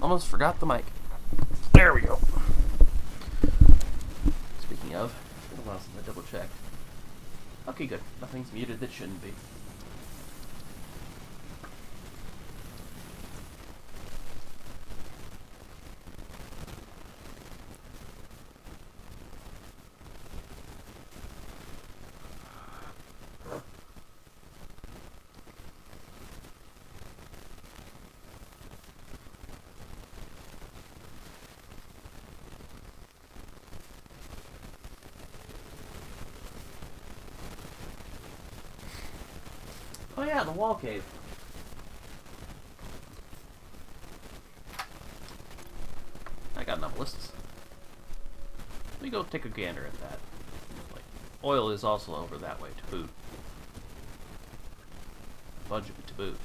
almost forgot the mic. There we go. Speaking of, it's been a while since I double checked. Okay, good. Nothing's muted that shouldn't be. Oh yeah, the wall cave. I got enough lists. Let me go take a gander at that. Like, oil is also over that way to boot. A bunch of it to boot.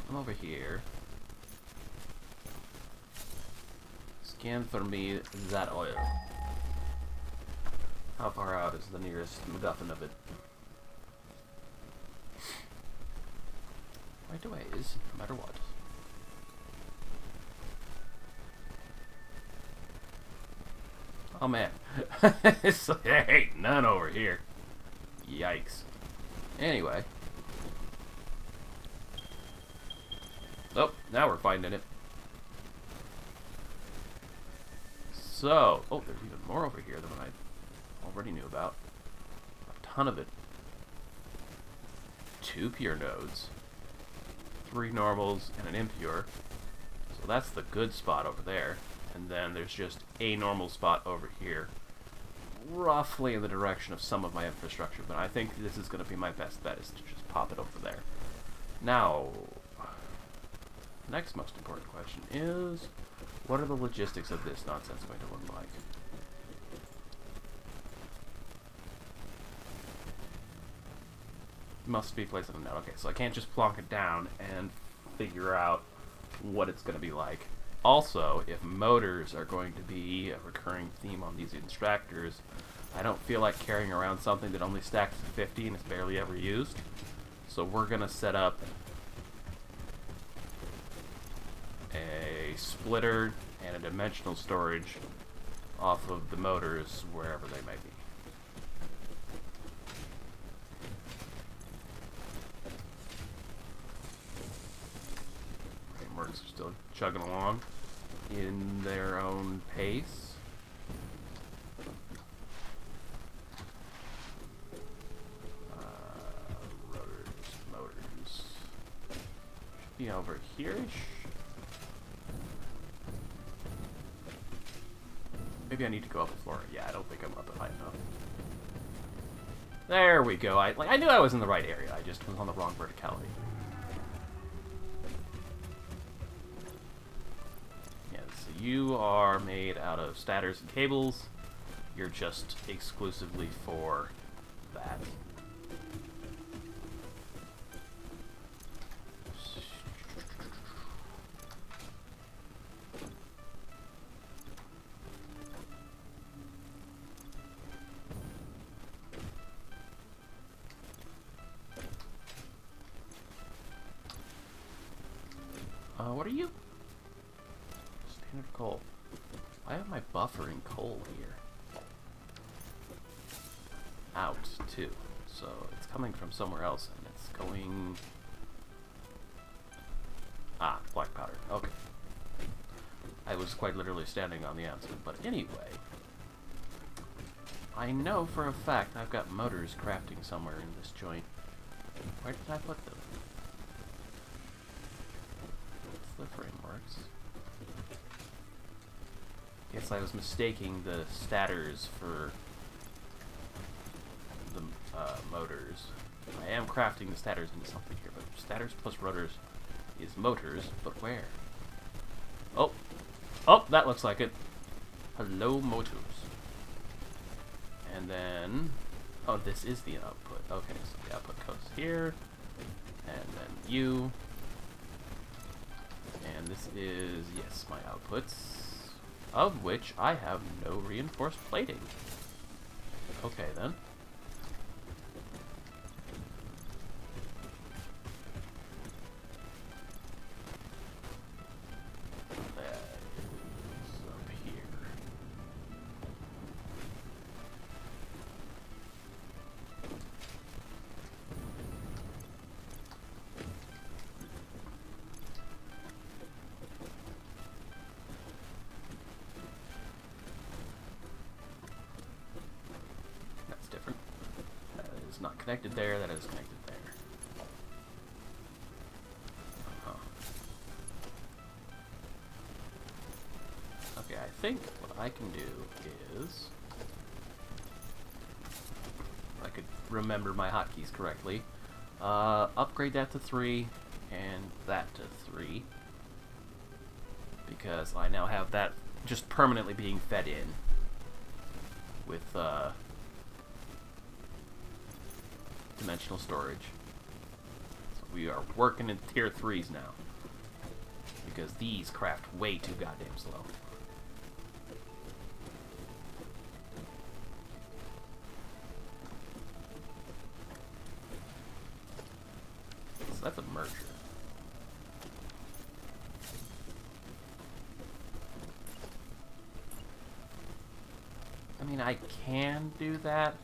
I'm over here. Scan for me that oil. How far out is the nearest MacGuffin of it? Right away is, no matter what. Oh man. It's like, hey, none over here. Yikes. Anyway. Oh, now we're finding it. So, oh, there's even more over here than I already knew about. A ton of it. 2 pure nodes. 3 normals and an impure. So that's the good spot over there. And then there's just a normal spot over here. Roughly in the direction of some of my infrastructure. But I think this is going to be my best bet, is to just pop it over there. Now, next most important question is, what are the logistics of this nonsense going to look like? Must be placed on a node. Okay, so I can't just plonk it down and figure out what it's going to be like. Also, if motors are going to be a recurring theme on these extractors, I don't feel like carrying around something that only stacks to 50 and is barely ever used. So we're going to set up a splitter and a dimensional storage off of the motors wherever they may be. Frameworks are still chugging along in their own pace. Motors. Should be over here-ish. Maybe I need to go up a floor. Yeah, I don't think I'm up high enough. There we go. I knew I was in the right area. I just was on the wrong verticality. Yeah, so you are made out of stators and cables. You're just exclusively for that. What are you? Standard coal. I have my buffering coal here. Out, too. So it's coming from somewhere else, and it's going... Ah, black powder. Okay. I was quite literally standing on the announcement, but anyway. I know for a fact I've got motors crafting somewhere in this joint. Where did I put them? The frameworks. Guess I was mistaking the stators for the motors. I am crafting the stators into something here, but stators plus rotors is motors, but where? Oh! Oh, that looks like it. Hello, motors. And then... Oh, this is the output. Okay, so the output goes here. And then you... And this is, yes, my outputs, of which I have no reinforced plating. Okay, then. That's not connected there, that is connected there. Okay, I think what I can do is... if I could remember my hotkeys correctly. Upgrade that to 3, and that to 3. Because I now have that just permanently being fed in with dimensional storage. So we are working in tier 3s now. Because these craft way too goddamn slow. So that's a merger. I mean, I can do that.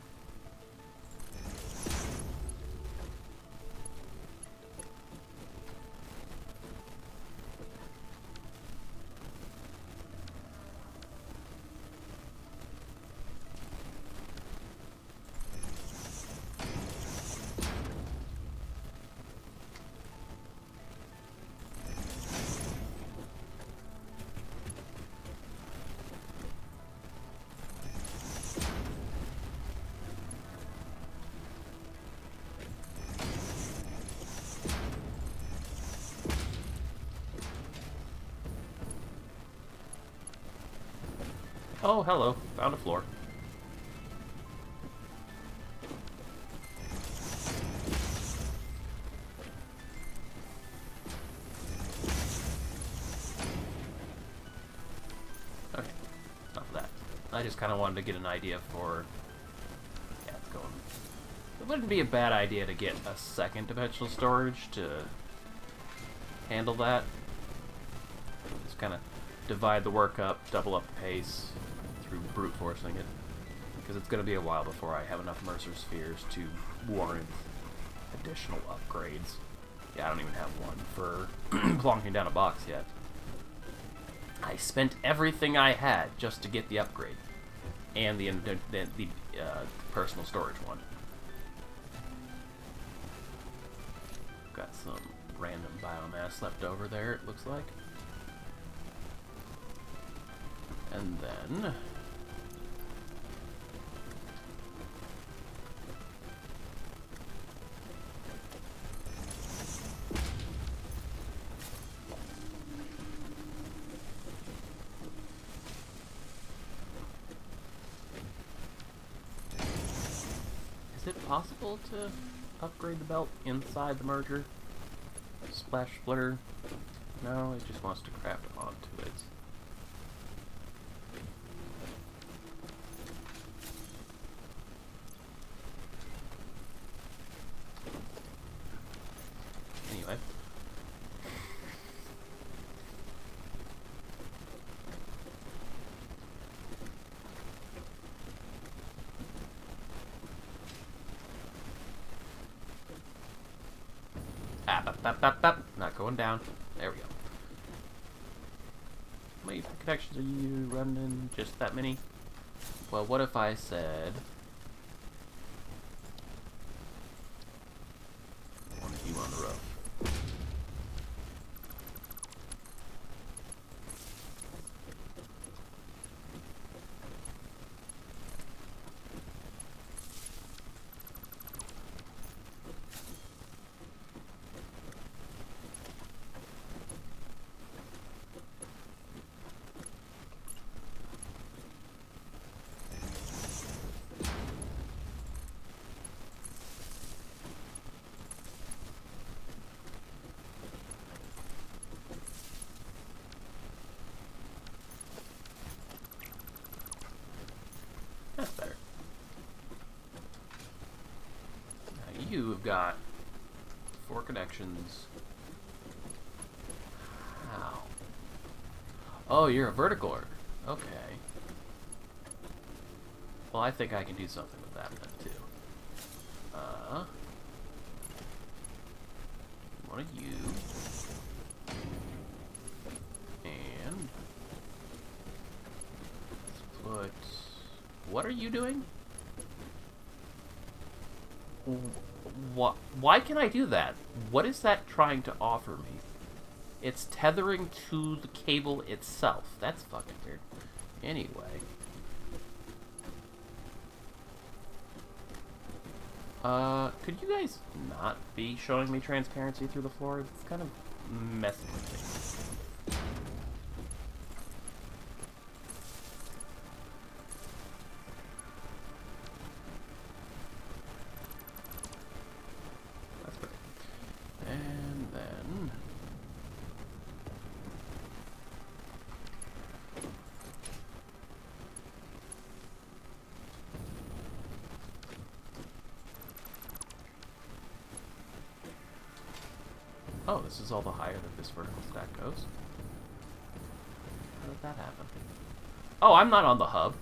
Oh, hello. Found a floor. Okay. Enough of that. I just kind of wanted to get an idea for... yeah, it's going. It wouldn't be a bad idea to get a second dimensional storage to handle that. Just kind of divide the work up, double up the pace through brute forcing it. Because it's going to be a while before I have enough Mercer Spheres to warrant additional upgrades. Yeah, I don't even have one for plonking down a box yet. I spent everything I had just to get the upgrade. And the personal storage one. Got some random biomass left over there, it looks like. And then... is it possible to upgrade the belt inside the merger? Splash splitter? No, it just wants to craft onto it. Anyway. Not going down. There we go. How many connections are you running? Just that many? Well, what if I said... one of you on the roof. That's better. Now you've got 4 connections. How? Oh, you're a vertical order. Okay. Well, I think I can do something with that then, too. One of you. And... let's put... what are you doing? Why can I do that? What is that trying to offer me? It's tethering to the cable itself. That's fucking weird. Anyway. Could you guys not be showing me transparency through the floor? It's kind of messing with things. That's perfect. And then... Oh, this is all the higher that this vertical stack goes. How did that happen? Oh, I'm not on the hub.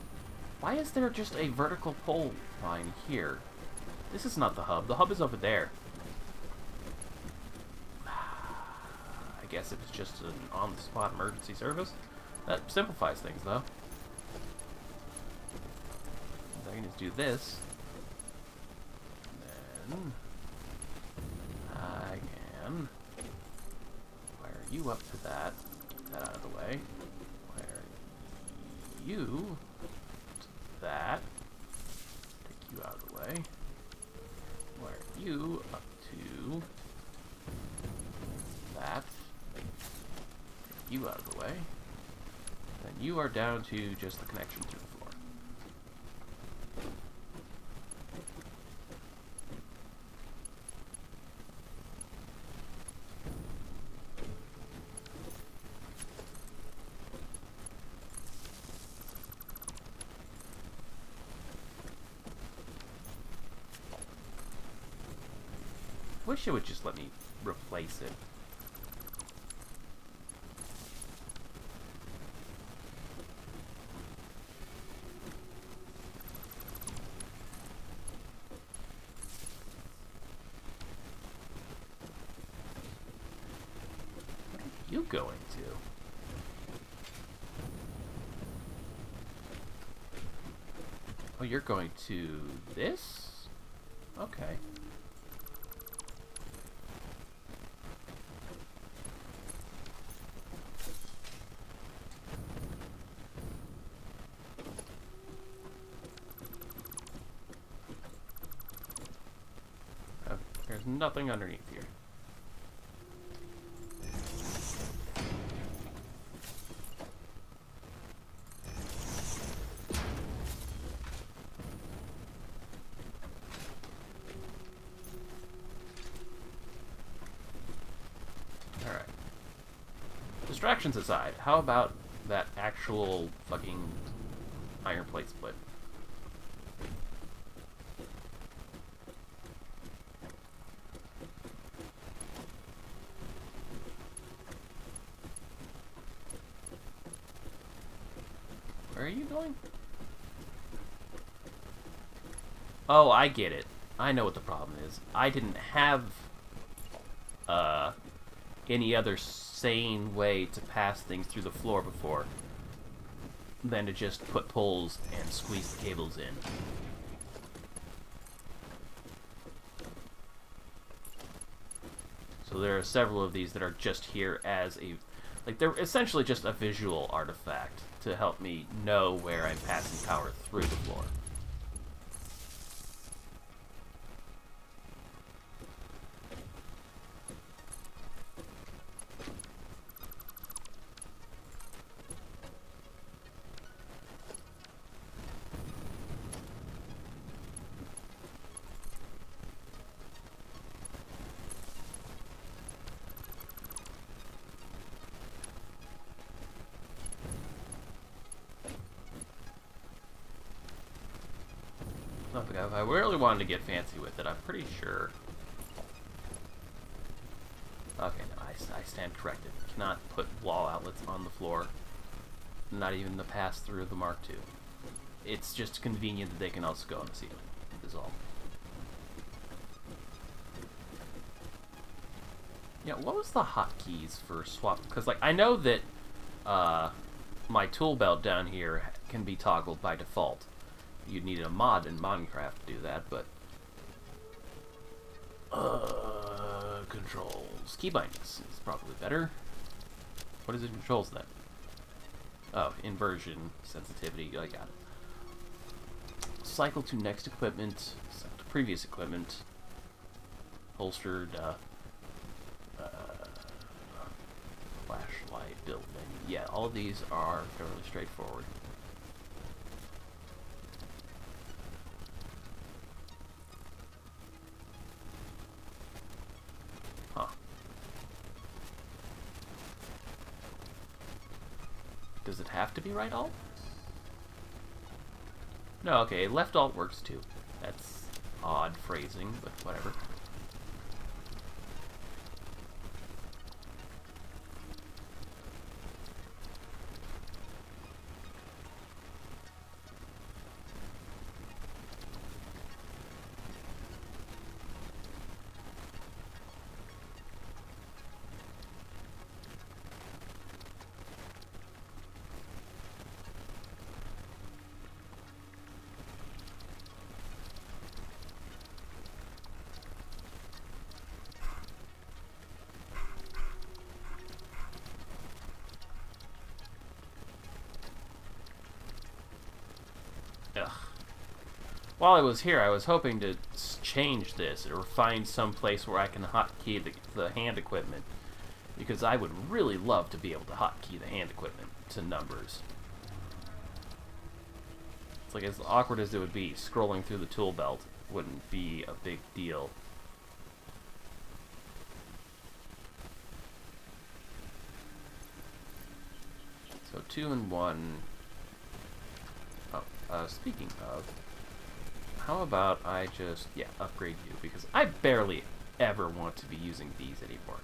Why is there just a vertical pole line here? This is not the hub. The hub is over there. I guess it was just an on-the-spot emergency service. That simplifies things, though. I can just do this. And then I can wire you up to that. Get that out of the way. Wire you to that. Take you out of the way. Wire you up to that. Take you out of the way. Then you are down to just the connection to the floor. Wish it would just let me replace it. What are you going to? Oh, you're going to this? Okay. There's nothing underneath here. Alright. Distractions aside, how about that actual fucking iron plate split? Where are you going? Oh, I get it. I know what the problem is. I didn't have any other sane way to pass things through the floor before than to just put poles and squeeze the cables in. So there are several of these that are just here as a... Like, they're essentially just a visual artifact to help me know where I'm passing power through the floor. Look, if I really wanted to get fancy with it, I'm pretty sure... Okay, no, I stand corrected. Cannot put wall outlets on the floor. Not even to pass through the Mark II. It's just convenient that they can also go on the ceiling, is all. Yeah, what was the hotkeys for swap? Because, like, I know that my tool belt down here can be toggled by default. You'd need a mod in Minecraft to do that, but controls. Key bindings is probably better. What is it controls then? Oh, inversion, sensitivity, I got it. Cycle to next equipment, cycle to previous equipment. Holstered, flashlight, build menu. Yeah, all of these are fairly straightforward. Huh. Does it have to be right alt? No, okay, left alt works too. That's odd phrasing, but whatever. Ugh. While I was here, I was hoping to change this or find some place where I can hotkey the hand equipment, because I would really love to be able to hotkey the hand equipment to numbers. It's like, as awkward as it would be, scrolling through the tool belt wouldn't be a big deal. So 2 and 1. Speaking of, how about I just, upgrade you, because I barely ever want to be using these anymore.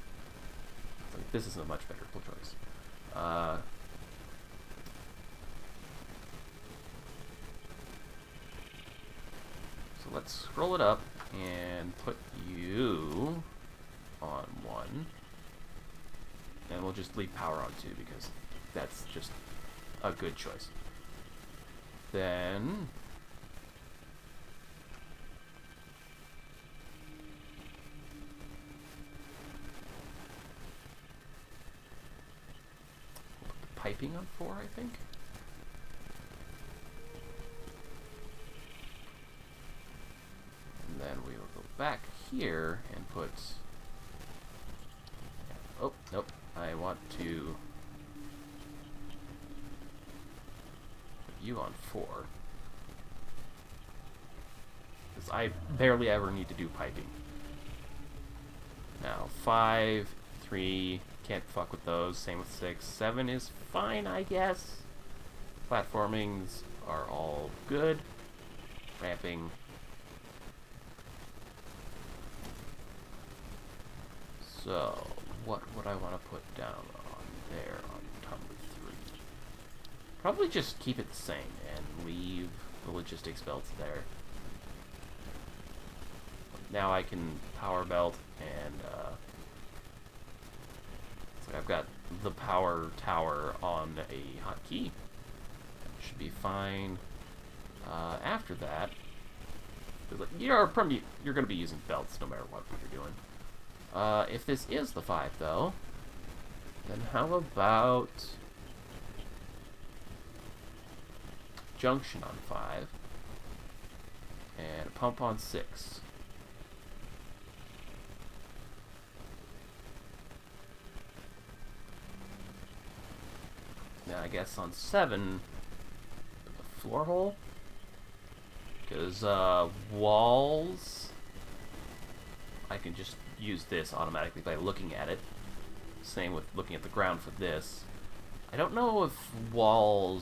Like, this is a much better choice. So let's scroll it up and put you on 1. And we'll just leave power on 2, because that's just a good choice. Then piping on 4, I think. And then we will go back here and put... Oh, nope. I want to put you on 4. Because I barely ever need to do piping. Now, 5, 3... Can't fuck with those. Same with 6. 7 is fine, I guess. Platformings are all good. Ramping. So, what would I want to put down on there on number 3? Probably just keep it the same and leave the logistics belts there. Now I can power belt and I've got the power tower on a hotkey. That should be fine. After that, you're going to be using belts no matter what you're doing. If this is the 5, though, then how about junction on 5 and a pump on 6? Now I guess on 7, the floor hole, because walls, I can just use this automatically by looking at it. Same with looking at the ground for this. I don't know if wall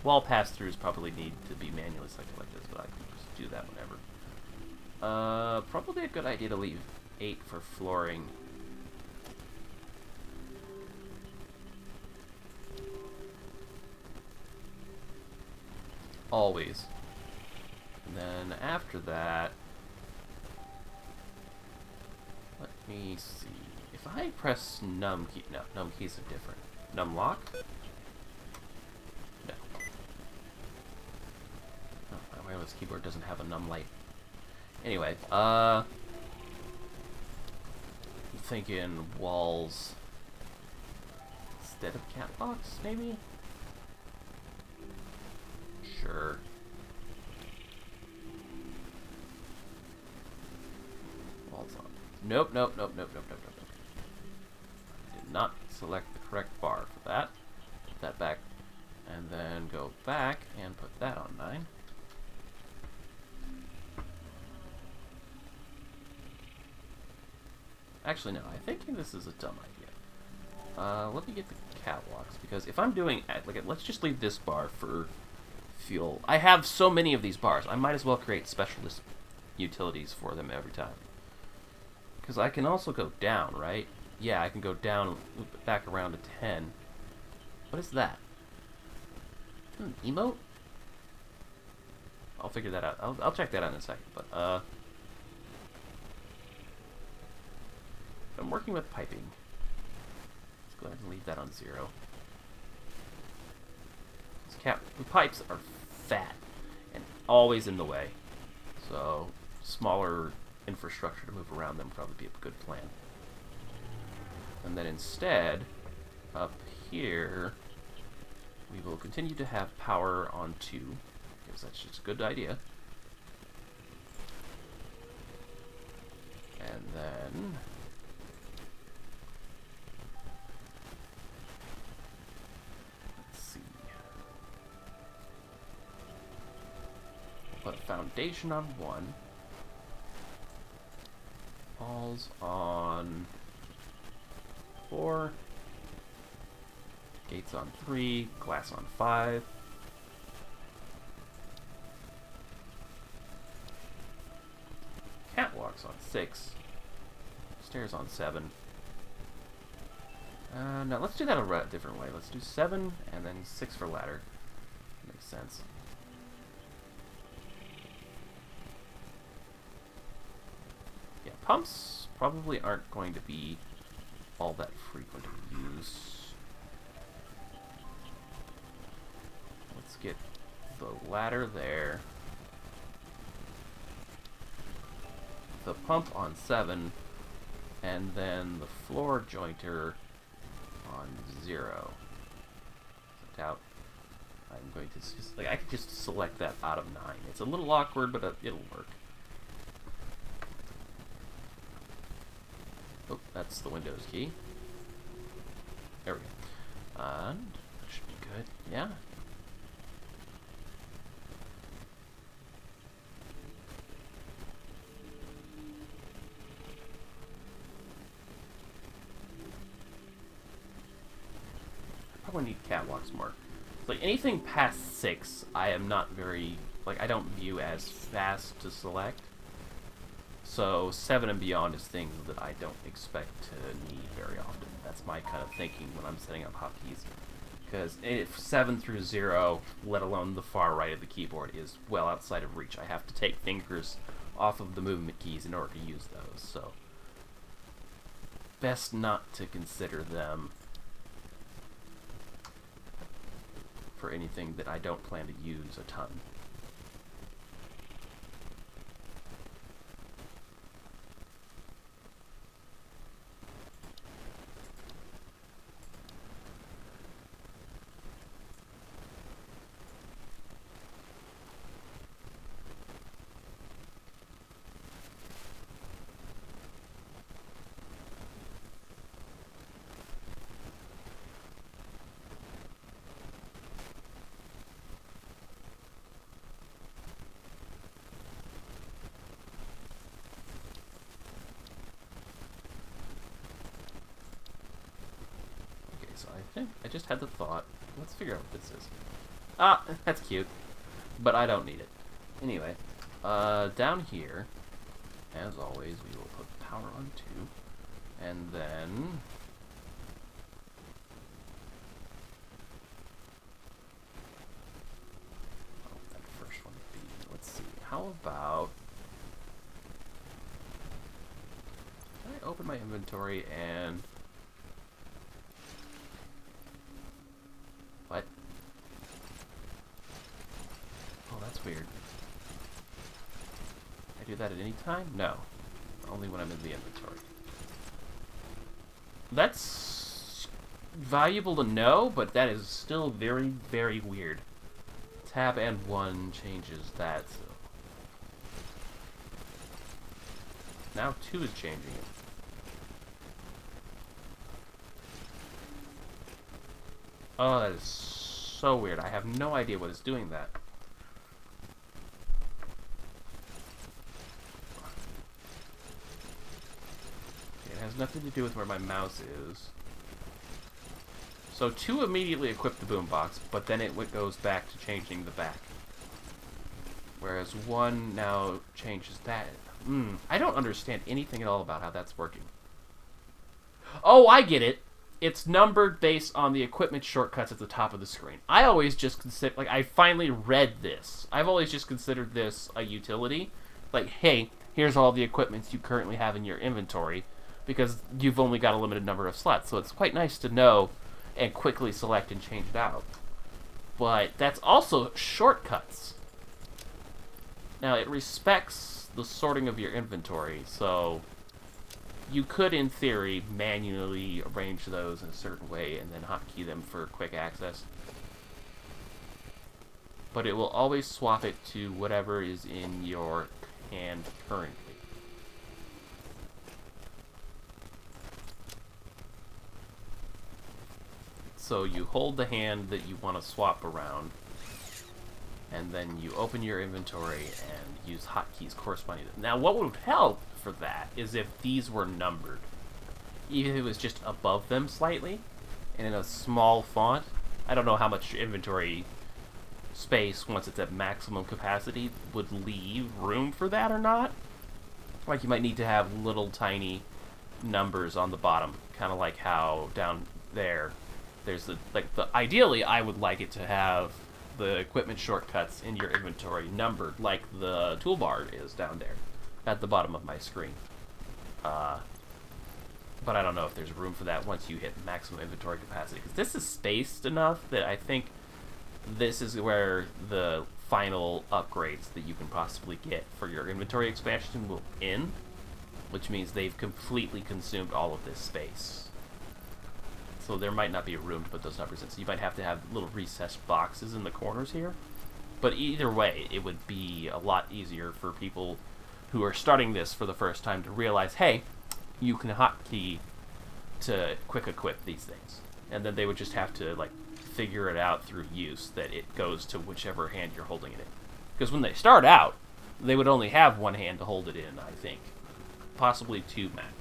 pass-throughs probably need to be manually selected like this, but I can just do that whenever. Probably a good idea to leave 8 for flooring. Always. And then after that, let me see. If I press num key, no, num keys are different. Num lock? No. Oh, my wireless keyboard doesn't have a num light. Anyway, thinking walls instead of catwalks, maybe? Sure. Walls on. Nope, nope, nope, nope, nope, nope, nope, nope. Did not select the correct bar for that. Put that back, and then go back and put that on 9. Actually, no, I think this is a dumb idea. Let me get the catwalks, because if I'm doing, like, let's just leave this bar for fuel. I have so many of these bars, I might as well create specialist utilities for them every time. Because I can also go down, right? Yeah, I can go down, loop it back around to 10. What is that? An emote? I'll figure that out. I'll check that out in a second, but, I'm working with piping. Let's go ahead and leave that on 0. The pipes are fat and always in the way, so smaller infrastructure to move around them would probably be a good plan. And then instead, up here, we will continue to have power on 2, because that's just a good idea. And then put foundation on 1, walls on 4, gates on 3, glass on 5, catwalks on 6, stairs on 7. No, let's do that a different way. Let's do 7 and then 6 for ladder. Makes sense. Yeah, pumps probably aren't going to be all that frequent of use. Let's get the ladder there. The pump on 7, and then the floor jointer on 0. Out. I'm going to just, like, I could just select that out of 9. It's a little awkward, but it'll work. Oh, that's the Windows key. There we go. And that should be good. Yeah. I probably need catwalks more. Like, anything past 6, I am not very, like, I don't view as fast to select. So 7 and beyond is things that I don't expect to need very often. That's my kind of thinking when I'm setting up hotkeys. Because if 7 through 0, let alone the far right of the keyboard, is well outside of reach. I have to take fingers off of the movement keys in order to use those. So best not to consider them for anything that I don't plan to use a ton. So I think I just had the thought. Let's figure out what this is. Ah, that's cute. But I don't need it. Anyway, down here, as always, we will put power on 2. And then that first one would be, let's see, how about, can I open my inventory and what? Oh, that's weird. I do that at any time? No. Only when I'm in the inventory. That's valuable to know, but that is still very, very weird. Tab and 1 changes that. So. Now 2 is changing it. Oh, that is so weird. I have no idea what is doing that. It has nothing to do with where my mouse is. So 2 immediately equipped the boombox, but then it goes back to changing the back. Whereas 1 now changes that. I don't understand anything at all about how that's working. Oh, I get it. It's numbered based on the equipment shortcuts at the top of the screen. I always just consider, like, I finally read this. I've always just considered this a utility. Like, hey, here's all the equipment you currently have in your inventory, because you've only got a limited number of slots. So it's quite nice to know and quickly select and change it out. But that's also shortcuts. Now, it respects the sorting of your inventory, so you could, in theory, manually arrange those in a certain way and then hotkey them for quick access. But it will always swap it to whatever is in your hand currently. So you hold the hand that you want to swap around, and then you open your inventory and use hotkeys corresponding to it. Now, what would help for that is if these were numbered. Even if it was just above them slightly, and in a small font. I don't know how much inventory space, once it's at maximum capacity, would leave room for that or not. Like, you might need to have little tiny numbers on the bottom, kind of like how down there there's ideally I would like it to have the equipment shortcuts in your inventory numbered like the toolbar is down there at the bottom of my screen. But I don't know if there's room for that once you hit maximum inventory capacity, because this is spaced enough that I think this is where the final upgrades that you can possibly get for your inventory expansion will end, which means they've completely consumed all of this space. So there might not be room to put those numbers in. So you might have to have little recessed boxes in the corners here. But either way, it would be a lot easier for people who are starting this for the first time to realize, hey, you can hotkey to quick equip these things. And then they would just have to, like, figure it out through use that it goes to whichever hand you're holding it in. Because when they start out, they would only have one hand to hold it in, I think. Possibly 2 max.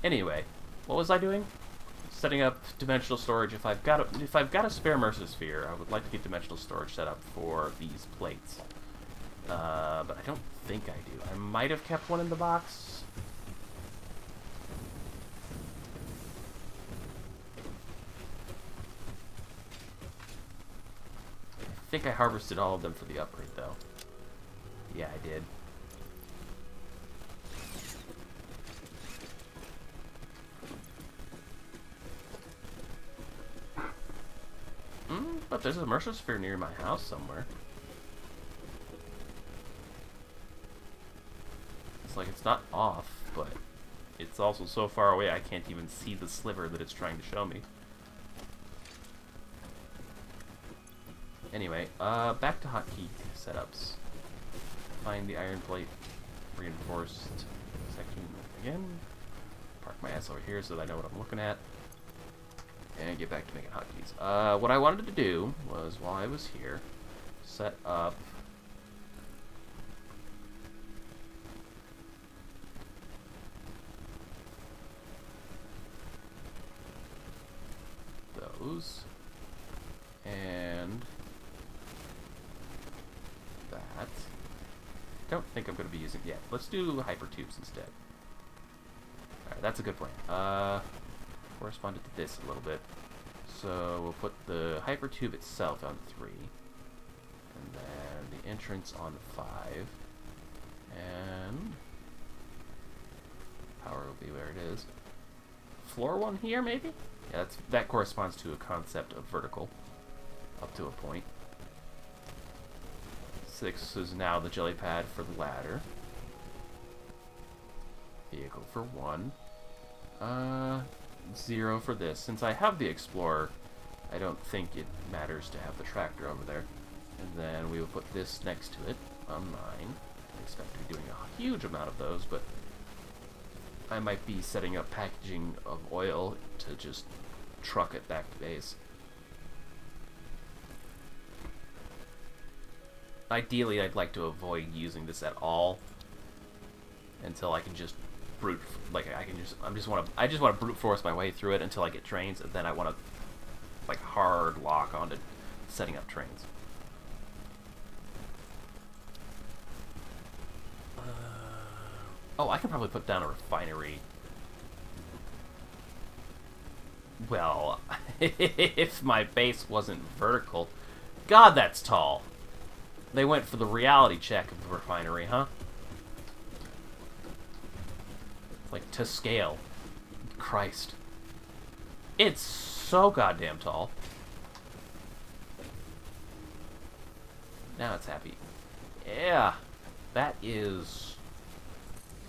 Anyway, what was I doing? Setting up dimensional storage. If I've got a spare Mercer sphere, I would like to get dimensional storage set up for these plates. But I don't think I do. I might have kept one in the box. I think I harvested all of them for the upgrade, though. Yeah, I did. But there's a Mercer sphere near my house somewhere. It's like it's not off, but it's also so far away I can't even see the sliver that it's trying to show me. Anyway, back to hotkey setups. Find the iron plate reinforced section again. Park my ass over here so that I know what I'm looking at. And get back to making hotkeys. What I wanted to do was, while I was here, set up those and that. I don't think I'm going to be using it yet. Let's do hypertubes instead. Alright, that's a good plan. Corresponded to this a little bit. So we'll put the hypertube itself on 3. And then the entrance on 5. And power will be where it is. Floor 1 here, maybe? Yeah, that corresponds to a concept of vertical. Up to a point. 6 is now the jelly pad for the ladder. Vehicle for 1. 0 for this. Since I have the Explorer, I don't think it matters to have the tractor over there. And then we will put this next to it on 9. I expect to be doing a huge amount of those, but I might be setting up packaging of oil to just truck it back to base. Ideally, I'd like to avoid using this at all until I can just brute, like I just want to brute force my way through it until I get trains, and then I want to like hard lock onto setting up trains. Oh, I can probably put down a refinery. Well, if my base wasn't vertical. God, that's tall. They went for the reality check of the refinery, huh? Like, to scale. Christ. It's so goddamn tall. Now it's happy. Yeah. That is...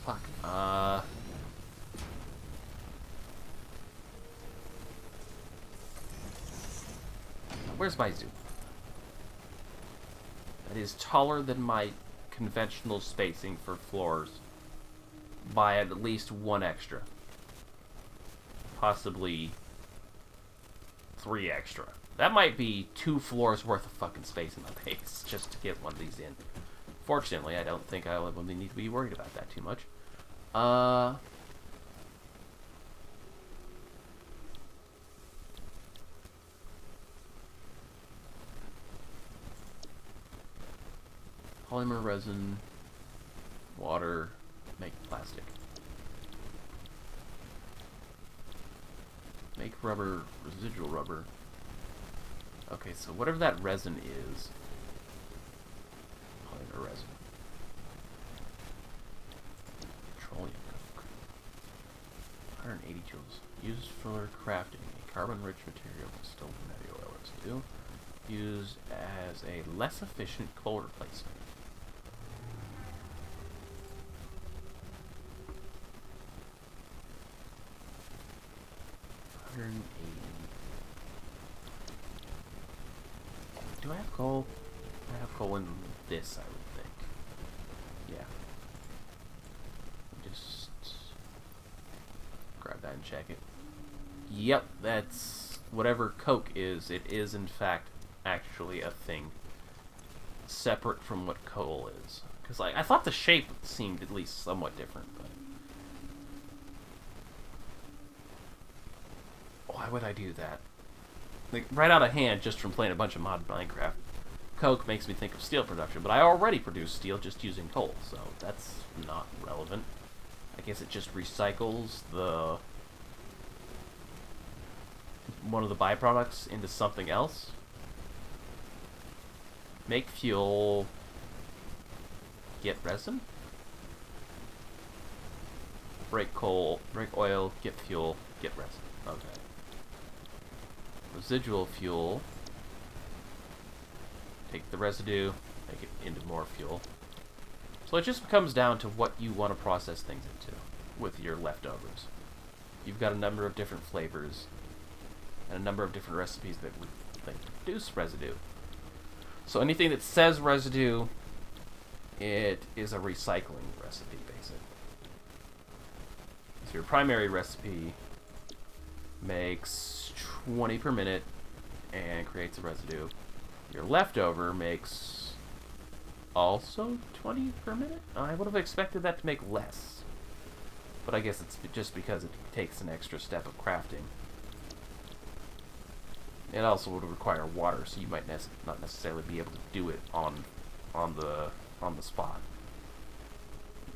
Fuck. Where's my zoo? That is taller than my conventional spacing for floors by at least 1 extra. Possibly 3 extra. That might be 2 floors worth of fucking space in my base just to get one of these in. Fortunately, I don't think I'll really need to be worried about that too much. Polymer resin, water, make plastic. Make rubber, residual rubber. Okay, so whatever that resin is, polymer resin. Petroleum coke. 180 joules. Used for crafting a carbon-rich material distilled from heavy oil residue. Used as a less efficient coal replacement. 180. Do I have coal? I have coal in this, I would think. Yeah. Just grab that and check it. Yep, that's whatever coke is. It is in fact actually a thing separate from what coal is. Because like I thought the shape seemed at least somewhat different, but why would I do that? Like, right out of hand, just from playing a bunch of mod Minecraft. Coke makes me think of steel production, but I already produce steel just using coal, so that's not relevant. I guess it just recycles the one of the byproducts into something else. Make fuel, get resin? Break coal, break oil, get fuel, get resin. Okay. Residual fuel. Take the residue, make it into more fuel. So it just comes down to what you want to process things into with your leftovers. You've got a number of different flavors and a number of different recipes that would produce residue. So anything that says residue, it is a recycling recipe, basically. So your primary recipe makes 20 per minute and creates a residue. Your leftover makes also 20 per minute? I would have expected that to make less. But I guess it's just because it takes an extra step of crafting. It also would require water, so you might not necessarily be able to do it on the spot.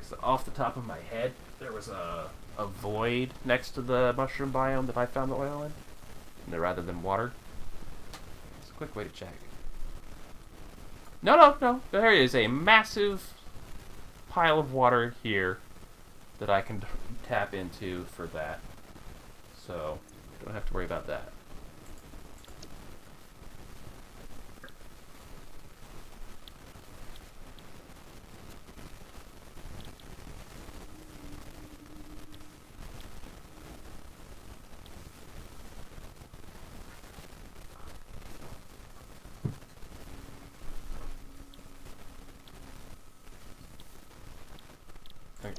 So off the top of my head, there was a void next to the mushroom biome that I found the oil in, rather than water. It's a quick way to check. No. There is a massive pile of water here that I can tap into for that. So, don't have to worry about that.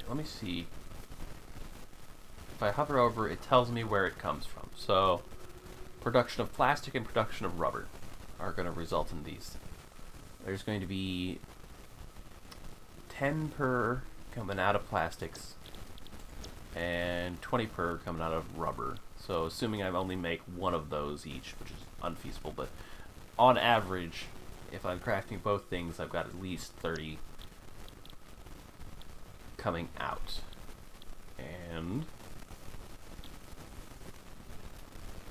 let me see. If I hover over, it tells me where it comes from. So, production of plastic and production of rubber are going to result in these. There's going to be 10 per coming out of plastics and 20 per coming out of rubber. So assuming I only make one of those each, which is unfeasible, but on average, if I'm crafting both things, I've got at least 30 coming out. And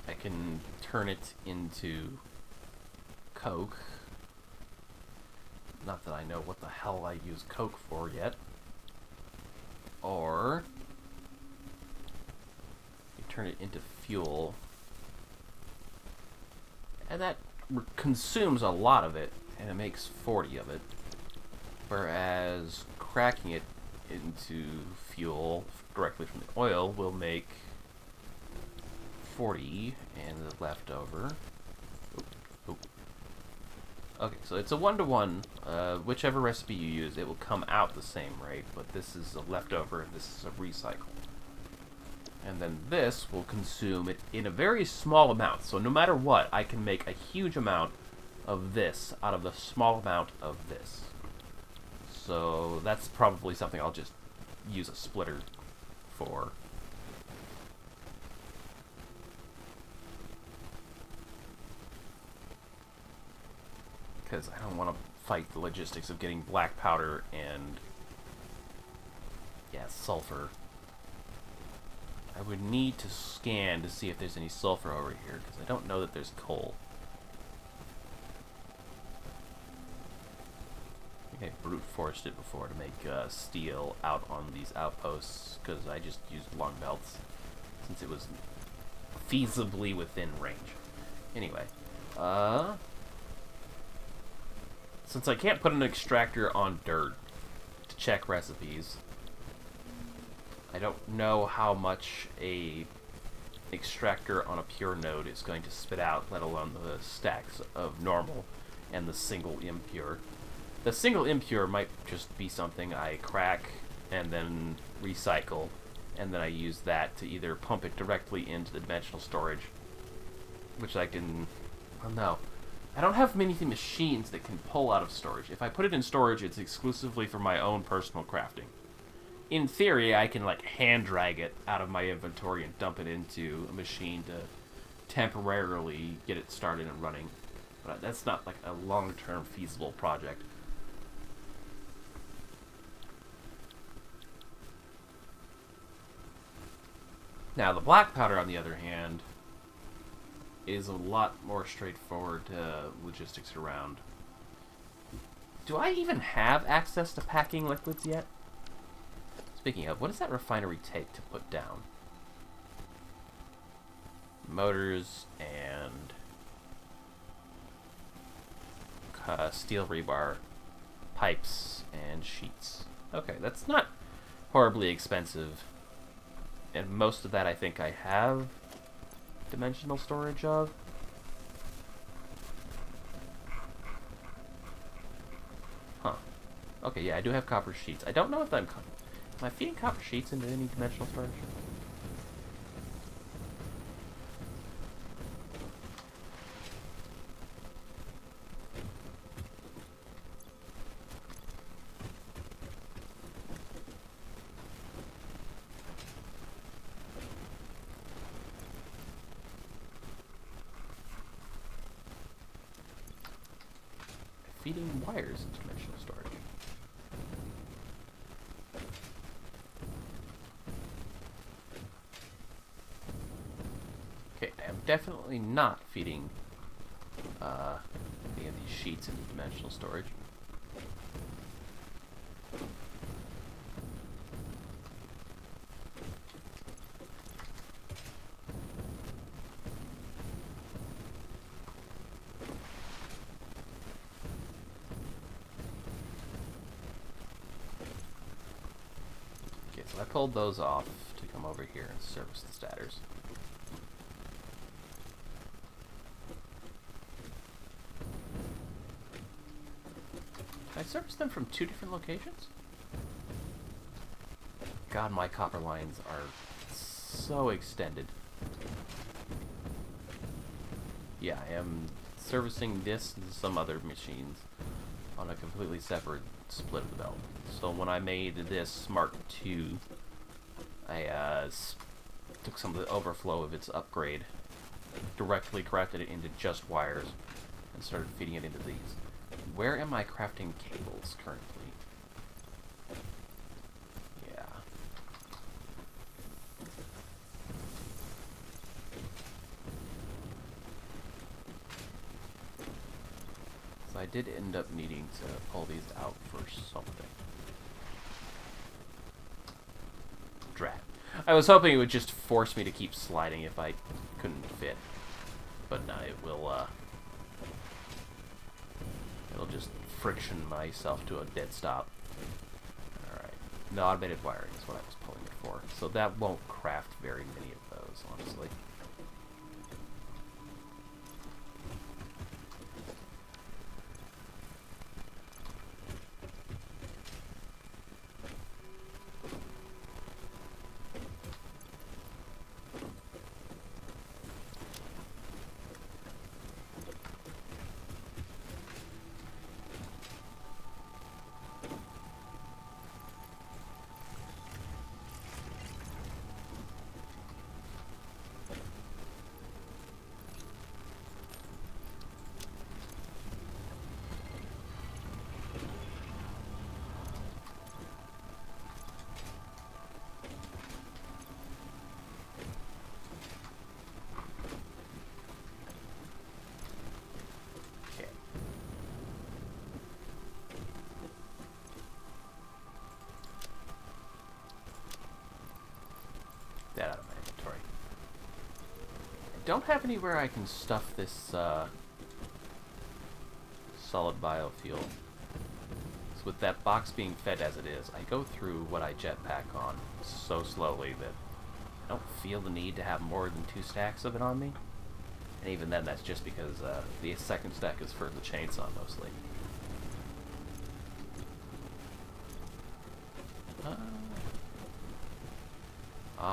I can turn it into Coke. Not that I know what the hell I use Coke for yet. Or you turn it into fuel. And that consumes a lot of it, and it makes 40 of it. Whereas cracking it into fuel directly from the oil will make 40, and the leftover. Okay, so it's a 1-to-1. Whichever recipe you use, it will come out the same rate, but this is a leftover and this is a recycle. And then this will consume it in a very small amount. So no matter what, I can make a huge amount of this out of the small amount of this. So that's probably something I'll just use a splitter for. Because I don't want to fight the logistics of getting black powder and, yeah, sulfur. I would need to scan to see if there's any sulfur over here, because I don't know that there's coal. I think I brute forced it before to make steel out on these outposts, because I just used long belts, since it was feasibly within range. Anyway, since I can't put an extractor on dirt to check recipes, I don't know how much a extractor on a pure node is going to spit out, let alone the stacks of normal and the single impure. The single impure might just be something I crack and then recycle, and then I use that to either pump it directly into the dimensional storage, which I can... well, no. I don't have many machines that can pull out of storage. If I put it in storage, it's exclusively for my own personal crafting. In theory, I can like hand drag it out of my inventory and dump it into a machine to temporarily get it started and running. But that's not like a long-term feasible project. Now, the black powder, on the other hand, is a lot more straightforward logistics around. Do I even have access to packing liquids yet? Speaking of, what does that refinery take to put down? Motors and steel rebar, pipes, and sheets. Okay, that's not horribly expensive. And most of that I think I have dimensional storage of. Huh. Okay, yeah, I do have copper sheets. I don't know if am I feeding copper sheets into any dimensional storage? Feeding wires into dimensional storage. Okay, I'm definitely not feeding any of these sheets into dimensional storage. So I pulled those off to come over here and service the statters. Can I service them from 2 different locations? God, my copper lines are so extended. Yeah, I am servicing this and some other machines on a completely separate split of the belt. So when I made this Mark II, I took some of the overflow of its upgrade, directly crafted it into just wires, and started feeding it into these. Where am I crafting cables currently? Yeah. So I did end up needing to pull these out for something. Drat. I was hoping it would just force me to keep sliding if I couldn't fit. But no, it'll just friction myself to a dead stop. Alright. No, automated wiring is what I was pulling it for. So that won't craft very many of those, honestly. That out of my inventory. I don't have anywhere I can stuff this solid biofuel. So with that box being fed as it is, I go through what I jetpack on so slowly that I don't feel the need to have more than 2 stacks of it on me. And even then, that's just because the second stack is for the chainsaw mostly.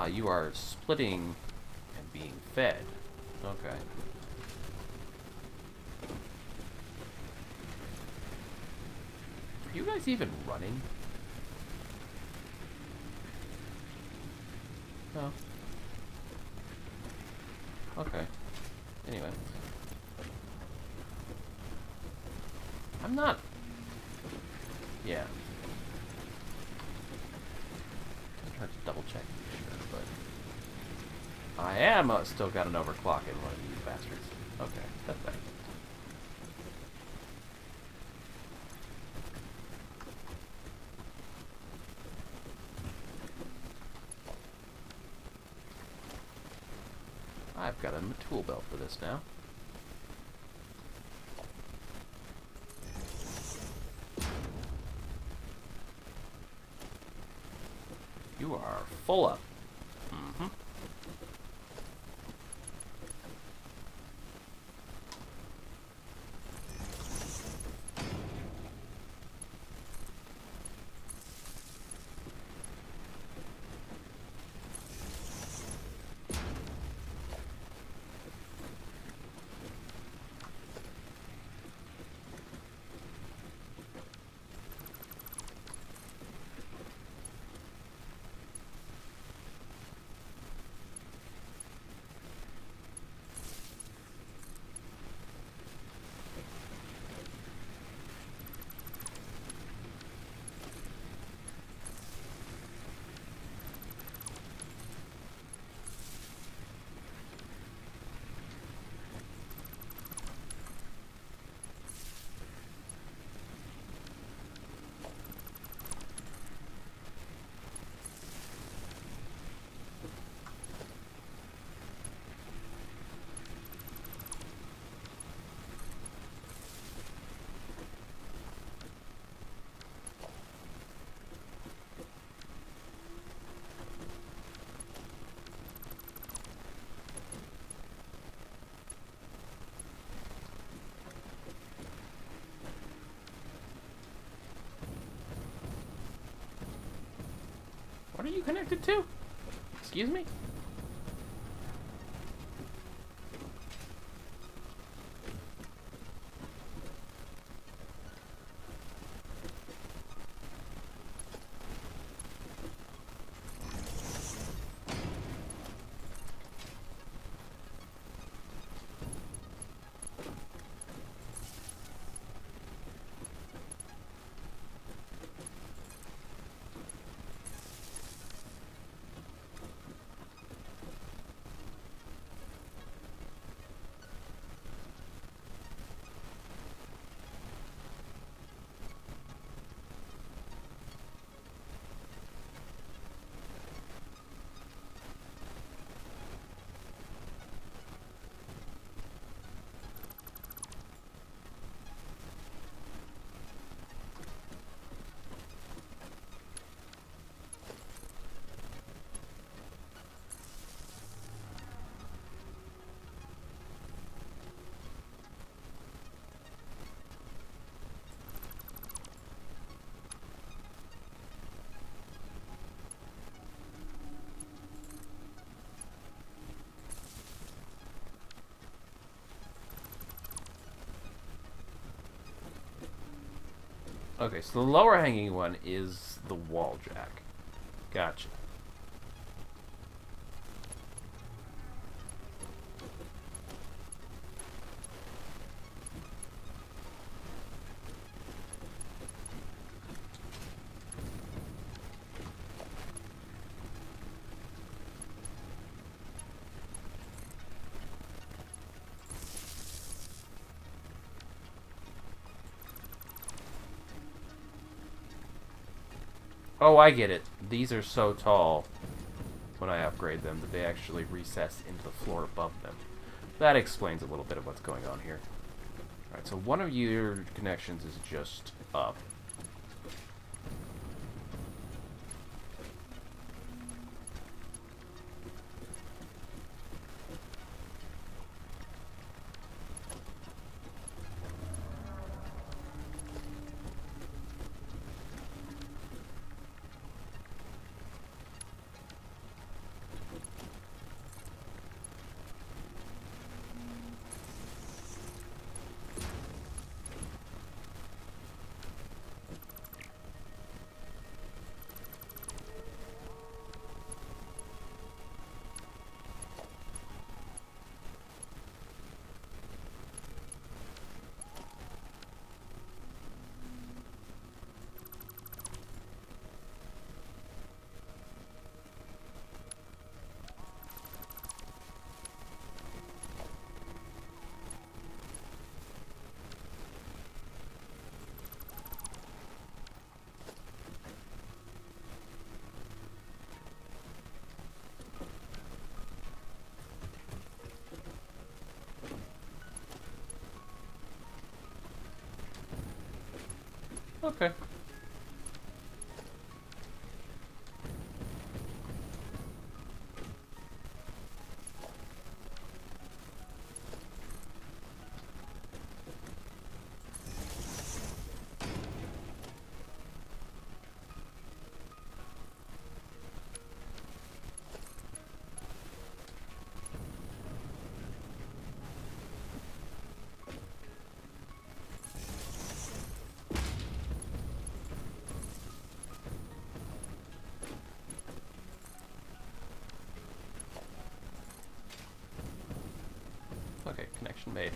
You are splitting and being fed. Okay. Are you guys even running? No. Okay. Anyway. I'm not... Yeah. I'm trying to double check. I am still got an overclock in one of these bastards. Okay, that's better. I've got a tool belt for this now. You are full up. Mm-hmm. connected to? Excuse me? Okay, so the lower hanging one is the wall jack. Gotcha. Oh, I get it. These are so tall when I upgrade them that they actually recess into the floor above them. That explains a little bit of what's going on here. Alright, so one of your connections is just up. Okay. Okay, connection made.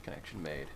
Connection made.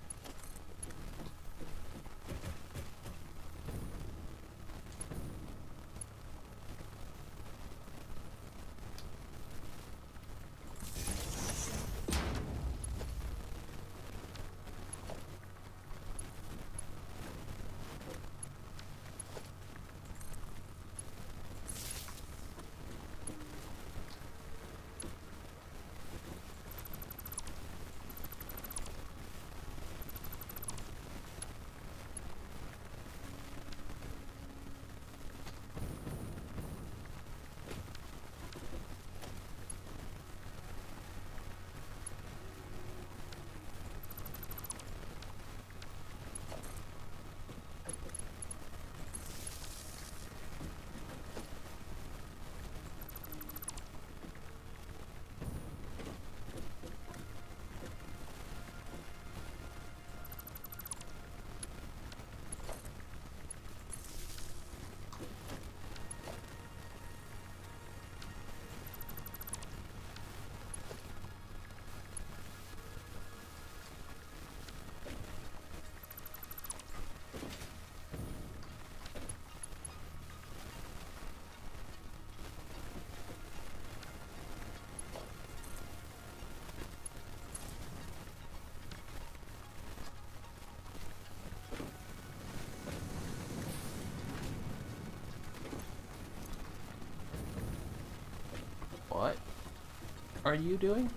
are you doing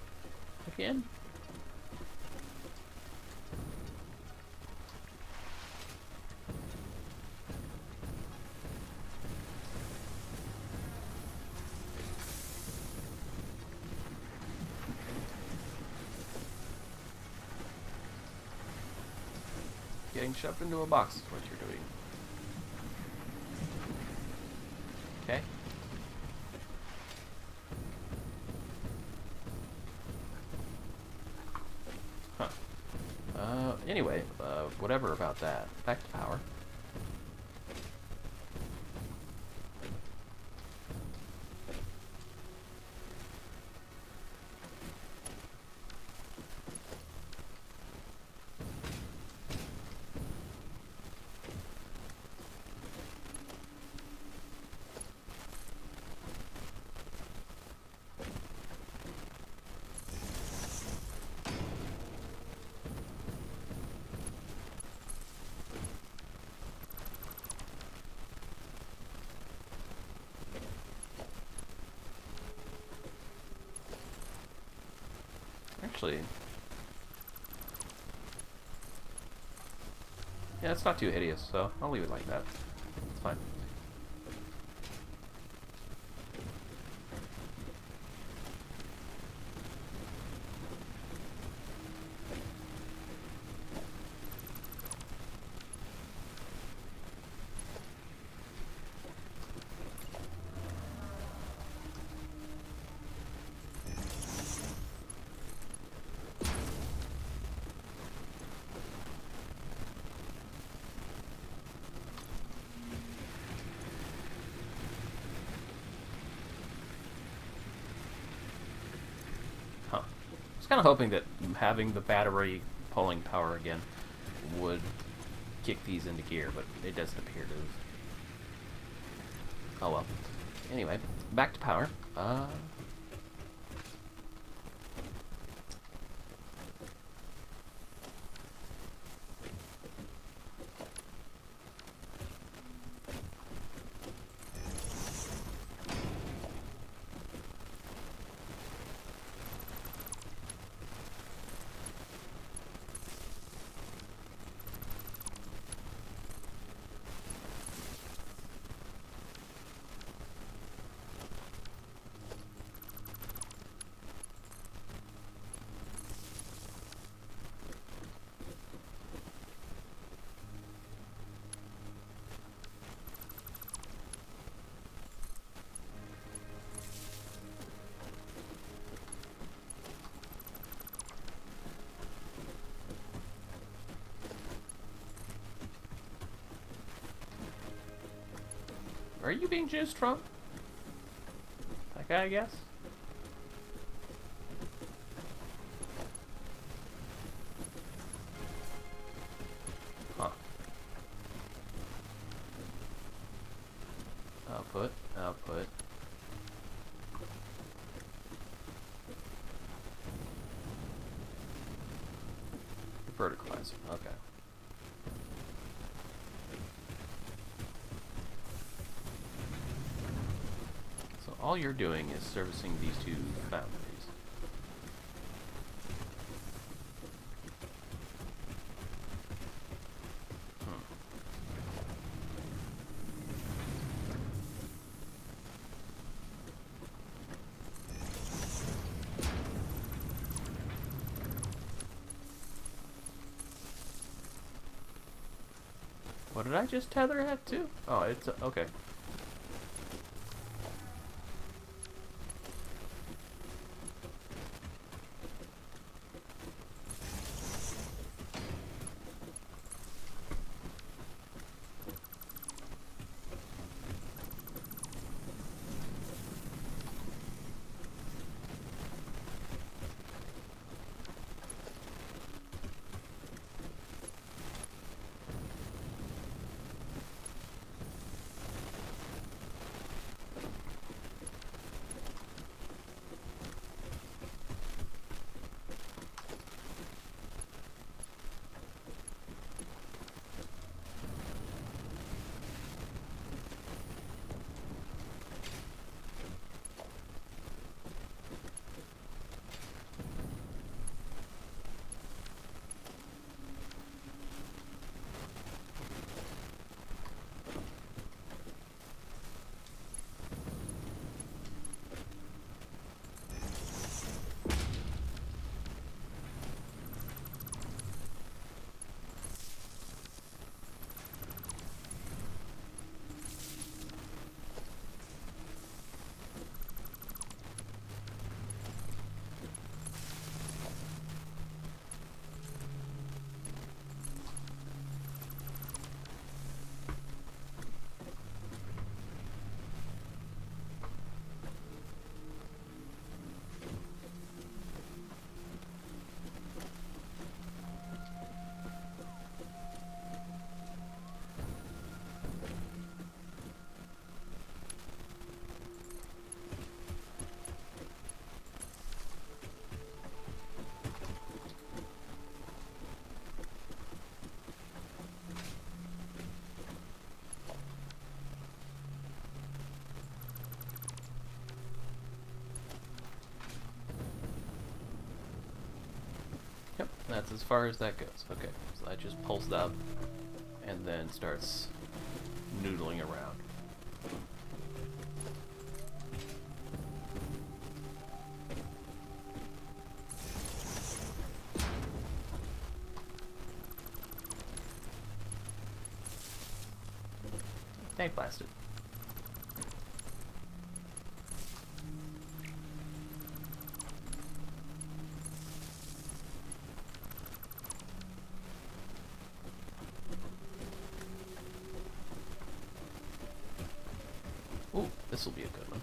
again? Getting shoved into a box is what you're doing. Okay. Huh. Anyway, whatever about that. Back to power. Actually, yeah, it's not too hideous, so I'll leave it like that. It's fine. Huh. I was kind of hoping that having the battery pulling power again would kick these into gear, but it doesn't appear to. Oh well. Anyway, back to power. Are you being juiced from? That guy, I guess? Huh. Output, output. Verticalizer, okay. All you're doing is servicing these two foundries. What did I just tether it to? Oh, it's okay. That's as far as that goes. Okay, so that just pulls up and then starts noodling around. Tank blasted. Ooh, this will be a good one.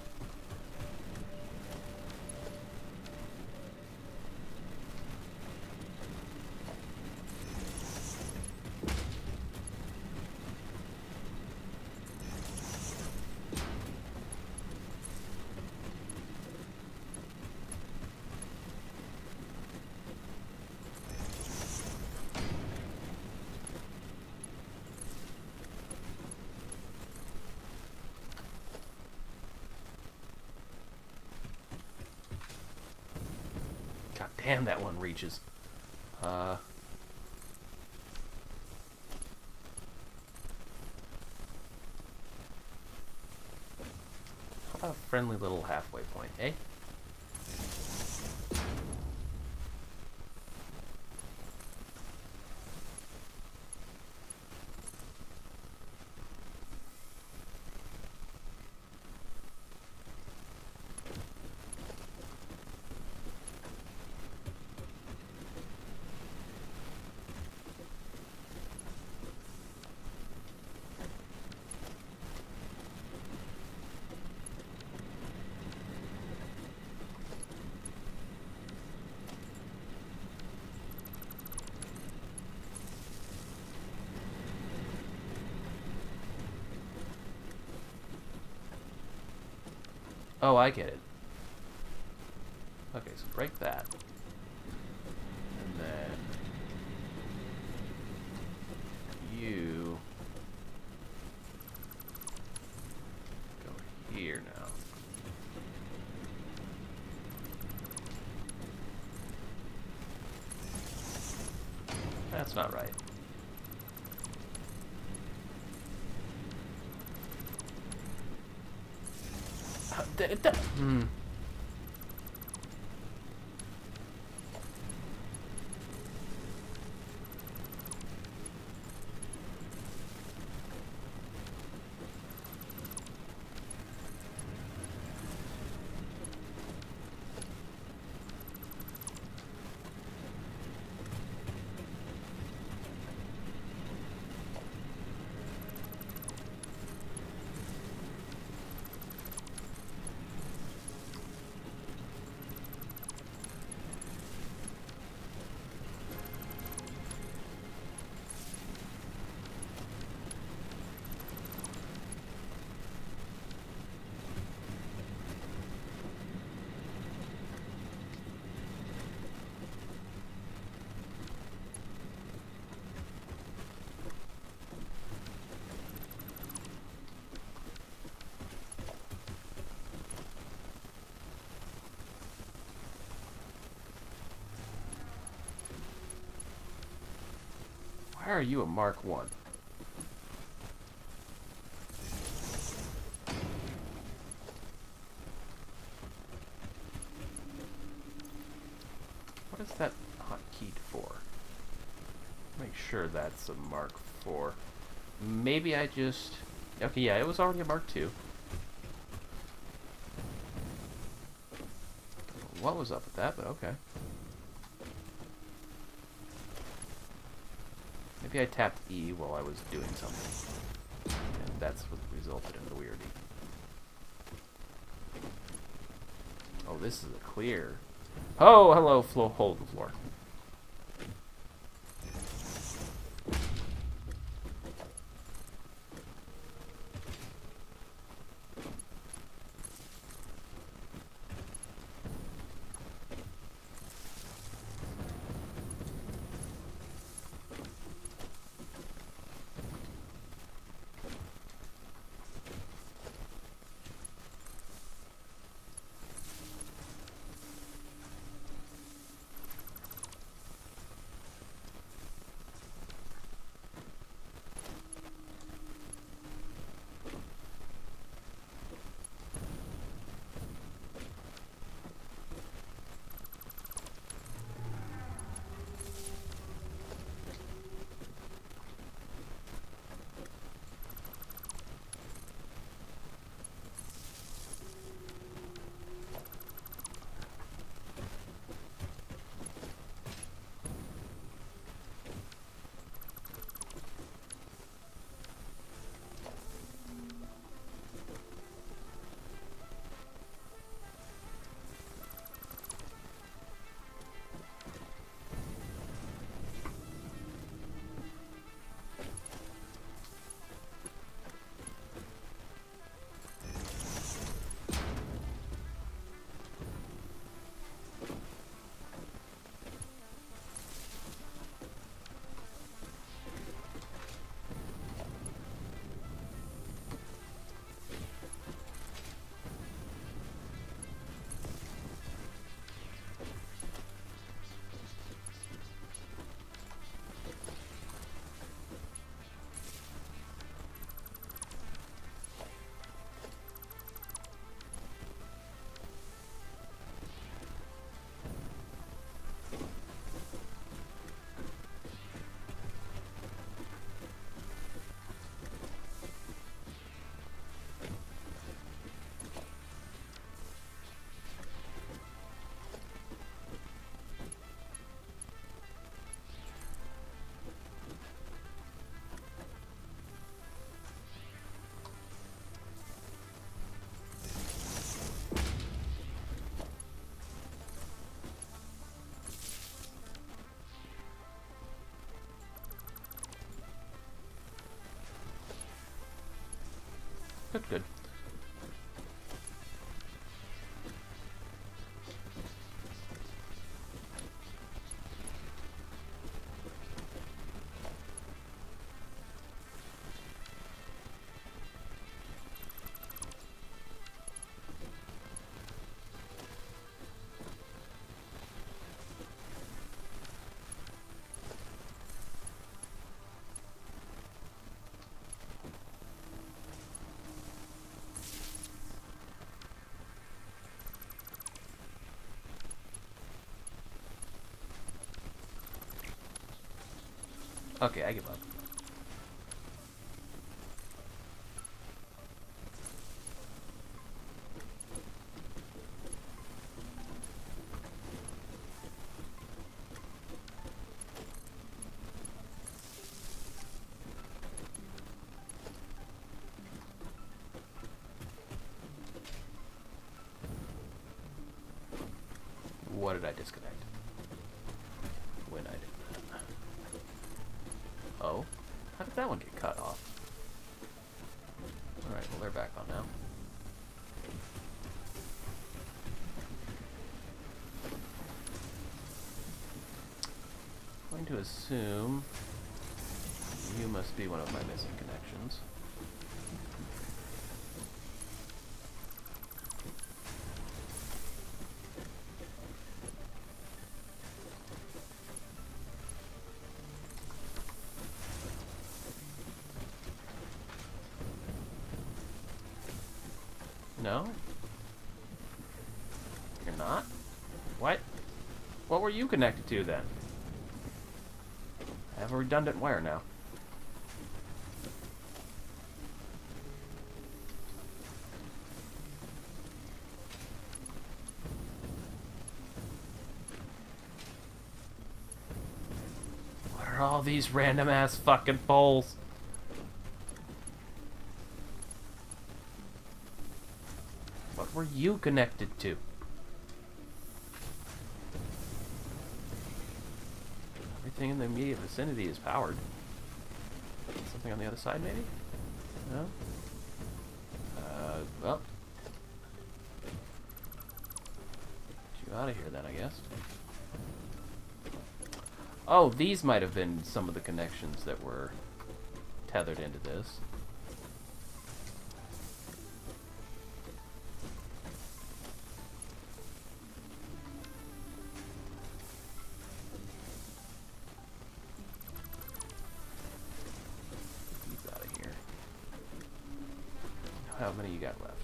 God damn, that one reaches. How about a friendly little halfway point, eh? Oh, I get it. Okay, so break that. And then you go here now. That's not right. Hmm. Why are you a Mark 1? What is that hotkeyed for? Make sure that's a Mark 4. Maybe I just... Okay, yeah, it was already a Mark 2. What was up with that, but okay. Maybe I tapped E while I was doing something. And that's what resulted in the weirdie. Oh, this is a clear. Oh, hello, hole in the floor. Good, good. Okay, I give up. What did I disconnect? When I did that. Oh? How did that one get cut off? Alright, well they're back on now. I'm going to assume you must be one of my missing connections. No? You're not? What? What were you connected to then? I have a redundant wire now. What are all these random ass fucking poles? What were you connected to? Everything in the immediate vicinity is powered. Something on the other side, maybe? No? Well. Get you out of here then, I guess. Oh, these might have been some of the connections that were tethered into this. How many you got left?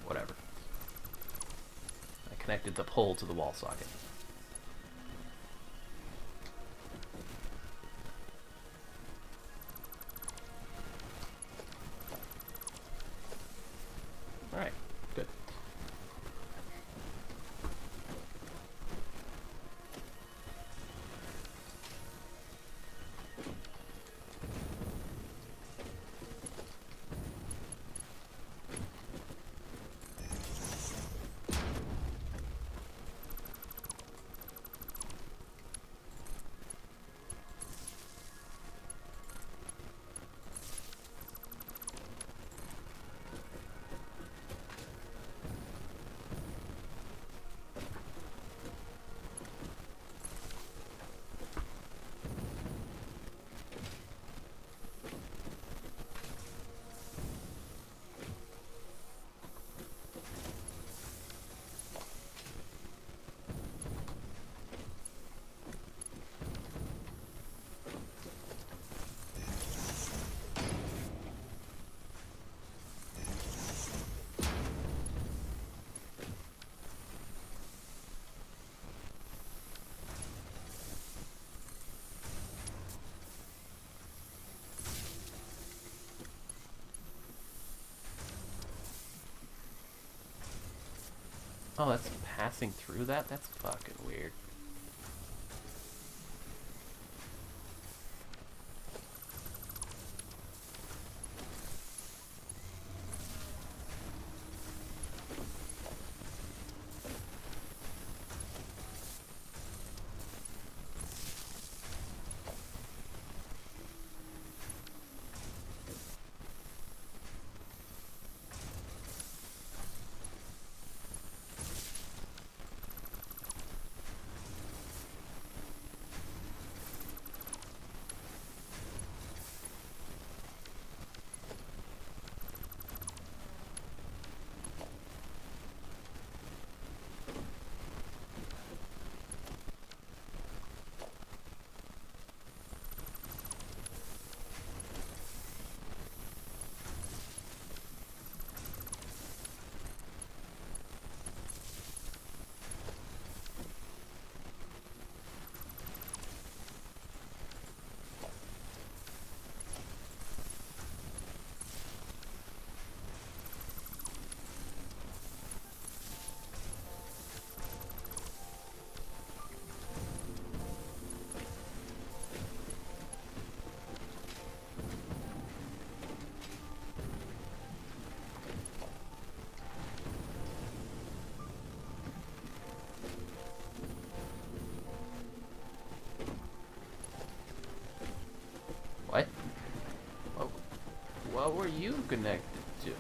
Whatever. I connected the pole to the wall socket. Alright, good. Oh, that's passing through that? That's fucking weird. What? What were you connected to?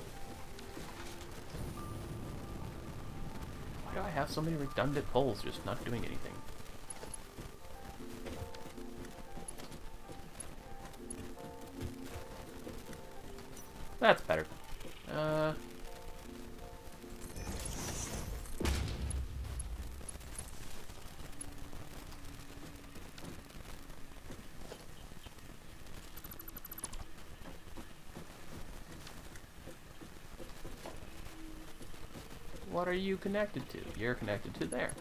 Why do I have so many redundant poles just not doing anything? That's better. What are you connected to? You're connected to there.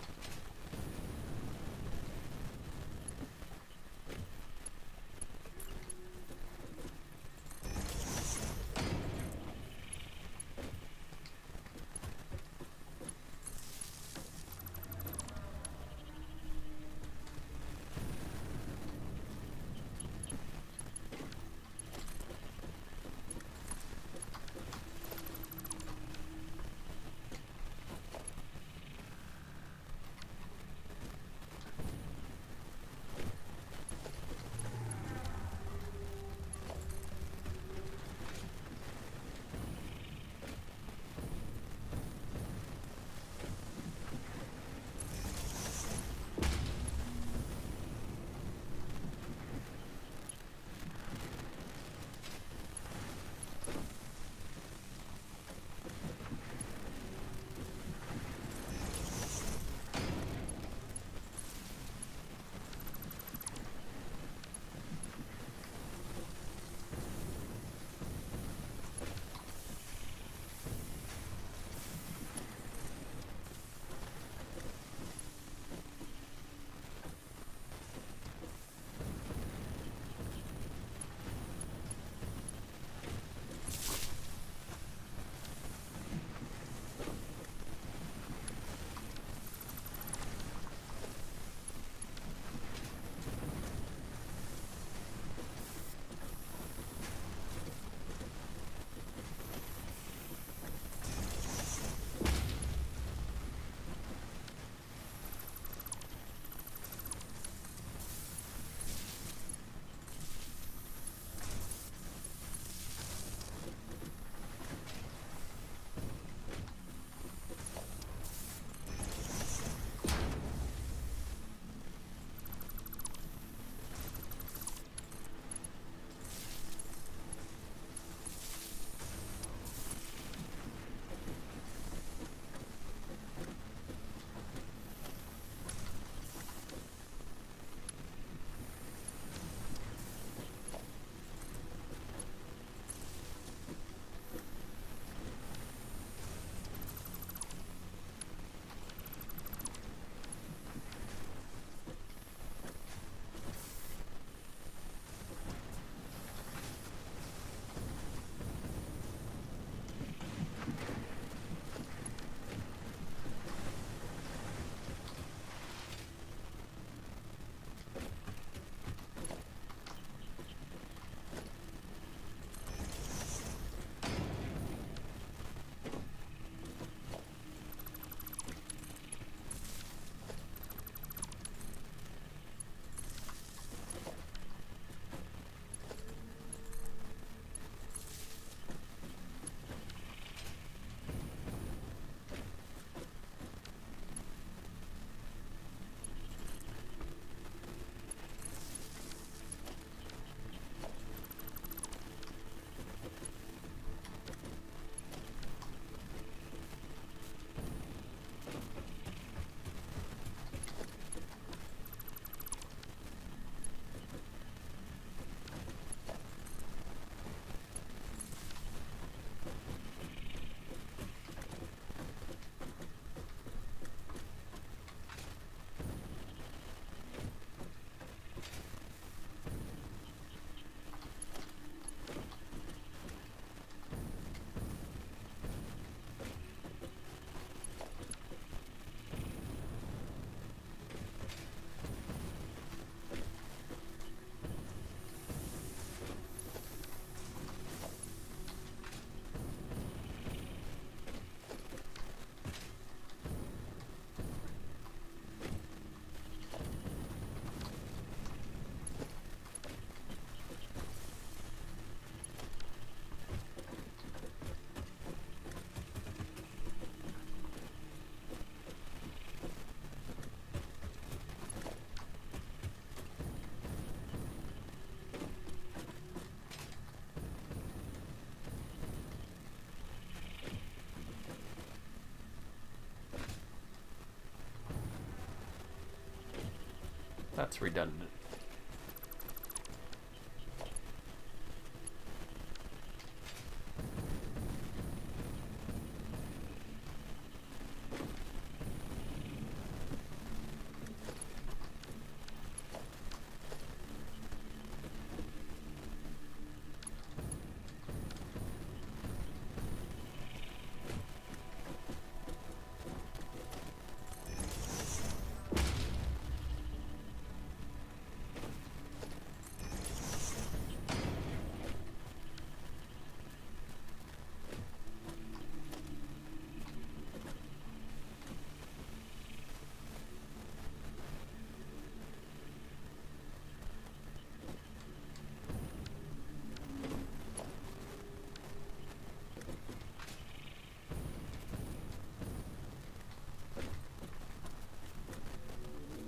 That's redundant.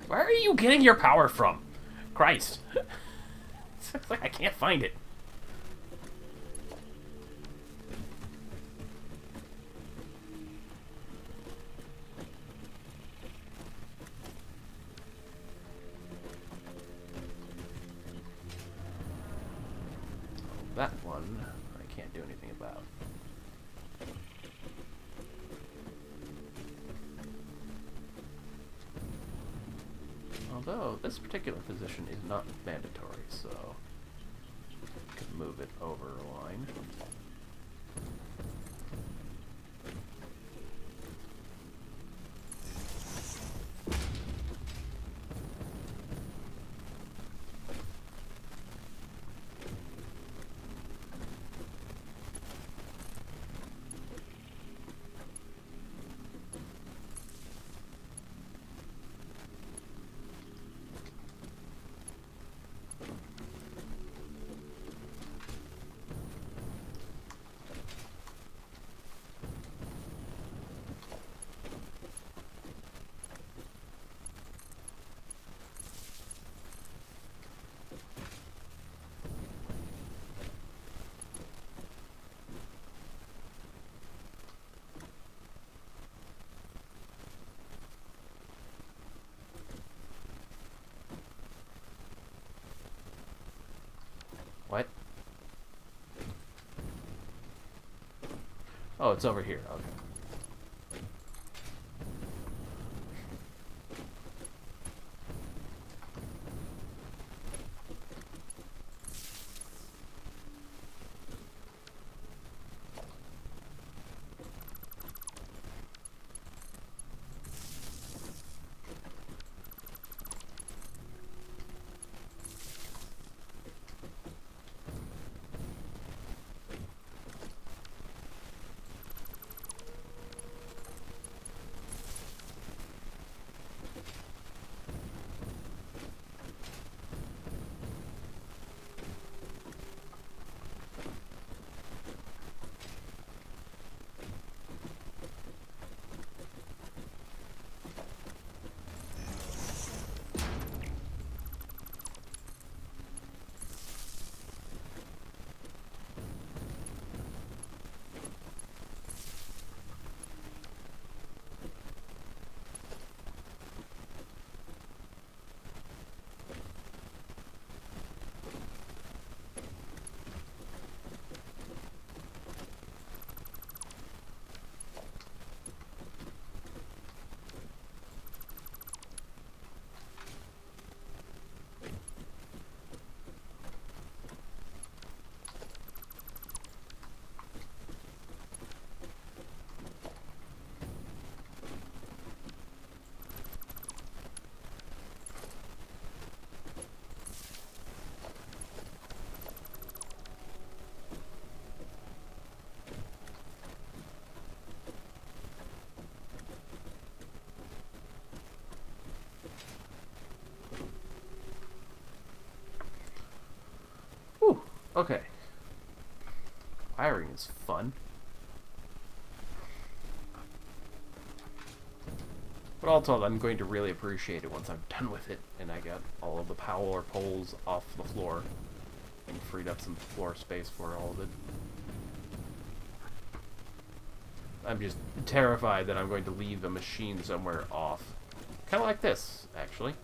Where are you getting your power from? Christ. It's like I can't find it. That one I can't do anything about. Although this particular position is not mandatory, so I can move it over a line. What? Oh, it's over here. Okay. Whew. Okay. Wiring is fun. But all told, I'm going to really appreciate it once I'm done with it and I got all of the power poles off the floor and freed up some floor space for all of it. I'm just terrified that I'm going to leave a machine somewhere off. Kind of like this, actually.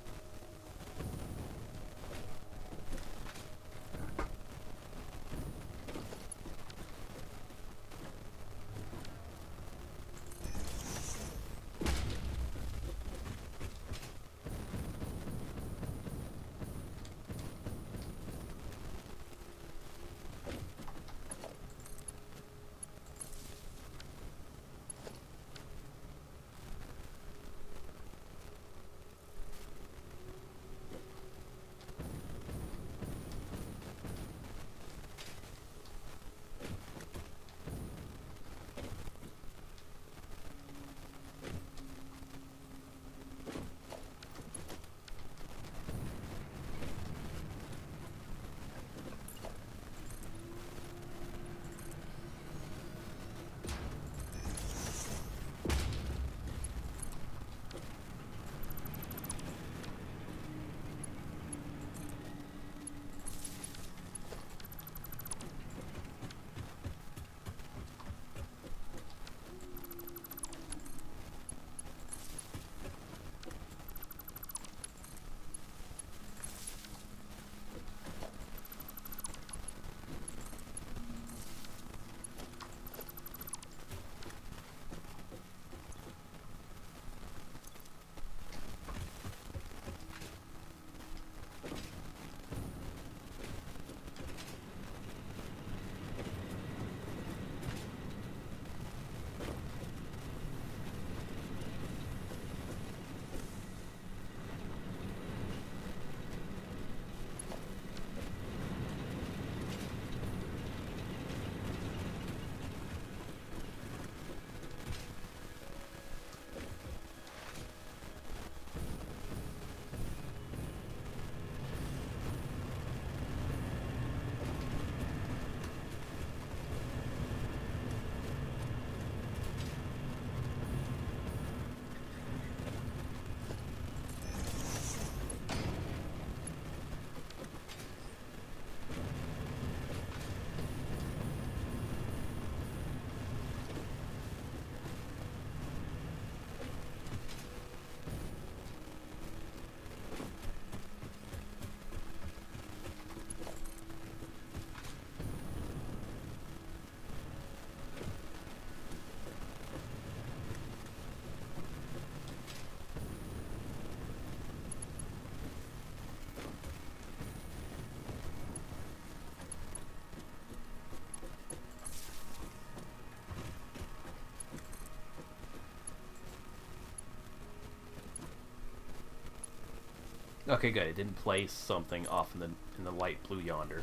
Okay, good. It didn't place something off in the light blue yonder.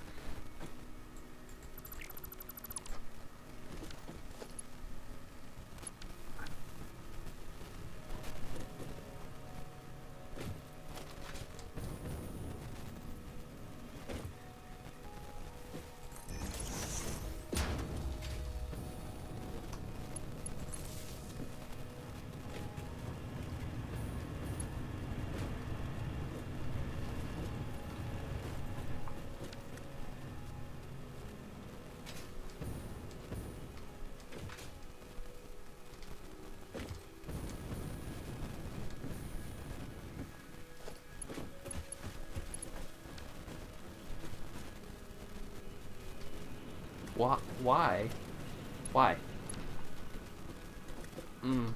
Why? Why? Mm.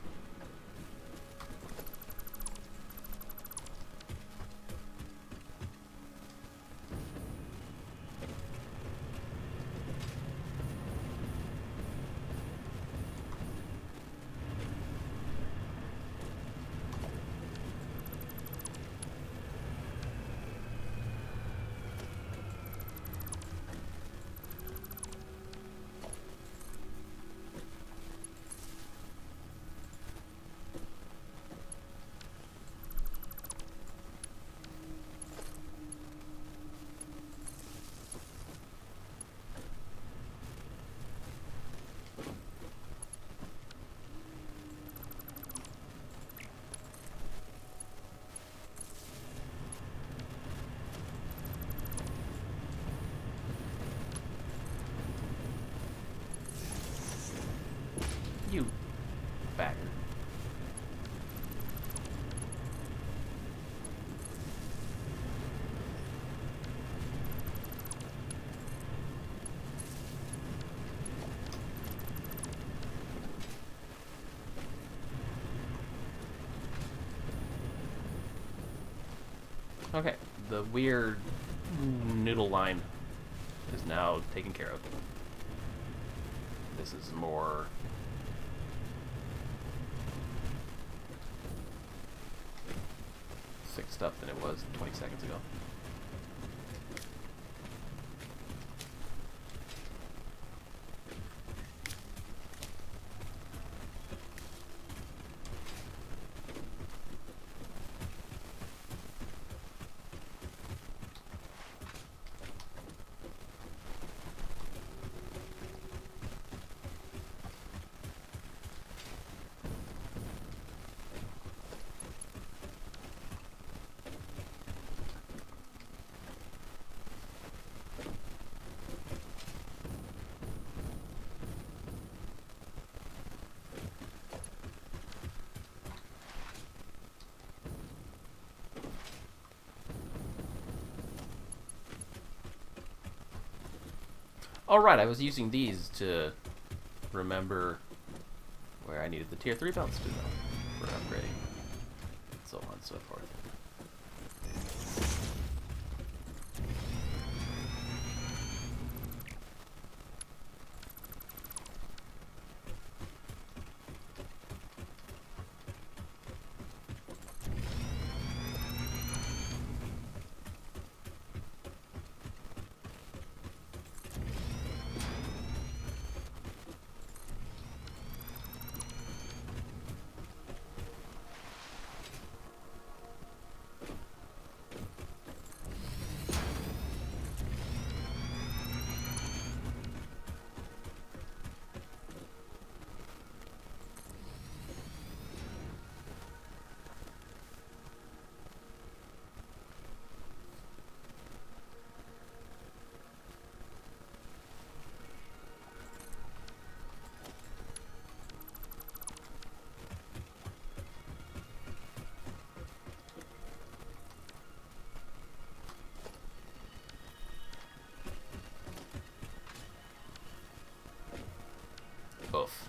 You bagger. Okay, the weird noodle line is now taken care of. This is more sick stuff than it was 20 seconds ago. Oh, right, I was using these to remember where I needed the tier 3 belts to go for upgrading. So on and so forth. Oof.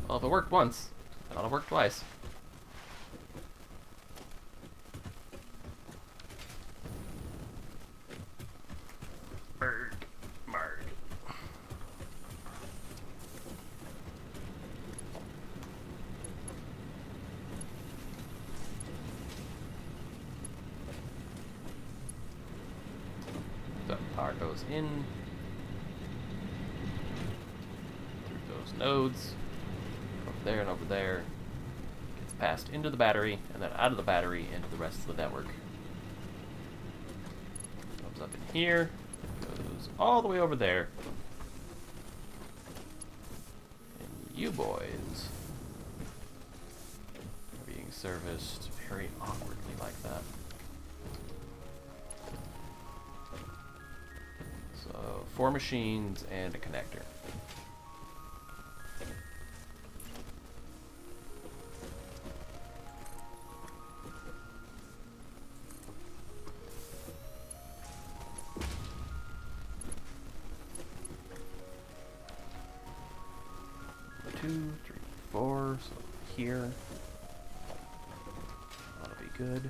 Well, if it worked once, it ought to work twice. Marg. in through those nodes, over there and over there, gets passed into the battery, and then out of the battery into the rest of the network. Comes up in here, goes all the way over there. And you boys are being serviced very awkwardly like that. So, 4 machines and a connector. Two, three, 4, so here. That'll be good.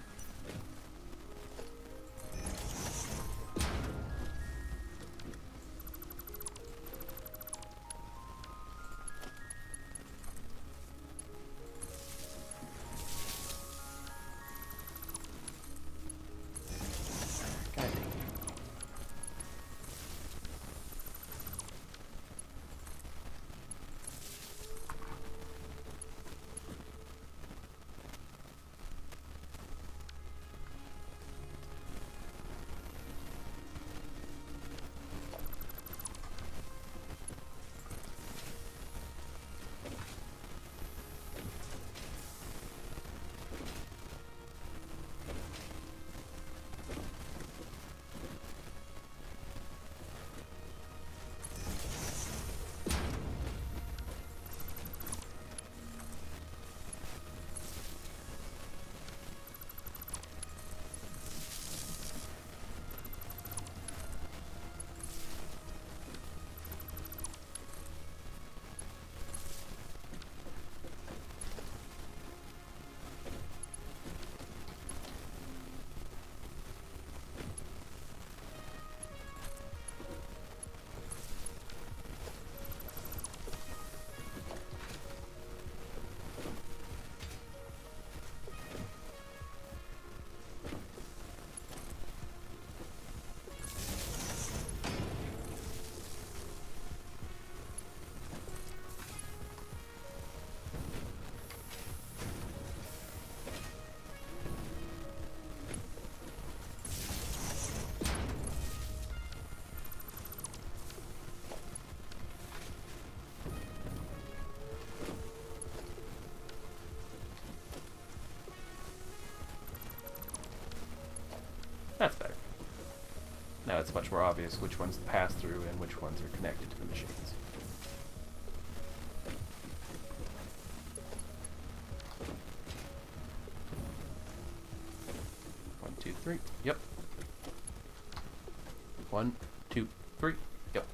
That's better. Now it's much more obvious which ones pass through and which ones are connected to the machines. One, two, three. Yep. 1, 2, 3. Yep.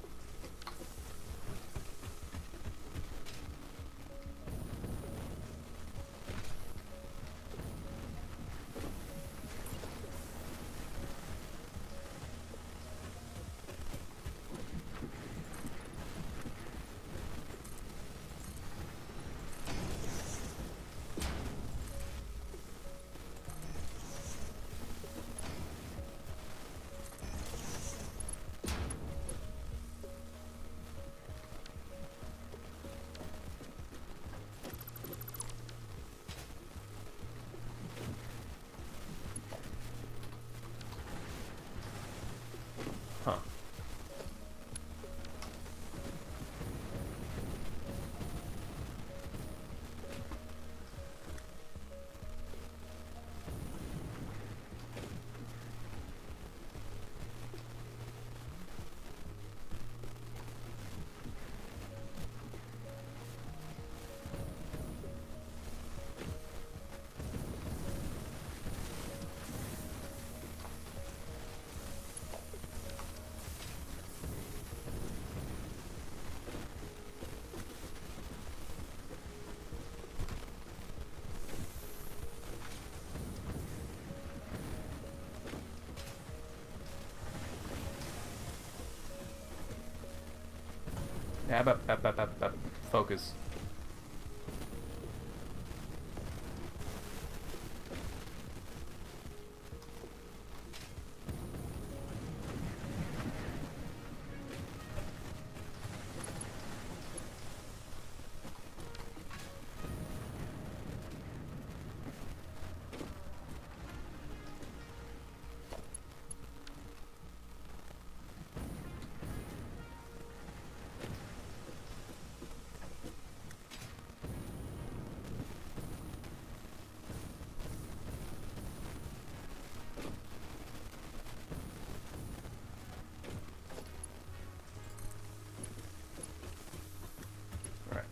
Huh. Focus.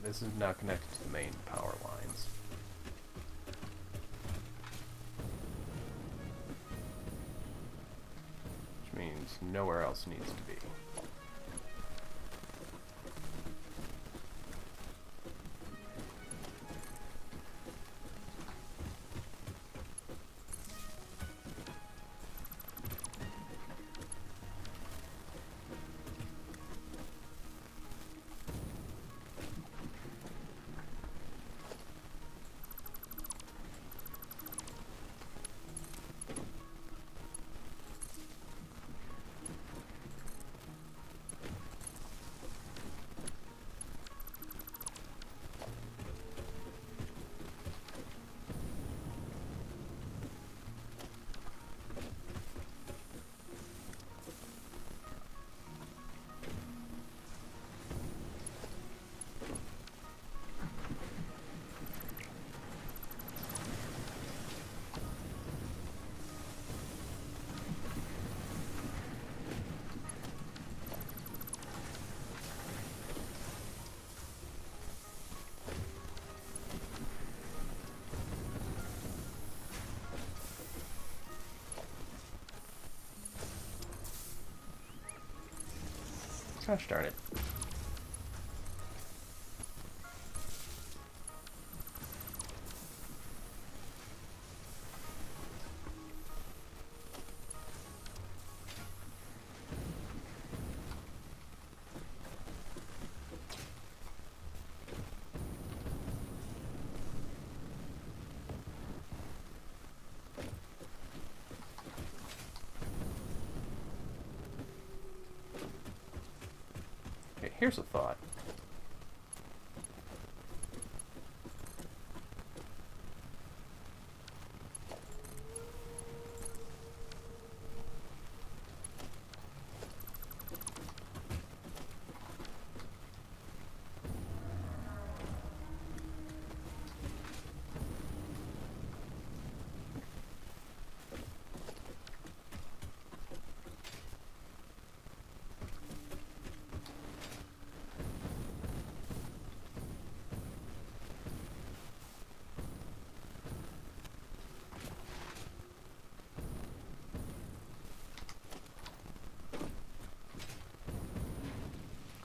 this is not connected to the main power lines. Which means nowhere else needs to be. Gosh darn it. Okay, here's a thought.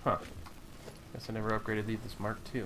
Huh. Guess I never upgraded this Mark II.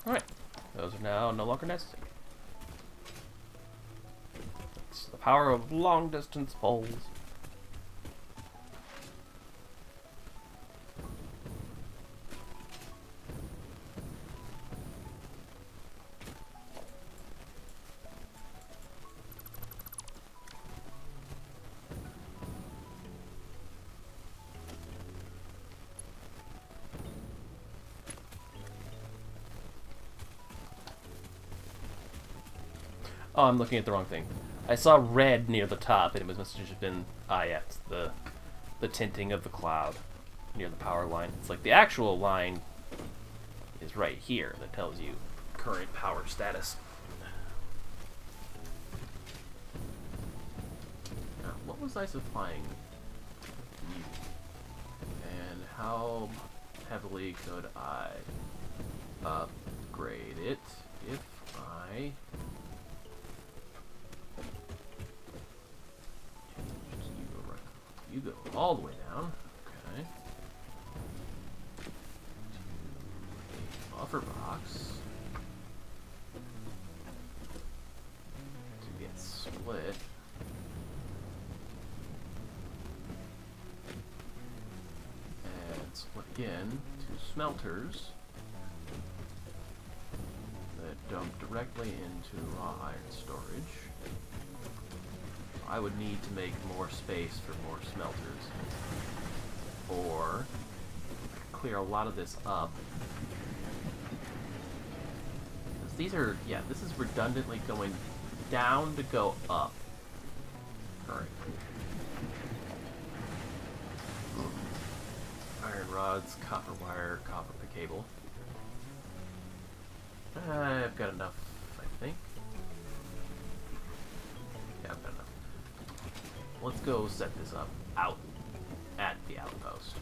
Alright, those are now no longer necessary. It's the power of long-distance poles. Oh, I'm looking at the wrong thing. I saw red near the top, and it must have just been... Ah, yeah, it's the tinting of the cloud near the power line. It's like the actual line is right here that tells you current power status. what was I supplying you? And how heavily could I upgrade it if I you go all the way down, okay, to a buffer box to get split. And split again to smelters that dump directly into raw iron storage. I would need to make more space for more smelters, or I could clear a lot of this up. Because these are, yeah, this is redundantly going down to go up. Alright. Iron rods, copper wire, copper cable. I've got enough, I think. Yeah, I've got enough. Let's go set this up out at the outpost,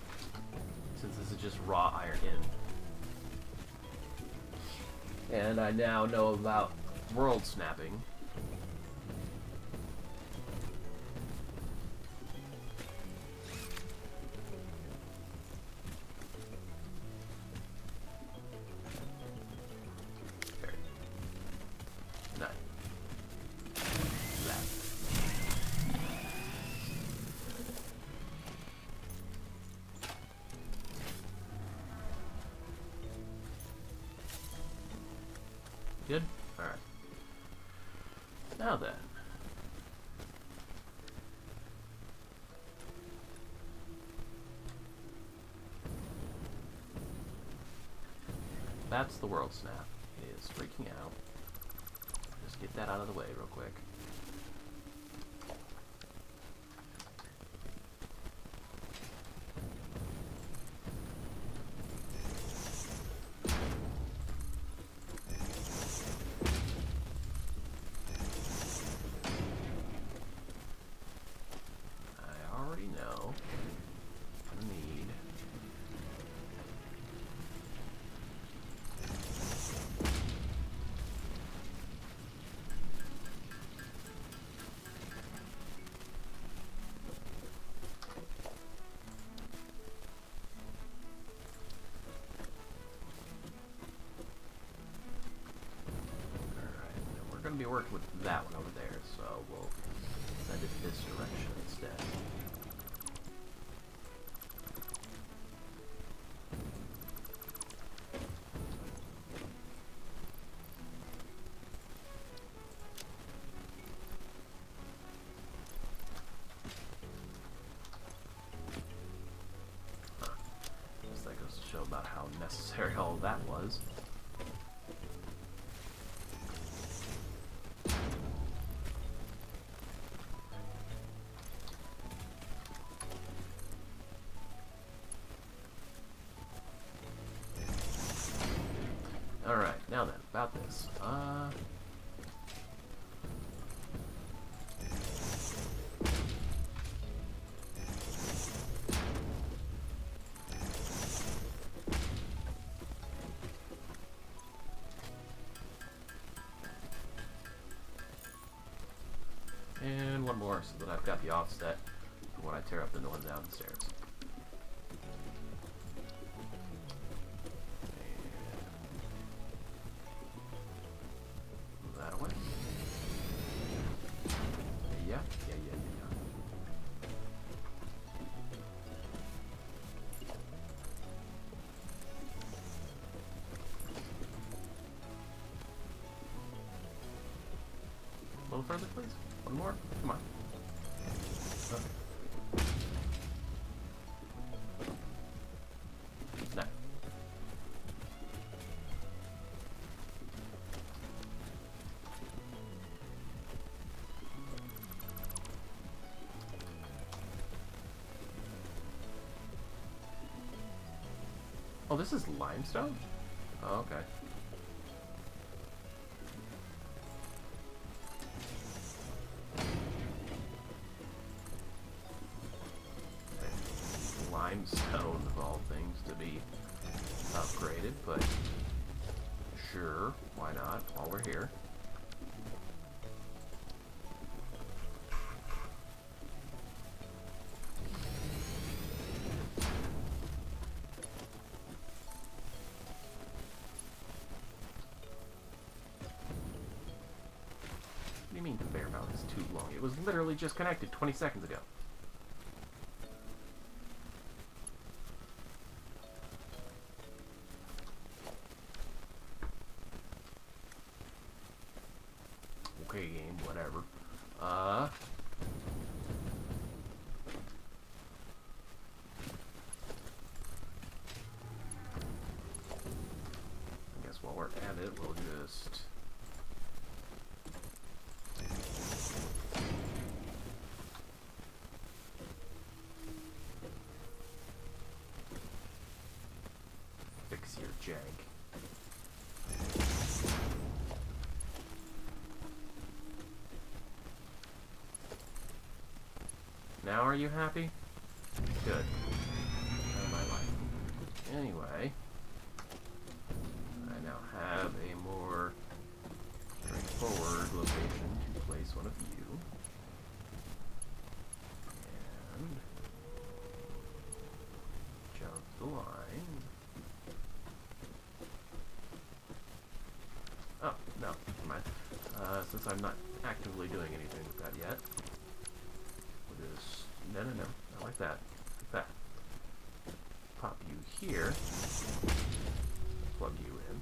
since this is just raw iron in. And I now know about world snapping. Good? Alright. Now then. That's the world snap. It is freaking out. Just get that out of the way real quick. Be working with that one over there, so we'll send it this direction instead. Huh. Guess that goes to show about how necessary all of that was. Alright, now then, about this. And one more so that I've got the offset for when I tear up the one downstairs. A little further, please. One more. Come on. Okay. No. Oh, this is limestone? Oh, okay. limestone of all things to be upgraded, but sure, why not, while we're here. What do you mean conveyor belt is too long? It was literally just connected 20 seconds ago. Okay, game, whatever. I guess while we're at it, we'll just... fix your jank. Now are you happy? Good. Out of my life. Anyway, I now have a more straightforward location to place one of you. And jump the line. Oh, no, never mind. Since I'm not actively doing anything with that yet. No, not like that. Like that. Pop you here. Plug you in.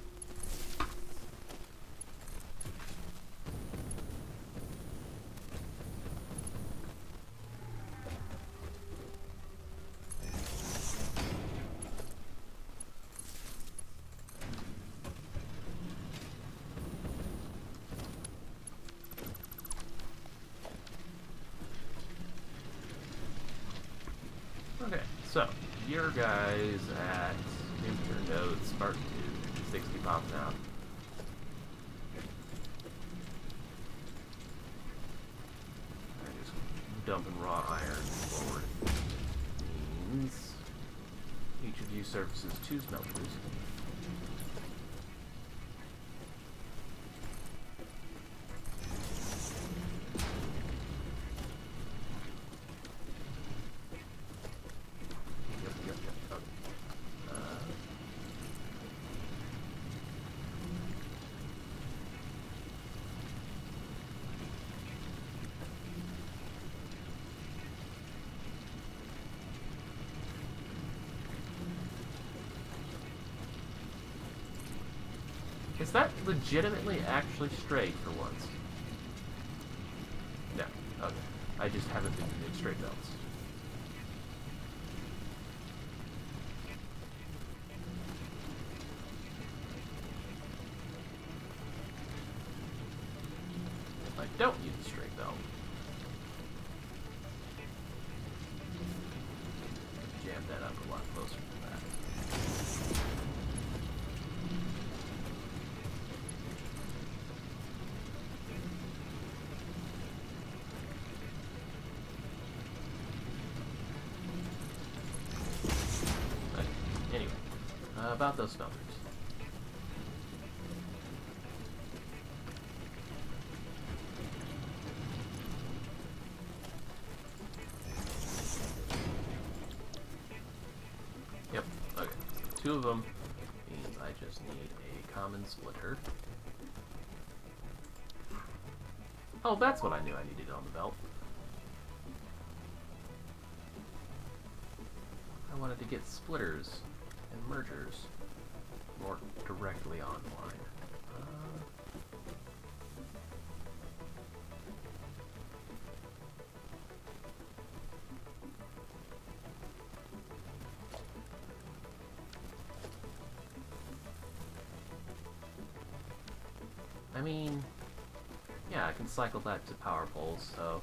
Okay, so your guys at your nodes spark to 60 pops now. I'm just dumping raw iron forward. Means each of you services 2 smelters. Is that legitimately actually straight for once? No. Okay. I just haven't been in straight belts. If I don't use a straight belt, jam that up a lot closer than that. Anyway, about those smelters. Yep, okay. 2 of them means I just need a common splitter. Oh, that's what I knew I needed on the belt. I wanted to get splitters and mergers more directly online. I mean, yeah, I can cycle that to power poles, so...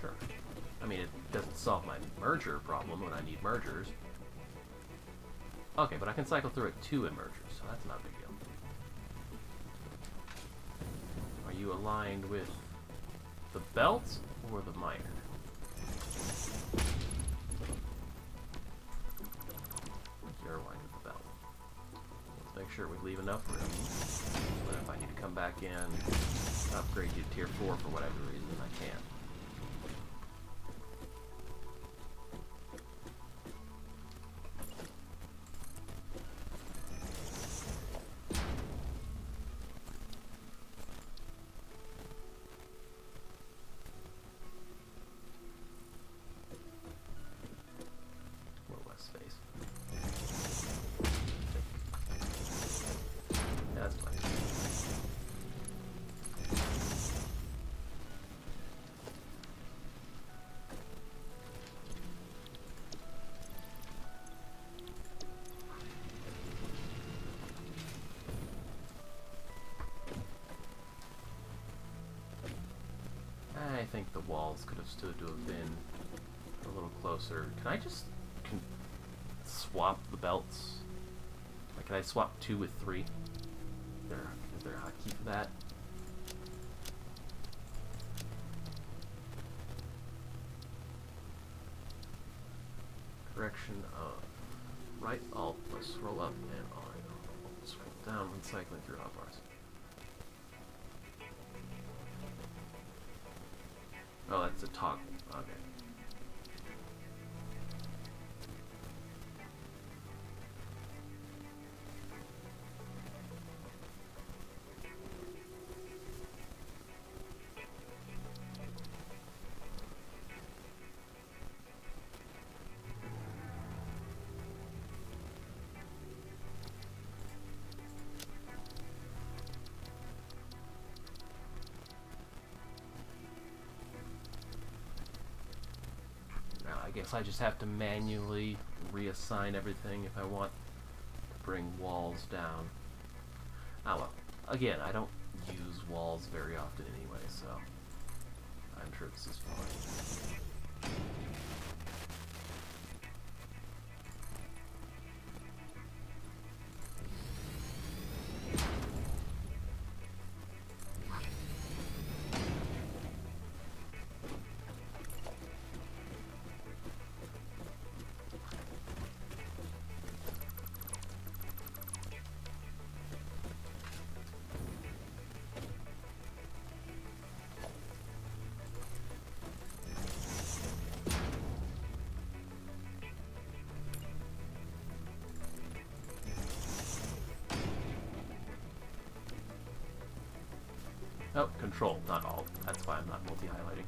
Sure. I mean, it doesn't solve my merger problem when I need mergers. Okay, but I can cycle through at 2 emergers, so that's not a big deal. Are you aligned with the belt or the miner? You're aligned with the belt. Let's make sure we leave enough room so that if I need to come back in, upgrade you to tier 4 for whatever reason, I can. I think the walls could have stood to have been a little closer. Can I just swap the belts? Like, can I swap 2 with 3? Is there a hotkey for that? Correction of right alt plus scroll up and on. Scroll down when cycling through hotbars. Oh, that's a toggle. Okay. I guess I just have to manually reassign everything if I want to bring walls down. Ah well. Again, I don't use walls very often anyway, so I'm sure this is fine. Oh, control, not alt. That's why I'm not multi-highlighting.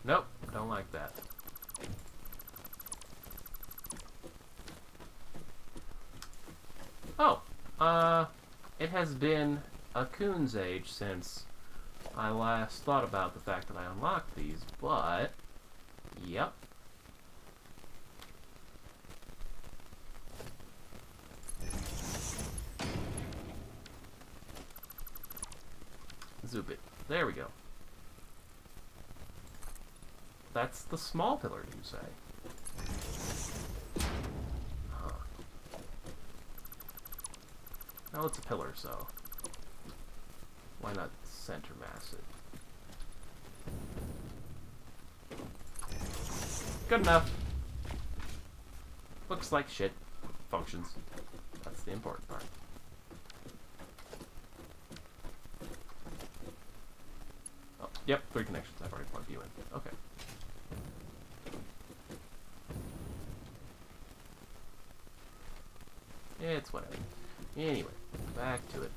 Nope, don't like that. Oh, it has been a coon's age since I last thought about the fact that I unlocked these, but, yep. Zoop it. There we go. That's the small pillar, you say? Huh. Well, it's a pillar, so why not center mass it? Good enough. Looks like shit. Functions. That's the important part. Oh, yep, 3 connections. I've already plugged you in. Okay. It's whatever. Anyway, back to it.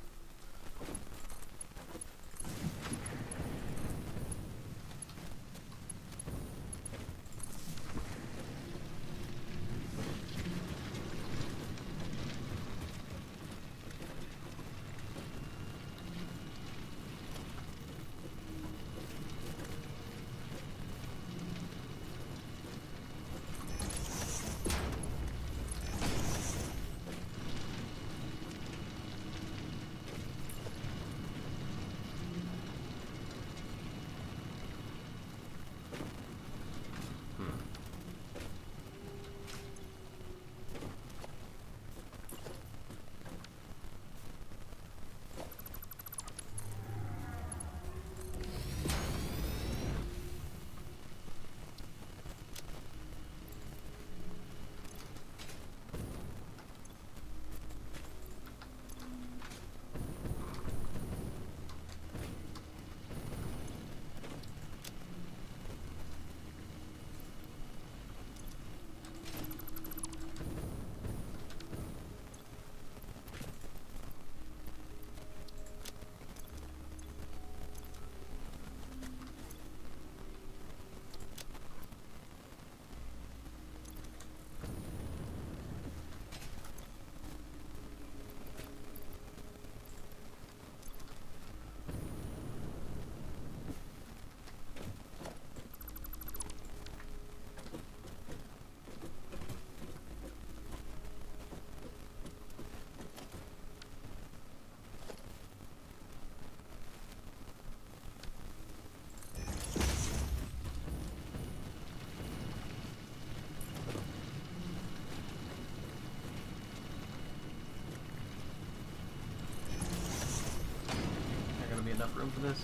Enough room for this?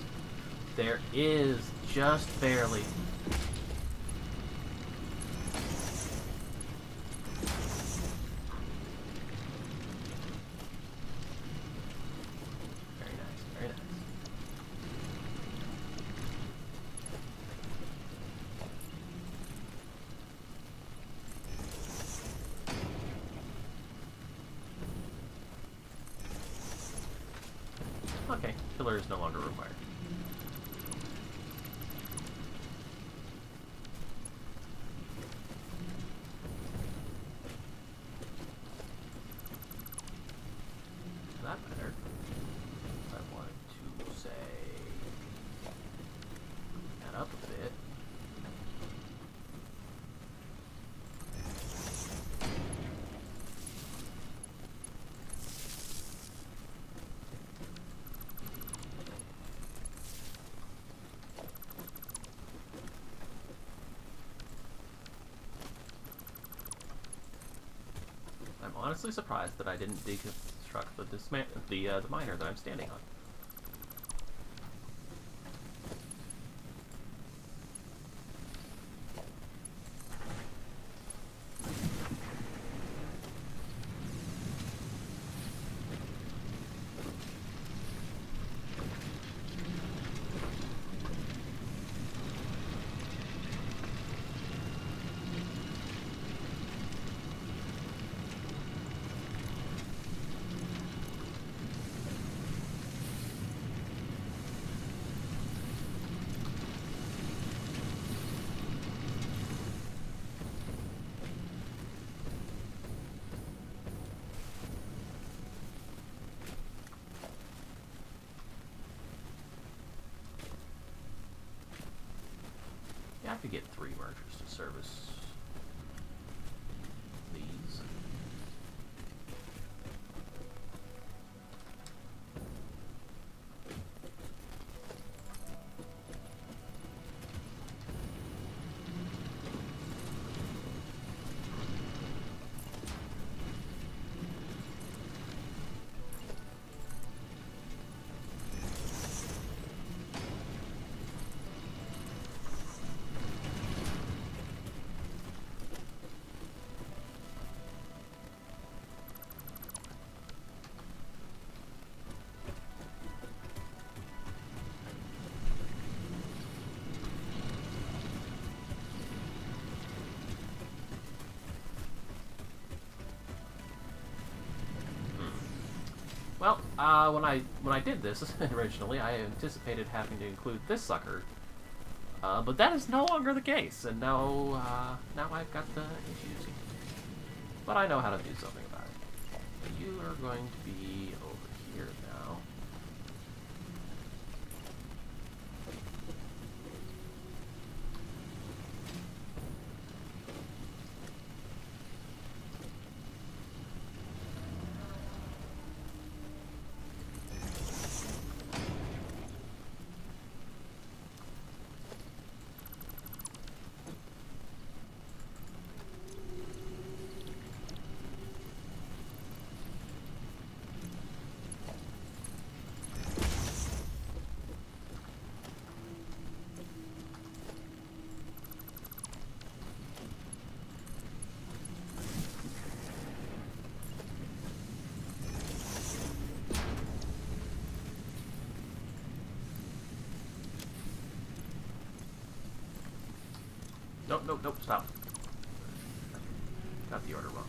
There is, just barely. Very nice, very nice. Okay, pillar is no longer required. For that matter, if I wanted to say that up a bit. I'm honestly surprised that I didn't deconstruct the miner that I'm standing on. I could get 3 mergers to service these. Well, when I did this originally, I anticipated having to include this sucker, but that is no longer the case, and now I've got the issues. But I know how to do something about it. You are going to be over here now. Nope, nope, nope, stop. Got the order wrong.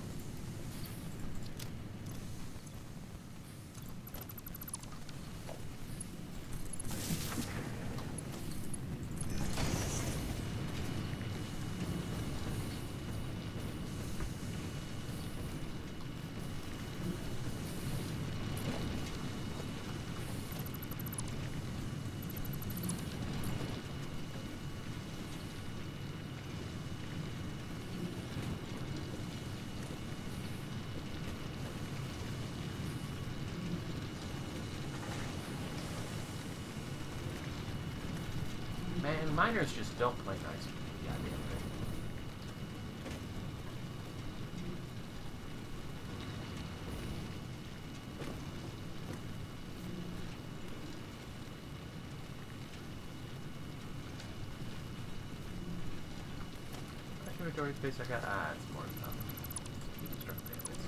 Man, miners just don't play nice with the goddamn thing. How much inventory space I got? It's more than enough. Construct families.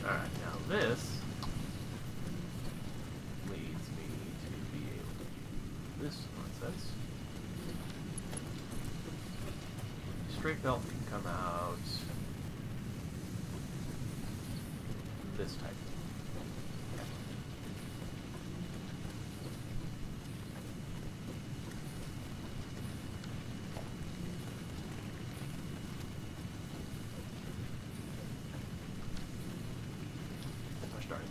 Alright, now this leads me to be able to do this nonsense. Straight belt can come out this type. Starting.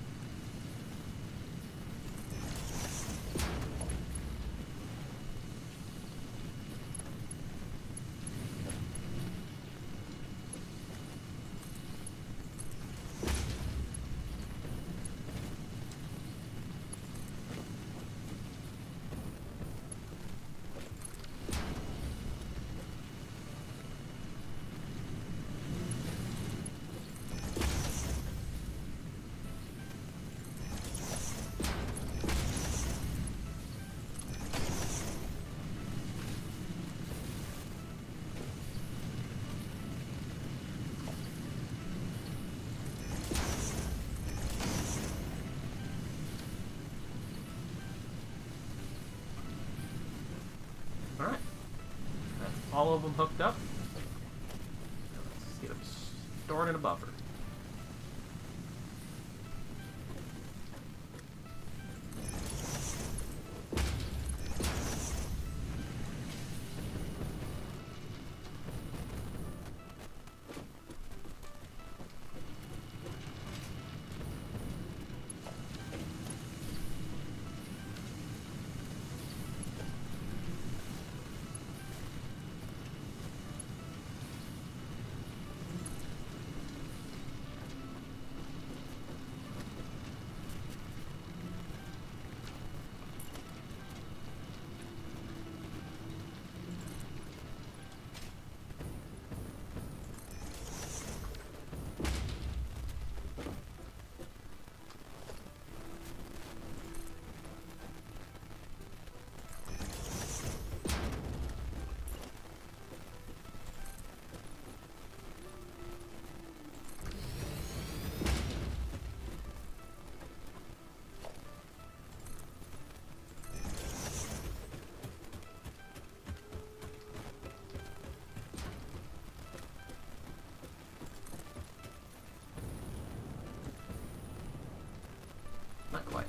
Alright. That's all of them hooked up. Now let's get them Stored in a buffer. Not quite.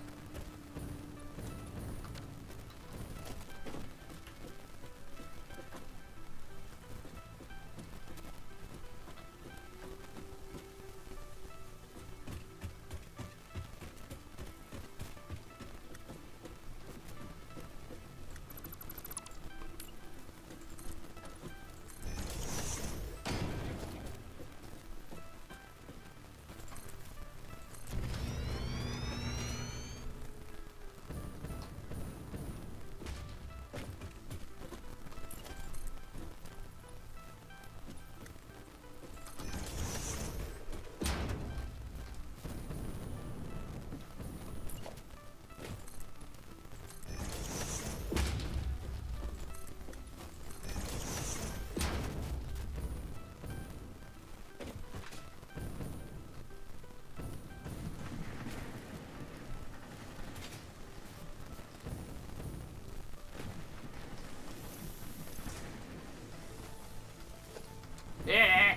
Yeah.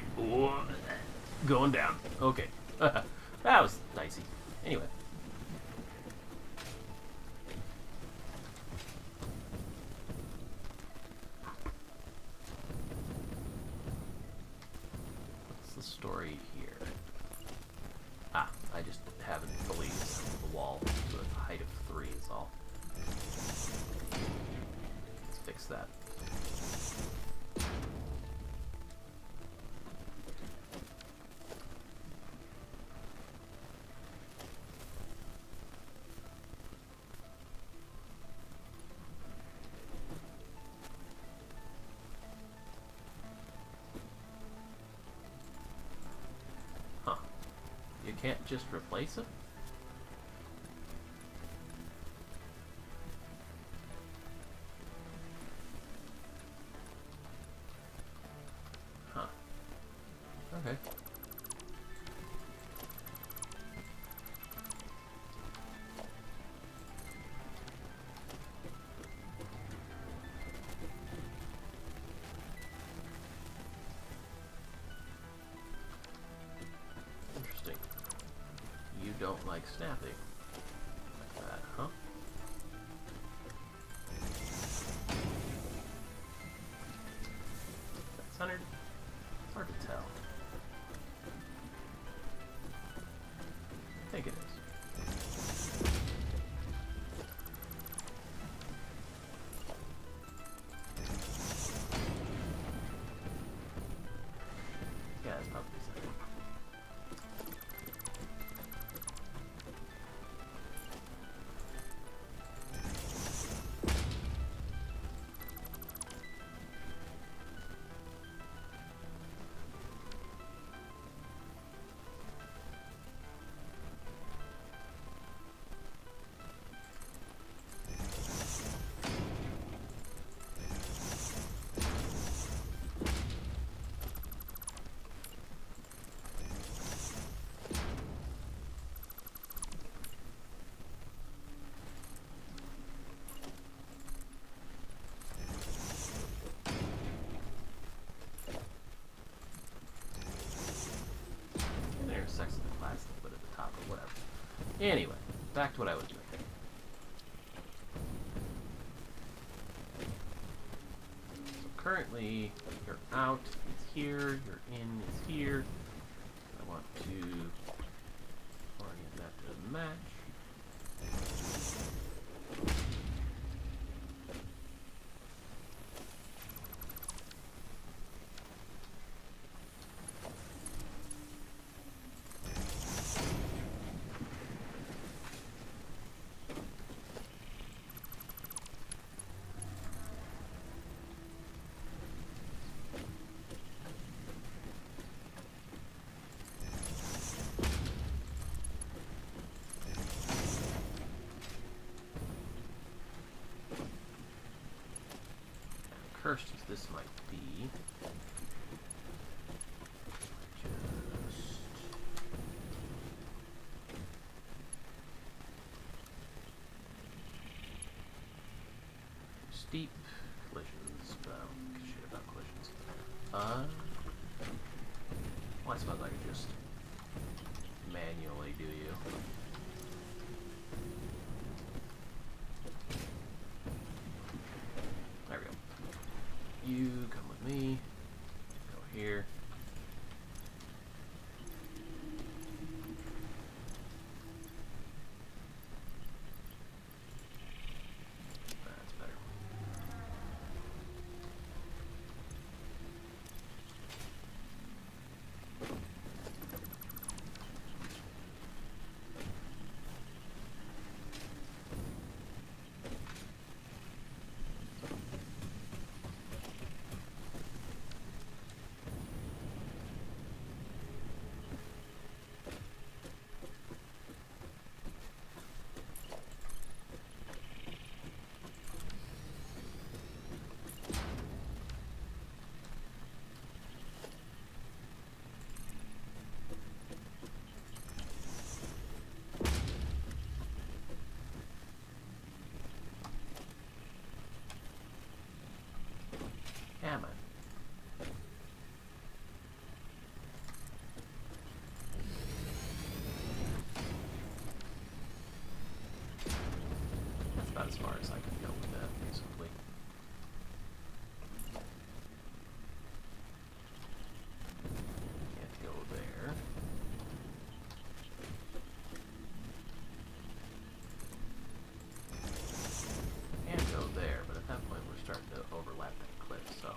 Going down. Okay. That was dicey. Anyway. What's the story here? Ah, I just haven't fully assembled the wall to a height of 3 is all. Let's fix that. You can't just replace it? Huh. Okay. Interesting. You don't like snapping like that, huh? That's centered. It's hard to tell. I think it is. Yeah, it's probably centered. Anyway, back to what I was doing. So currently, you're out is here, you're in is here. I want to orient that to match. Cursed as this might be, just steep collisions, but I don't give a shit about collisions. Well, I suppose I could just manually do you. There we go. You come with me. Go here. That's better. Am I? That's about as far as I can go with that, basically. Can't go there. Can't go there, but at that point we're starting to overlap that cliff, so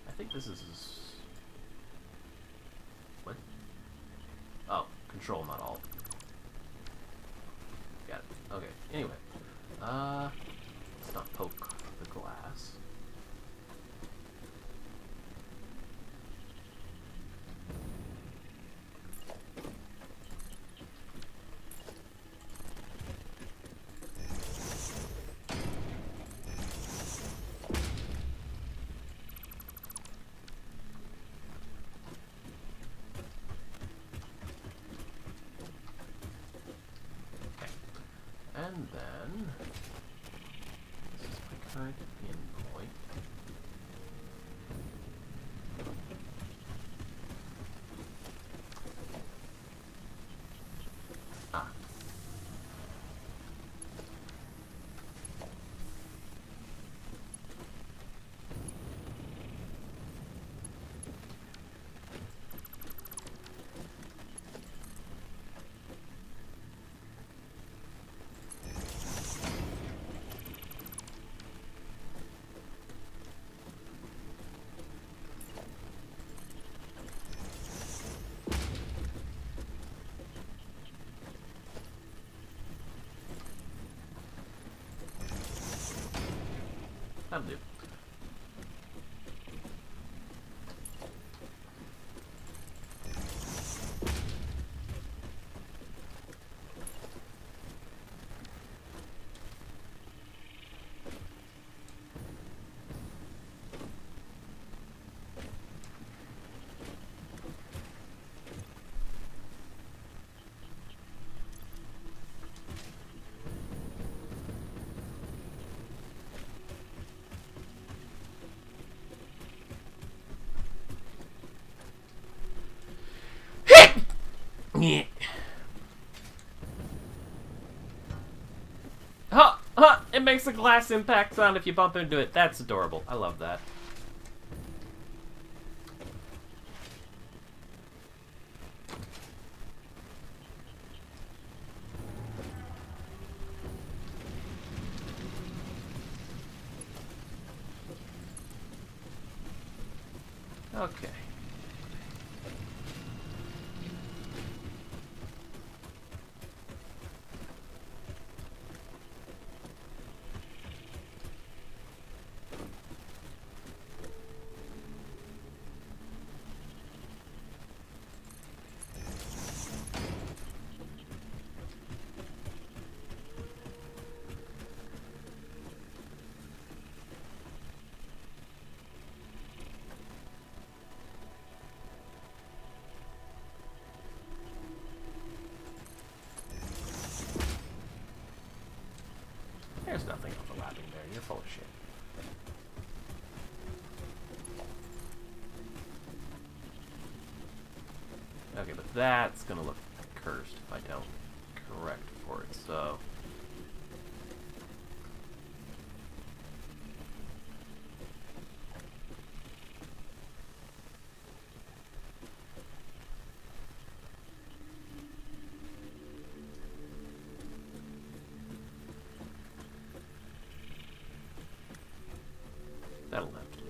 I think this is... What? Oh, control, not alt. Got it. Okay, anyway. Let's not poke the glass. And then, this is my current endpoint. Ah. That'll do. Yeah. makes a glass impact sound if you bump into it. That's adorable. I love that. Okay. There's nothing overlapping there. You're full of shit. Okay, but that's gonna look cursed if I don't correct for it, so... That'll have to do.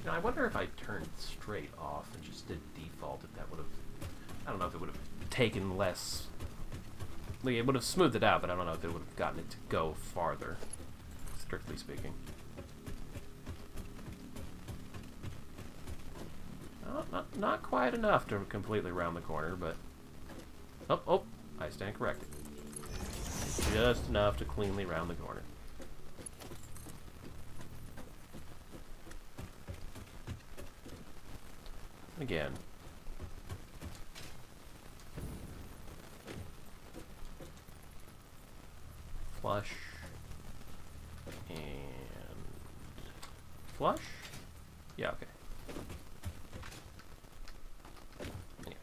Now, I wonder if I turned straight off and just did default, if that would have... I don't know if it would have taken less... Like, it would have smoothed it out, but I don't know if it would have gotten it to go farther, strictly speaking. Oh, not quite enough to completely round the corner, but... Oh, I stand corrected. Just enough to cleanly round the corner. Again. Flush. And... Flush? Yeah, okay. Anyway.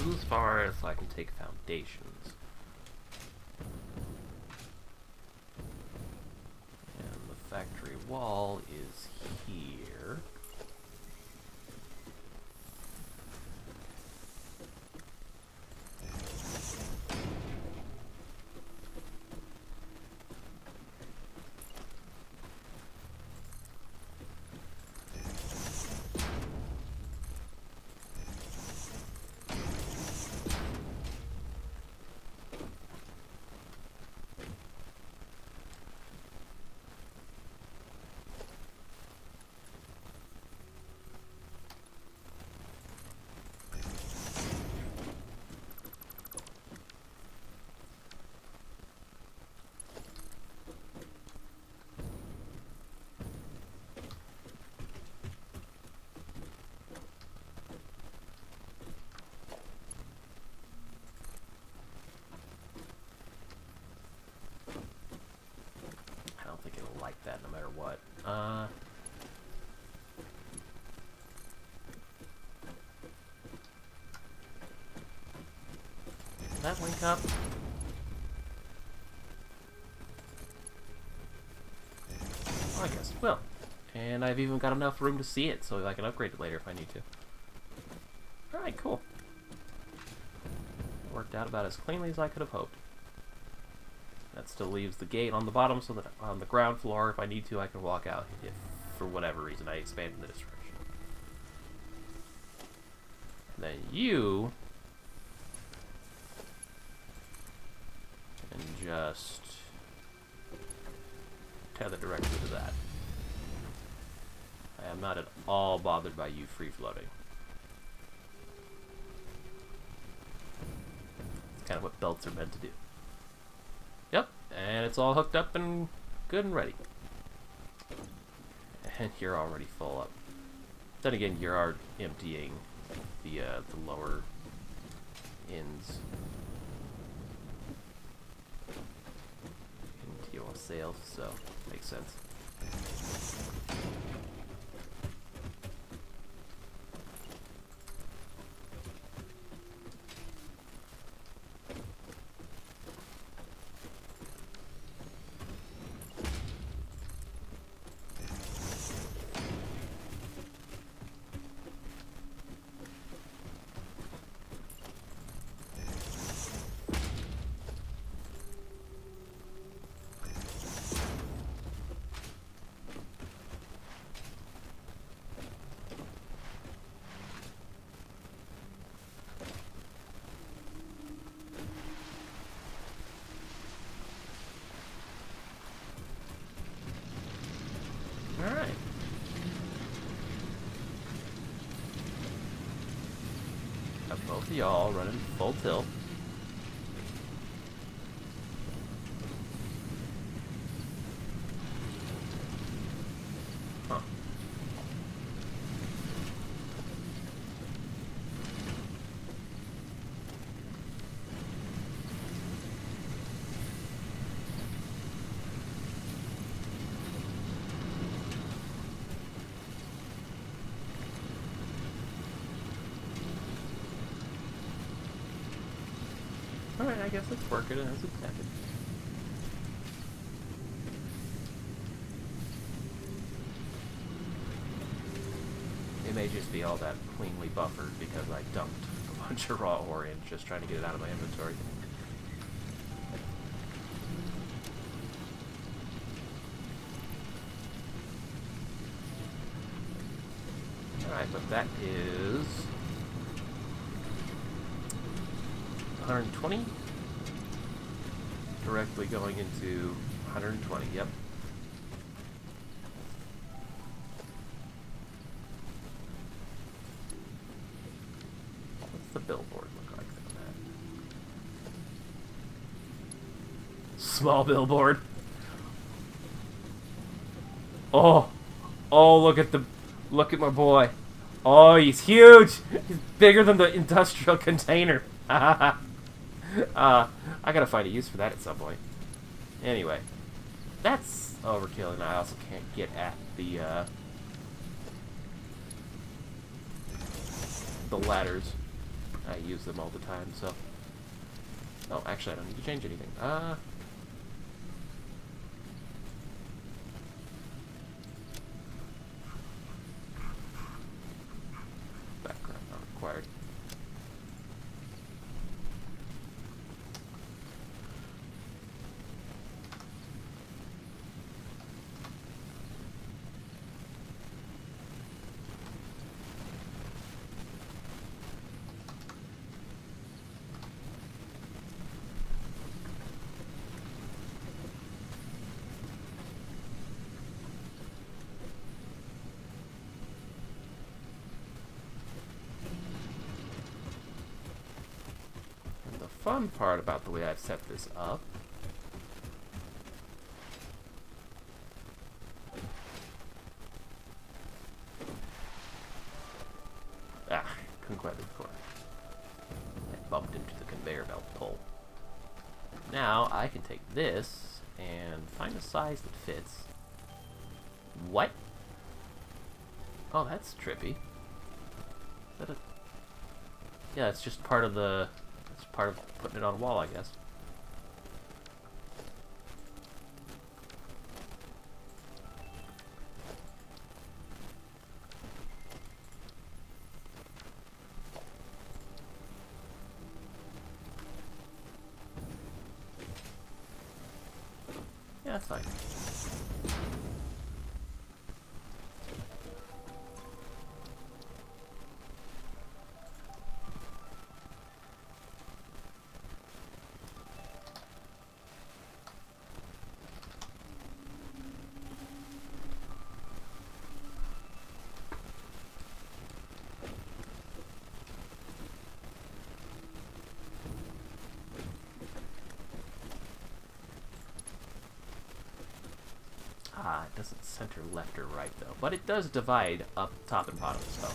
As far as I can take foundations. And the factory wall is here. Like that no matter what. Does that link up? Well, I guess it will. And I've even got enough room to see it, so I can upgrade it later if I need to. Alright, cool. Worked out about as cleanly as I could have hoped. That still leaves the gate on the bottom so that on the ground floor, if I need to, I can walk out if, for whatever reason, I expand in this direction. And then you and just tether directly to that. I am not at all bothered by you free floating. It's kind of what belts are meant to do. Yep, and it's all hooked up and good and ready. And you're already full up. Then again, you are emptying the lower ends into your sails, so makes sense. Alright. Have both of y'all running full tilt. Huh. Alright, I guess it's working as intended. It may just be all that cleanly buffered because I dumped a bunch of raw ore in just trying to get it out of my inventory. Alright, but that is 120 directly going into 120. Yep. What's the billboard look like on that? Small billboard. Oh, look at my boy. Oh, he's huge. He's bigger than the industrial container. I gotta find a use for that at some point. Anyway, that's overkill, and I also can't get at the ladders. I use them all the time, so. Oh, actually, I don't need to change anything. Background not required. Fun part about the way I've set this up couldn't quite read before. I bumped into the conveyor belt pole. Now I can take this and find a size that fits. What? Oh, that's trippy. Is that a... Yeah, it's just part of the... It's part of putting it on a wall, I guess. Yeah, that's fine. It doesn't center left or right, though. But it does divide up top and bottom, so...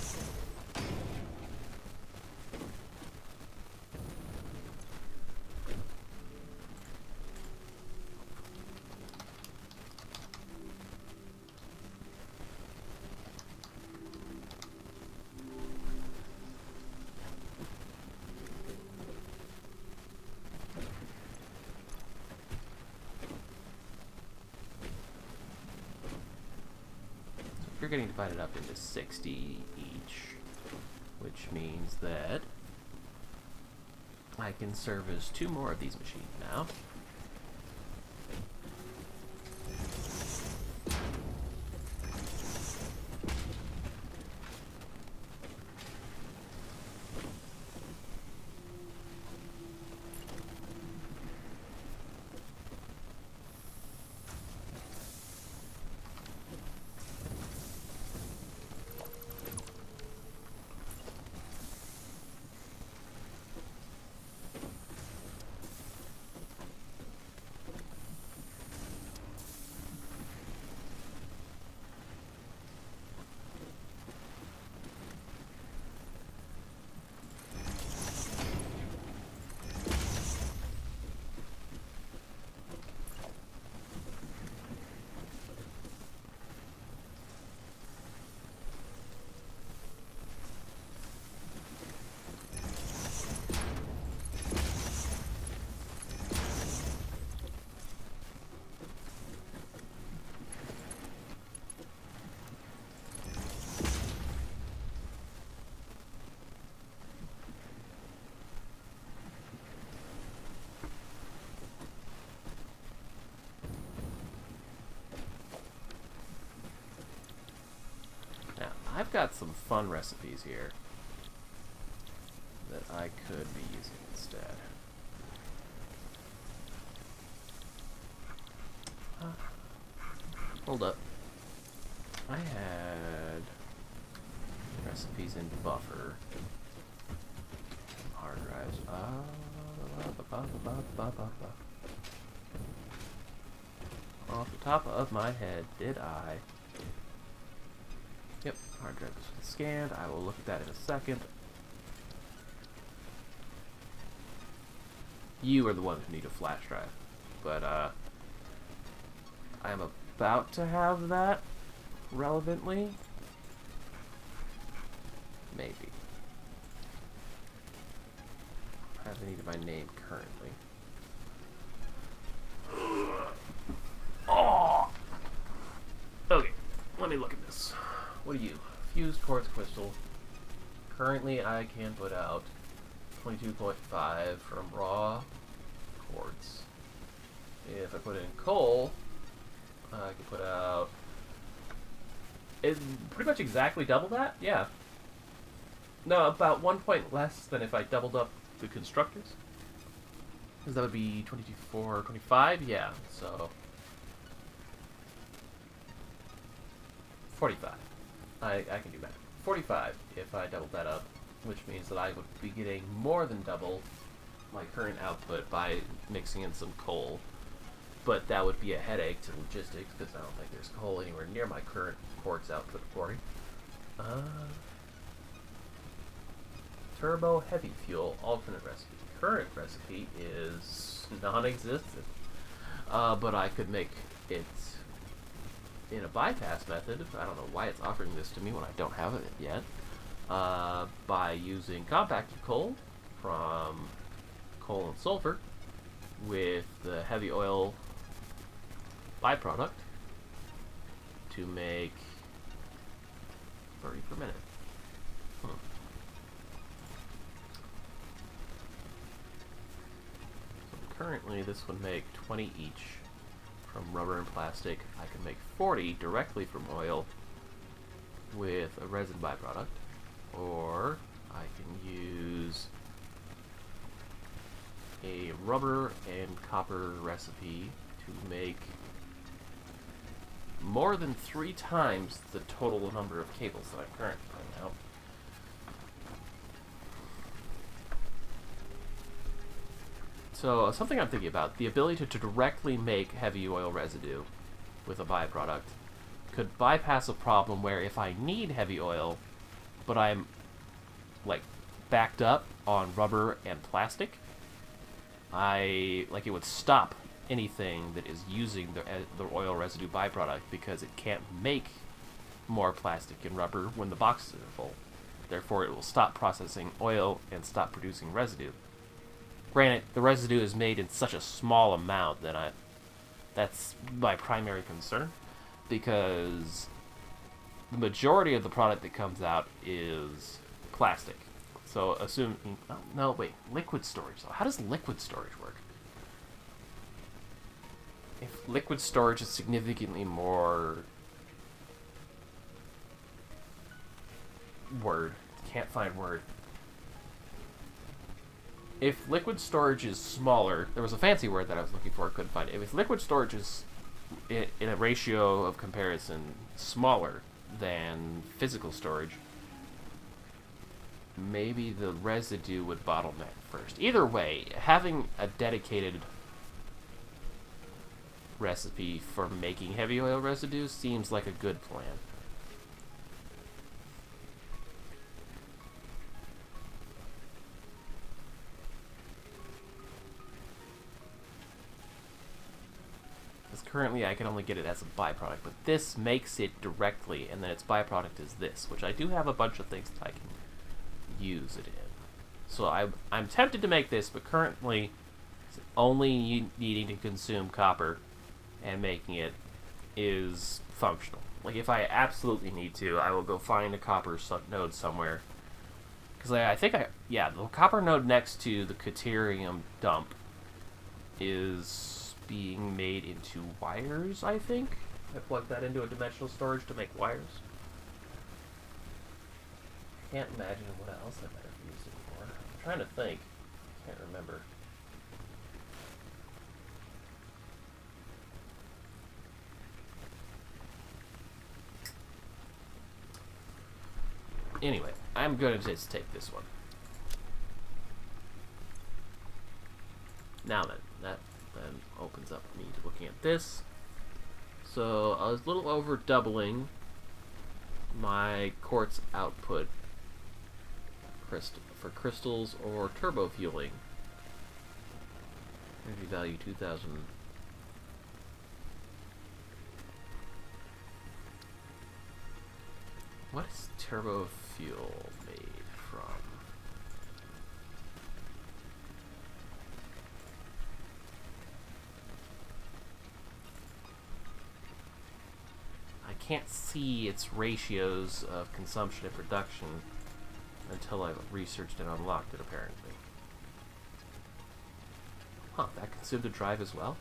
You're getting divided up into 60 each, which means that I can service 2 more of these machines now. I've got some fun recipes here that I could be using instead. Hold up. I had recipes in buffer. Hard drives. Off the top of my head, did I? Yep, hard drive has been scanned. I will look at that in a second. You are the ones who need a flash drive. But, I am about to have that, relevantly. Maybe. I haven't needed my name currently. Oh! Okay, let me look at this. What are you? Fused quartz crystal. Currently, I can put out 22.5 from raw quartz. If I put in coal, I can put out... Is pretty much exactly double that? Yeah. No, about 1 point less than if I doubled up the constructors. Because that would be 22.4, 25? Yeah, so... 45. I can do that. 45 if I doubled that up, which means that I would be getting more than double my current output by mixing in some coal. But that would be a headache to logistics because I don't think there's coal anywhere near my current quartz output quarry. Turbo heavy fuel alternate recipe. Current recipe is non-existent, but I could make it in a bypass method. I don't know why it's offering this to me when I don't have it yet. By using compacted coal from coal and sulfur with the heavy oil byproduct to make 30 per minute. So currently this would make 20 each from rubber and plastic. I can make 40 directly from oil with a resin byproduct, or I can use a rubber and copper recipe to make more than 3 times the total number of cables that I'm currently putting out. So something I'm thinking about, the ability to directly make heavy oil residue with a byproduct could bypass a problem where if I need heavy oil, but I'm like backed up on rubber and plastic, it would stop anything that is using the oil residue byproduct because it can't make more plastic and rubber when the boxes are full. Therefore, it will stop processing oil and stop producing residue. Granted, the residue is made in such a small amount that that's my primary concern, because the majority of the product that comes out is plastic. So liquid storage. So how does liquid storage work? If liquid storage is significantly more... Can't find word. If liquid storage is smaller... There was a fancy word that I was looking for, couldn't find it. If liquid storage is, in a ratio of comparison, smaller than physical storage, maybe the residue would bottleneck first. Either way, having a dedicated recipe for making heavy oil residue seems like a good plan. Because currently I can only get it as a byproduct, but this makes it directly, and then its byproduct is this, which I do have a bunch of things that I can use it in. So I'm tempted to make this, but currently only needing to consume copper and making it is functional. Like, if I absolutely need to, I will go find a copper node somewhere. Because the copper node next to the Caterium dump is being made into wires, I think. I plugged that into a dimensional storage to make wires. Can't imagine what else I might have used it for. I'm trying to think. Can't remember. Anyway, I'm going to just take this one. Now then, that then opens up me to looking at this. So I was a little over doubling my quartz output for crystals or turbo fueling. Energy value 2000. What is turbo fuel made from? I can't see its ratios of consumption and production until I've researched and unlocked it, apparently. Huh, that consumed a drive as well?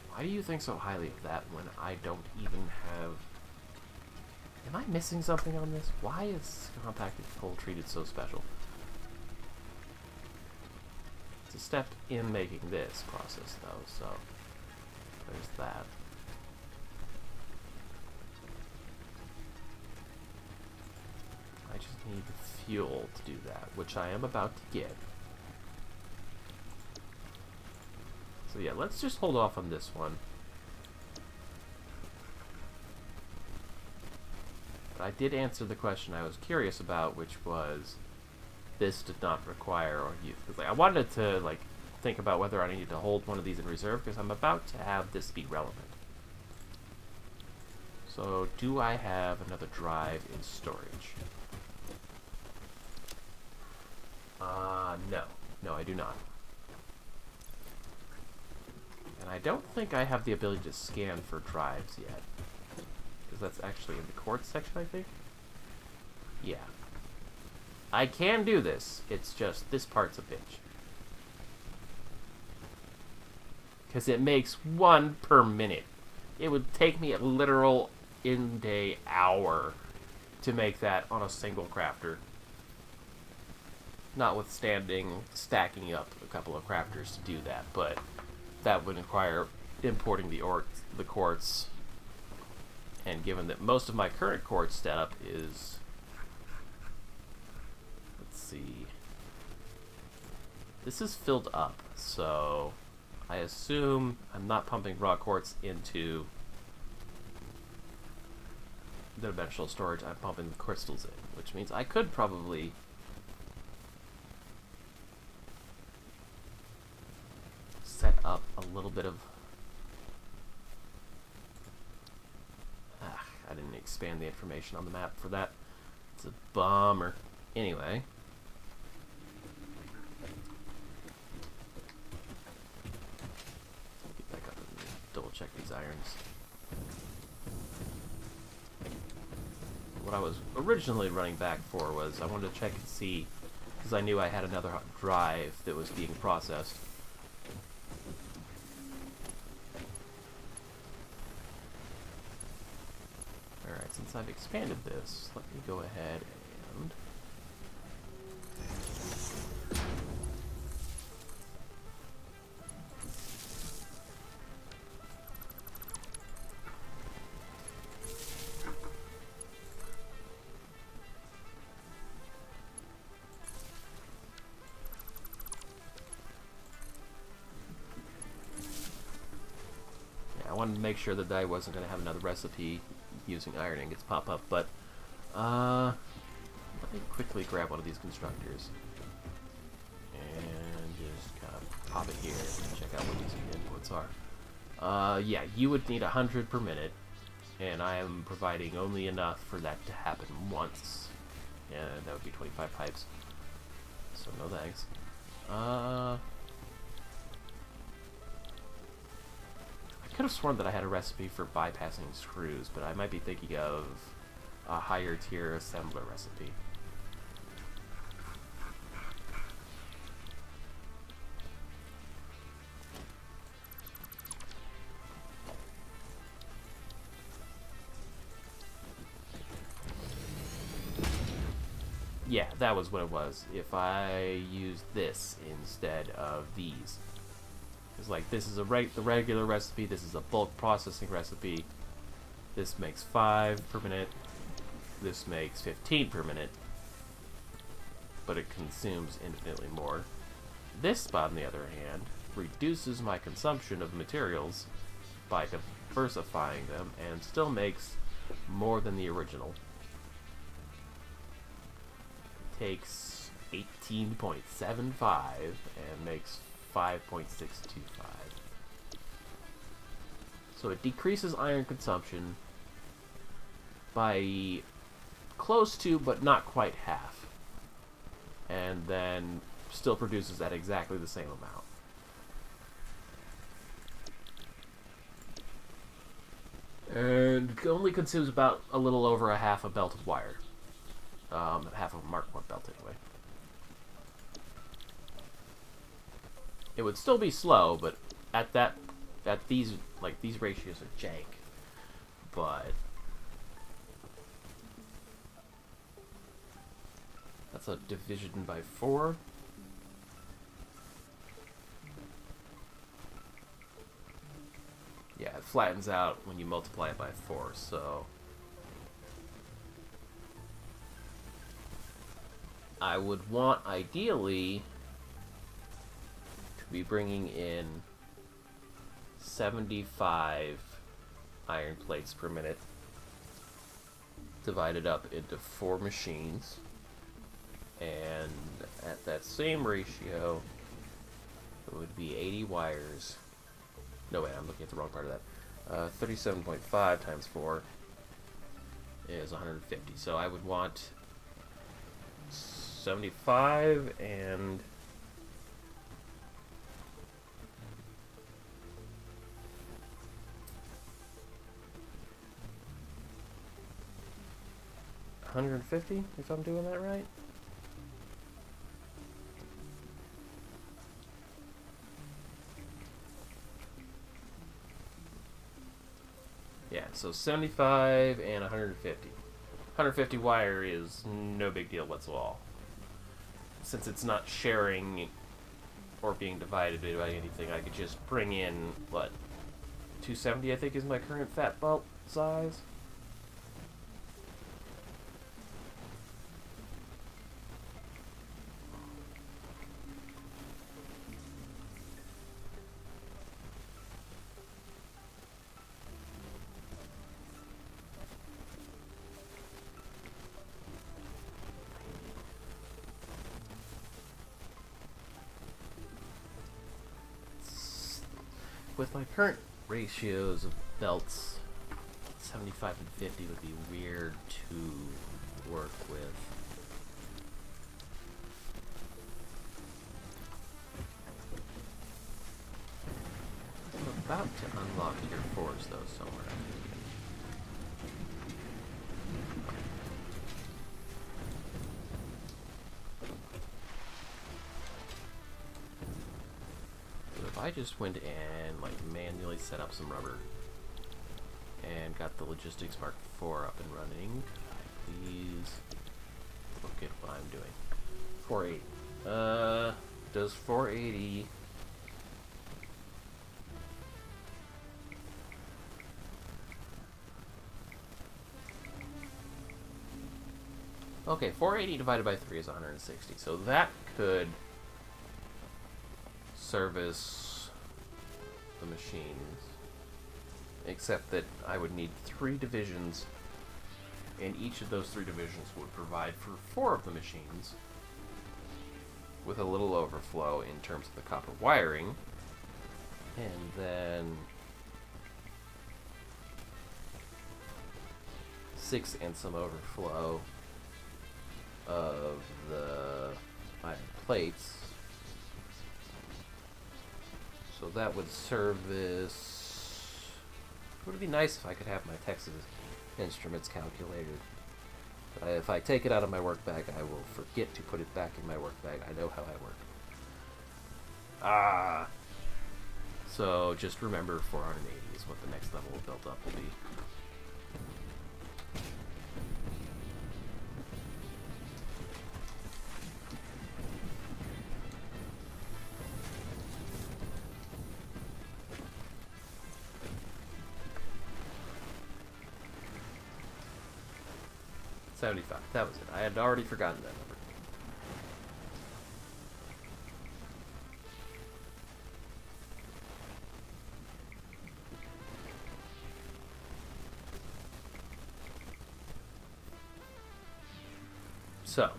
Why do you think so highly of that when I don't even have... Am I missing something on this? Why is compacted coal treated so special? It's a step in making this process, though, so there's that. I just need the fuel to do that, which I am about to get. So yeah, let's just hold off on this one. But I did answer the question I was curious about, which was this did not require or use. Because I wanted to think about whether I needed to hold one of these in reserve, because I'm about to have this be relevant. So do I have another drive in storage? No. No, I do not. And I don't think I have the ability to scan for drives yet. Because that's actually in the quartz section, I think? Yeah. I can do this. It's just this part's a bitch. Because it makes 1 per minute. It would take me a literal in-day hour to make that on a single crafter. Notwithstanding stacking up a couple of crafters to do that, but that would require importing the quartz, and given that most of my current quartz setup is, let's see, this is filled up, so I assume I'm not pumping raw quartz into the dimensional storage. I'm pumping the crystals in, which means I could probably set up a little bit of... I didn't expand the information on the map for that. It's a bummer. Anyway. Get back up and double check these irons. What I was originally running back for was I wanted to check and see, because I knew I had another drive that was being processed. Alright, since I've expanded this, let me go ahead and... I wanted to make sure that I wasn't going to have another recipe using iron ingots pop up, but let me quickly grab one of these constructors and just kind of pop it here and check out what these inputs are. Yeah, you would need 100 per minute, and I am providing only enough for that to happen once, and that would be 25 pipes, so no thanks. I could have sworn that I had a recipe for bypassing screws, but I might be thinking of a higher tier assembler recipe. Yeah, that was what it was. If I used this instead of these. Because, like, this is the regular recipe, this is a bulk processing recipe. This makes 5 per minute. This makes 15 per minute. But it consumes infinitely more. This spot, on the other hand, reduces my consumption of materials by diversifying them and still makes more than the original. It takes 18.75 and makes 5.625. So it decreases iron consumption by close to, but not quite half. And then still produces at exactly the same amount. And only consumes about a little over a half a belt of wire. Half of a Mark 1 belt anyway. It would still be slow, but at these ratios are jank. But that's a division by 4. Yeah, it flattens out when you multiply it by 4, so I would want, ideally, to be bringing in 75 iron plates per minute, divided up into 4 machines, and at that same ratio, it would be 80 wires. No, wait, I'm looking at the wrong part of that. 37.5 times 4 is 150. So I would want 75 and 150, if I'm doing that right. Yeah, so 75 and 150. 150 wire is no big deal whatsoever. Since it's not sharing or being divided by anything, I could just bring in, what, 270 I think is my current fat belt size? with my current ratios of belts, 75 and 50 would be weird to work with. I'm about to unlock tier 4s though somewhere. So if I just went and like manually set up some rubber and got the logistics mark 4 up and running, please look at what I'm doing. 480. Does 480 Okay, 480 divided by 3 is 160. So that could service the machines. Except that I would need 3 divisions, and each of those 3 divisions would provide for 4 of the machines, with a little overflow in terms of the copper wiring. And then 6 and some overflow of the iron plates. So that would service... It would be nice if I could have my Texas Instruments calculator. But if I take it out of my work bag, I will forget to put it back in my work bag. I know how I work. So just remember 480 is what the next level of built up will be. $75. That was it. I had already forgotten that number. So,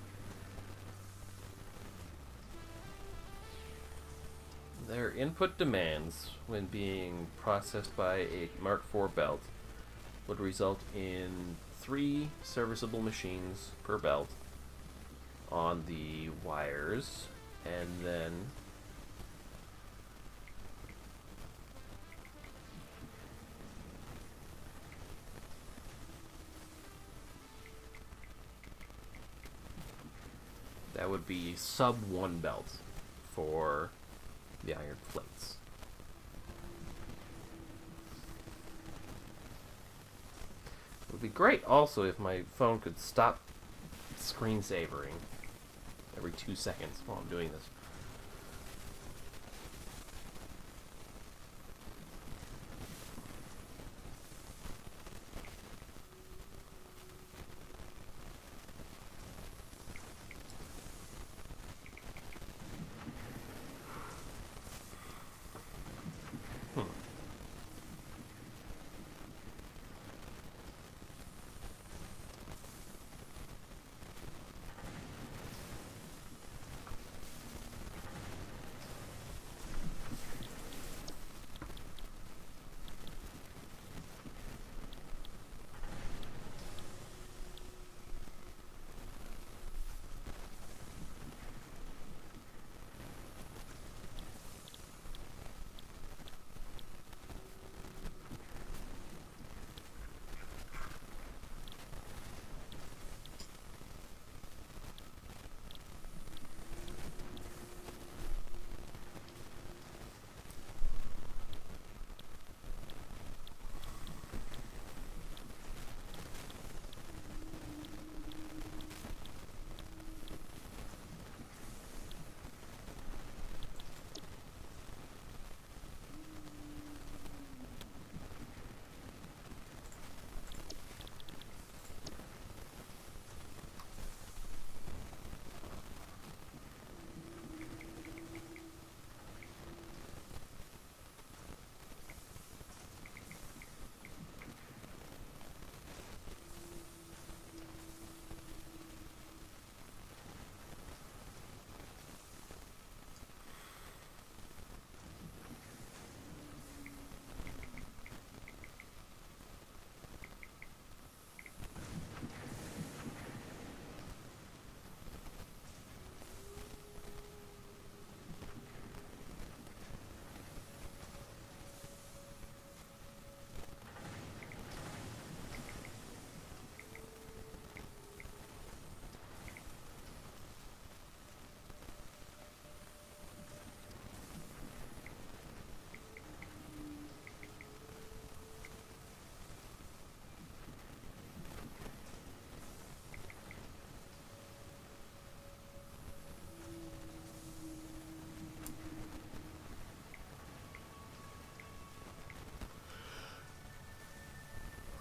their input demands when being processed by a Mark IV belt would result in 3 serviceable machines per belt on the wires, and then that would be sub 1 belt for the iron plates. It would be great also if my phone could stop screensavering every 2 seconds while I'm doing this.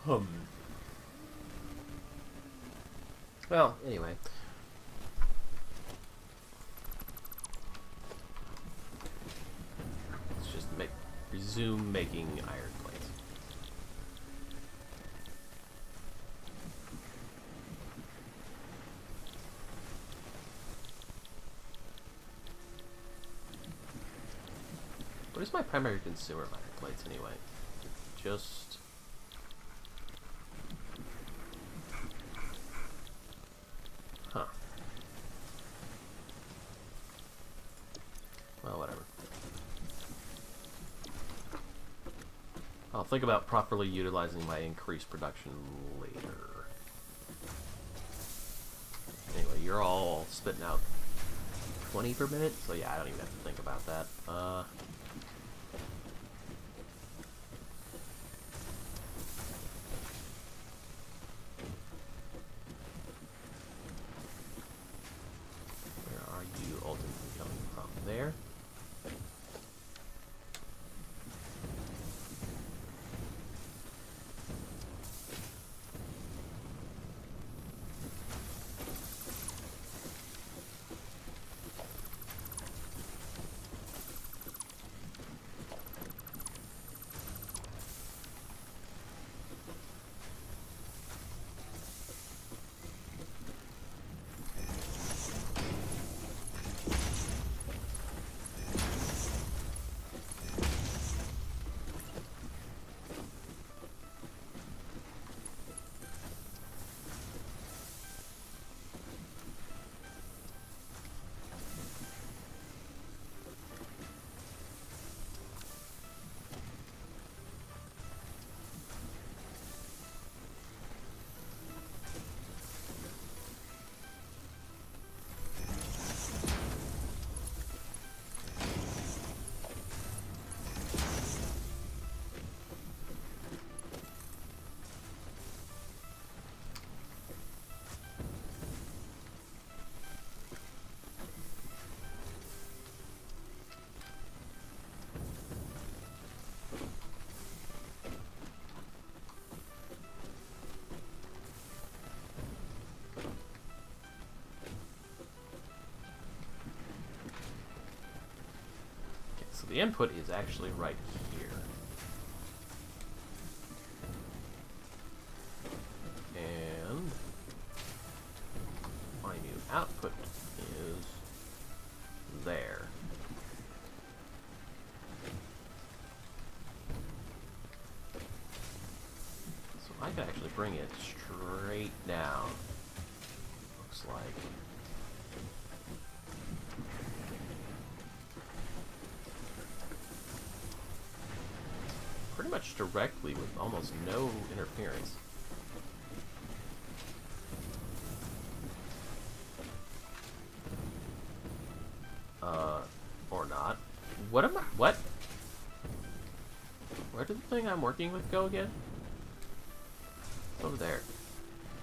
Hmm. Well, anyway. Let's just resume making iron plates. What is my primary consumer of iron plates anyway? Just... Huh. Well, whatever. I'll think about properly utilizing my increased production later. Anyway, you're all spitting out 20 per minute, so yeah, I don't even have to think about that. Where are you ultimately coming from? There? So the input is actually right here. And my new output is there. So I can actually bring it straight down. Looks like. Pretty much directly with almost no interference. Or not. What am I? What? Where did the thing I'm working with go again? It's over there.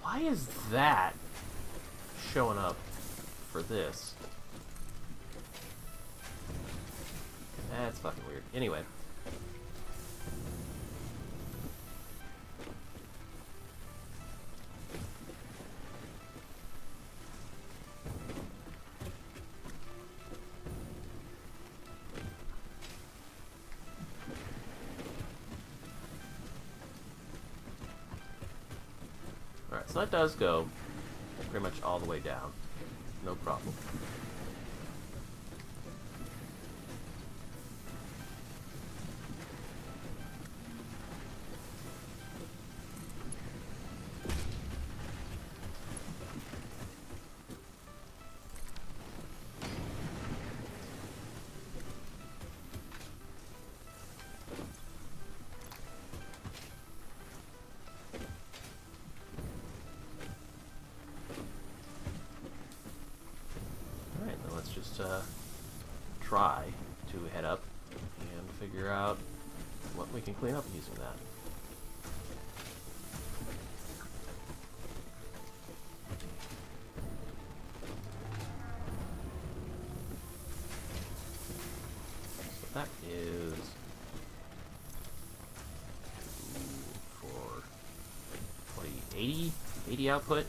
Why is that showing up for this? That's fucking weird. Anyway. Alright, so that does go pretty much all the way down. No problem. Try to head up and figure out what we can clean up using that. So that is 2, 4, 80 output.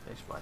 Nice fly.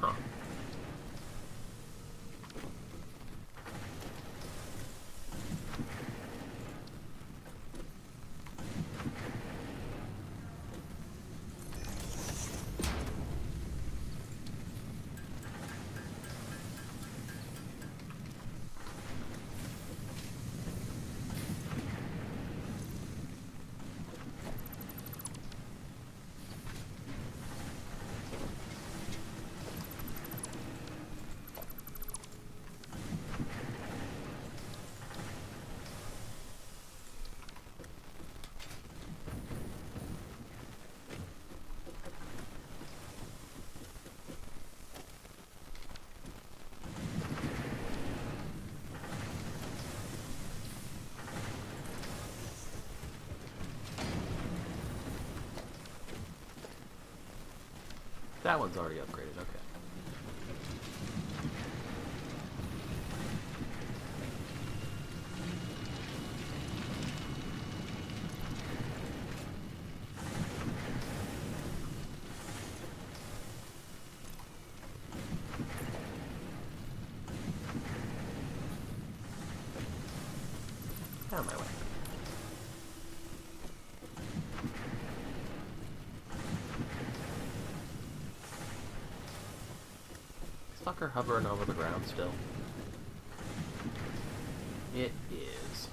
Huh. That one's already upgraded, okay. On my way. Sucker hovering over the ground still. It is.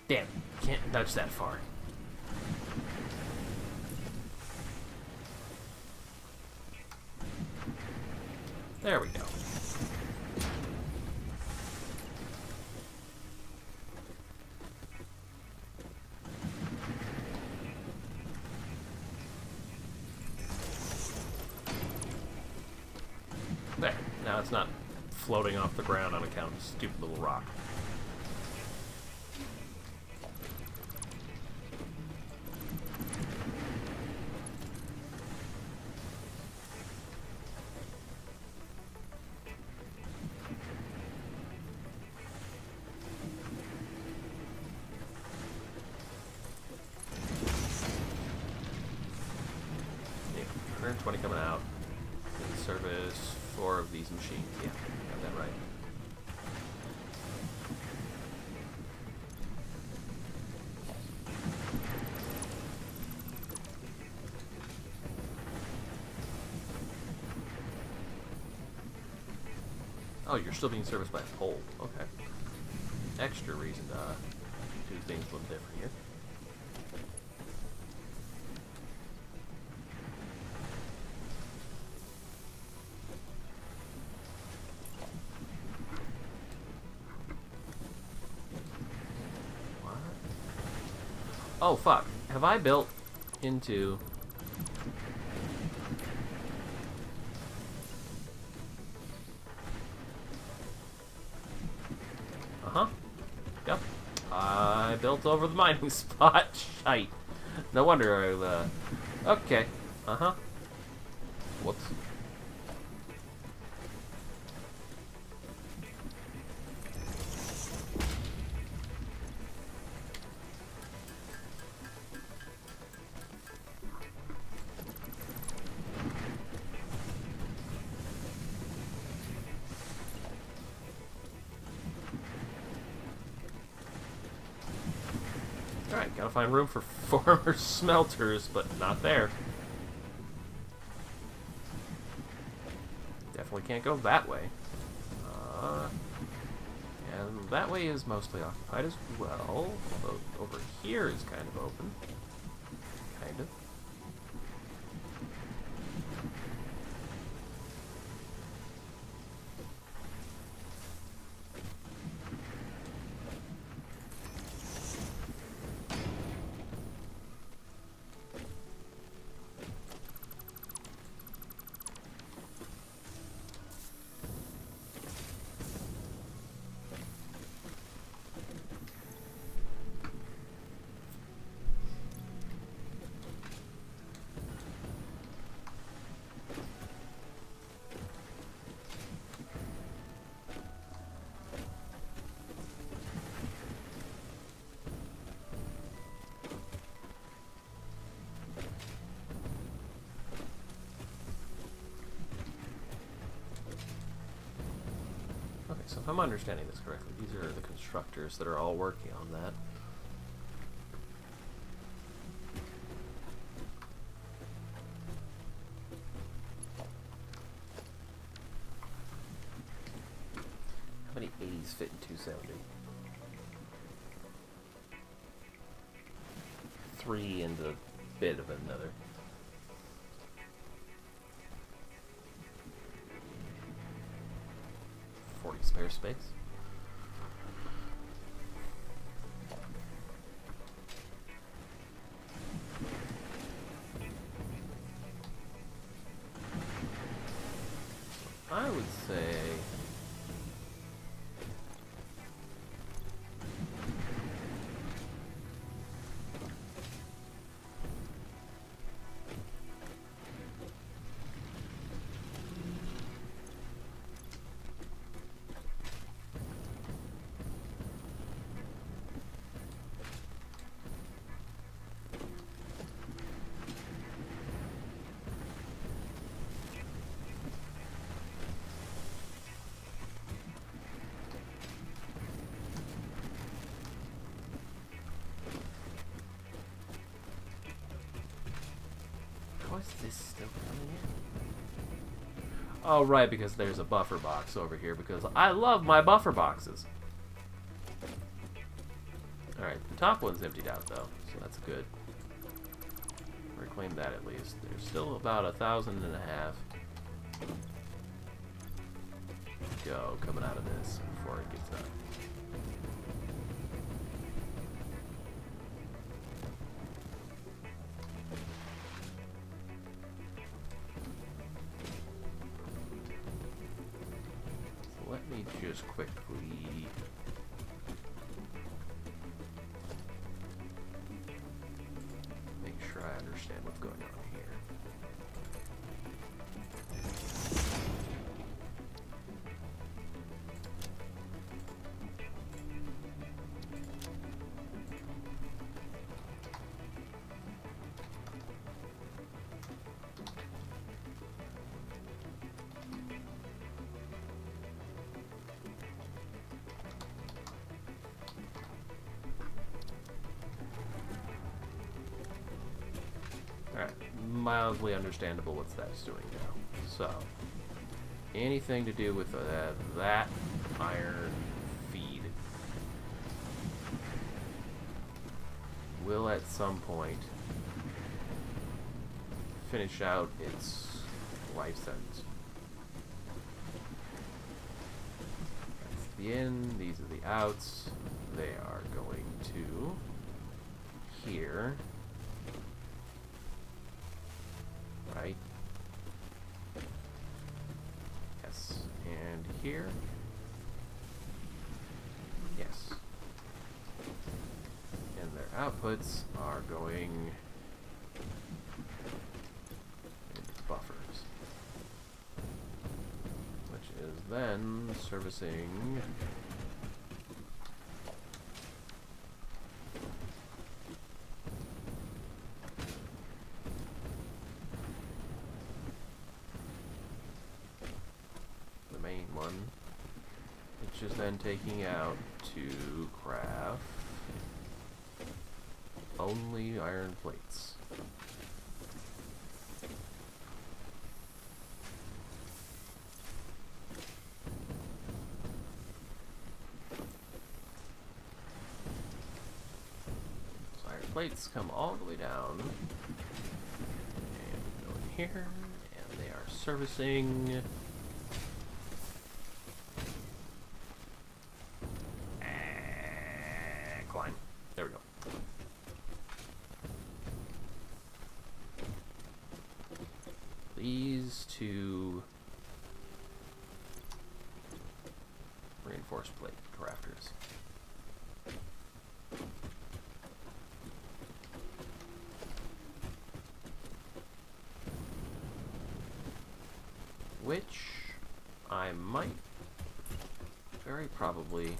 Damn, can't nudge that far. There we go. There. Now it's not floating off the ground on account of a stupid little rock. in, 20 coming out. Can service 4 of these machines. Yeah, got that right. Oh, you're still being serviced by a pole. Okay. Extra reason to do things a little different here. What? Oh, fuck. Have I built into... Uh-huh. Yep. I built over the mining spot. Shite. No wonder I, okay. Uh-huh. Whoops. Alright, gotta find room for 4 more smelters, but not there. Definitely can't go that way. And that way is mostly occupied as well, although over here is kind of open. Kind of. Okay, so if I'm understanding this correctly, these are the constructors that are all working on that. How many 80s fit in 270? 3 and a bit of another. Spare space. I would say what's this still coming in? Oh, right, because there's a buffer box over here, because I love my buffer boxes. Alright, the top one's emptied out, though, so that's good. Reclaim that at least. There's still about 1,500 go coming out of this before it gets up. Let me just quickly make sure I understand what's going on here. Alright, mildly understandable what that's doing now. So, anything to do with that iron feed will at some point finish out its life sentence. That's the in, these are the outs. They are going to here. Right? Yes. And here. Yes. And their outputs are going into buffers, which is then servicing one, which is then taking out to craft only iron plates. So iron plates come all the way down and go in here, and they are servicing climb. There we go. These two reinforced plate crafters. Which I might very probably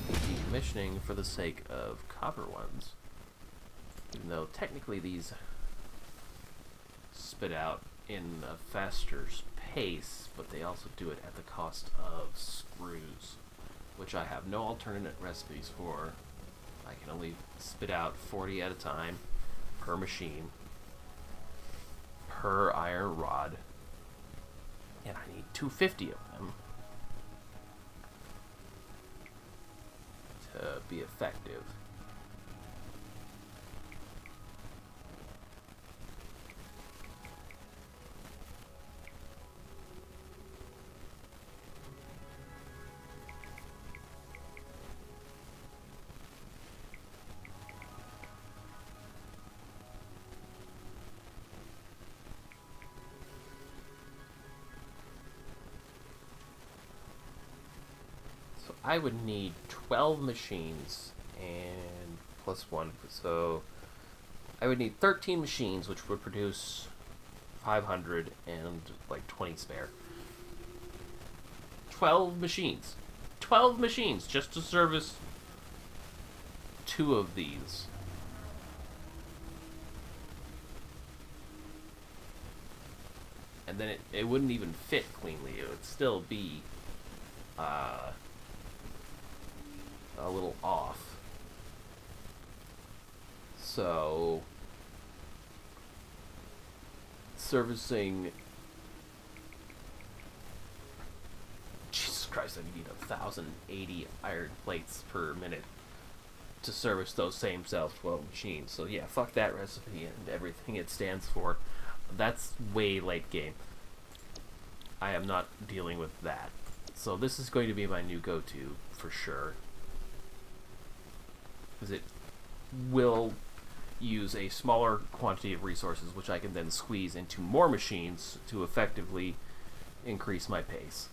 decommissioning for the sake of copper ones. Even though technically these spit out in a faster pace, but they also do it at the cost of screws, which I have no alternate recipes for. I can only spit out 40 at a time per machine, per iron rod, and I need 250 of them to be effective. So I would need 12 machines and plus one, so I would need 13 machines, which would produce 500 and like 20 spare. 12 machines. 12 machines just to service 2 of these. And then it wouldn't even fit cleanly. It would still be a little off. So servicing, Jesus Christ, I need 1,080 iron plates per minute to service those same 12 machines. So yeah, fuck that recipe and everything it stands for. That's way late game. I am not dealing with that. So this is going to be my new go-to for sure, because it will use a smaller quantity of resources, which I can then squeeze into more machines to effectively increase my pace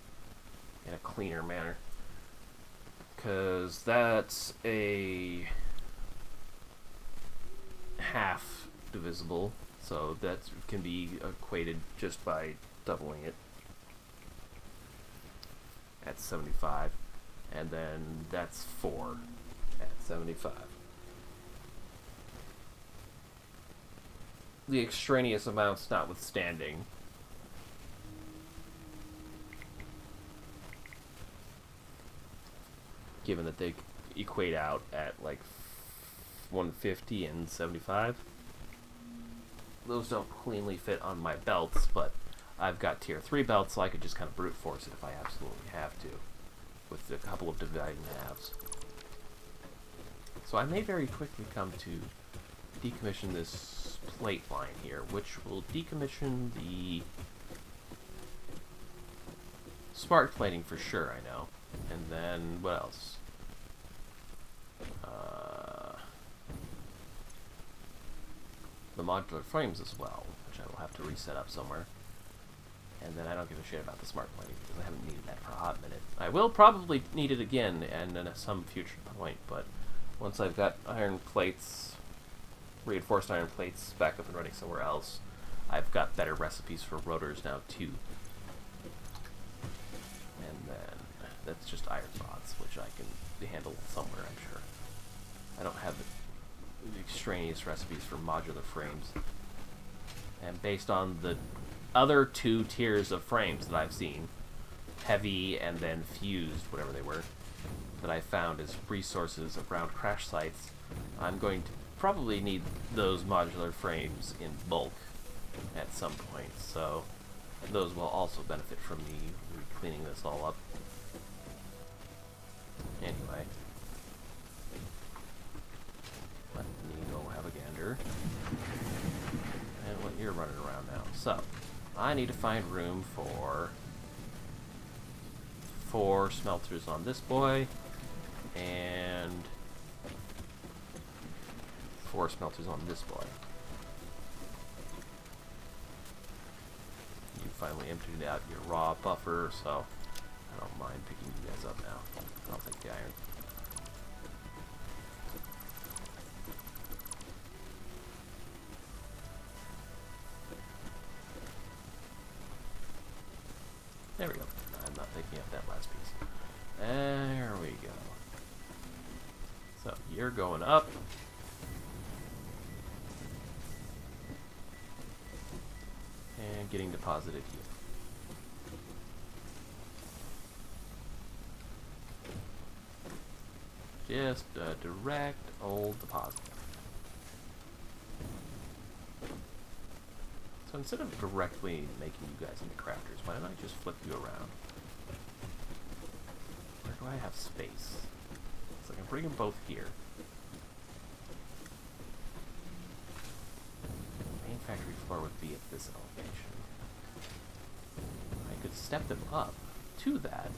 in a cleaner manner. Because that's a half divisible, so that can be equated just by doubling it at 75, and then that's 4 at 75. The extraneous amounts notwithstanding, given that they equate out at like 150 and 75. those don't cleanly fit on my belts, but I've got tier 3 belts, so I could just kind of brute force it if I absolutely have to, with a couple of dividing halves. So I may very quickly come to decommission this plate line here, which will decommission the smart plating for sure, I know. And then, what else? The modular frames as well, which I will have to reset up somewhere. And then I don't give a shit about the smart plating, because I haven't needed that for a hot minute. I will probably need it again, and at some future point, but once I've got iron plates, reinforced iron plates, back up and running somewhere else, I've got better recipes for rotors now, too. And then, that's just iron rods, which I can handle somewhere, I'm sure. I don't have extraneous recipes for modular frames. And based on the other 2 tiers of frames that I've seen, heavy and then fused, whatever they were, that I found as resources around crash sites, I'm going to probably need those modular frames in bulk at some point, so those will also benefit from me cleaning this all up. Anyway, let me go have a gander and what you're running around now. So I need to find room for 4 smelters on this boy and 4 smelters on this boy. You finally emptied out your raw buffer, so I don't mind picking you guys up now. I'll take the iron. There we go. I'm not picking up that last piece. There we go. So, you're going up. And getting deposited here. Just a direct old deposit. So instead of directly making you guys into crafters, why don't I just flip you around? Where do I have space? So I can bring them both here. The main factory floor would be at this elevation. I could step them up to that.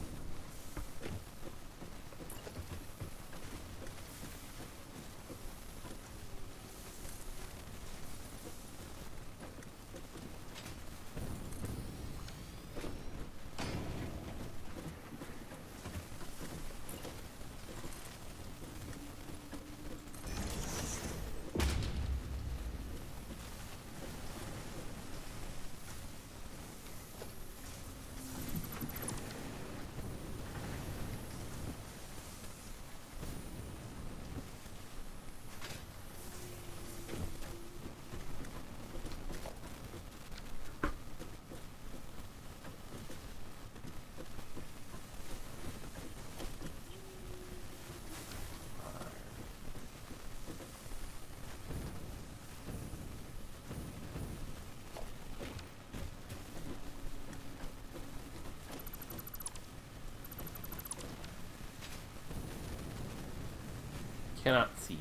Cannot see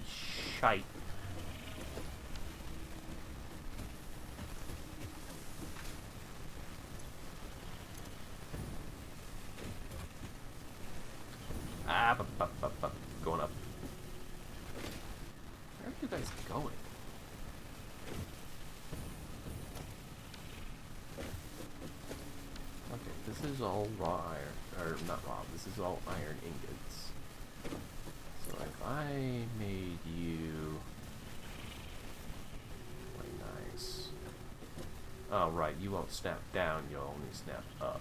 shite. Going up. Where are you guys going? Okay, this is all raw iron, or not raw, this is all iron ingots. So if I made you... nice. Oh, right, you won't snap down, you'll only snap up.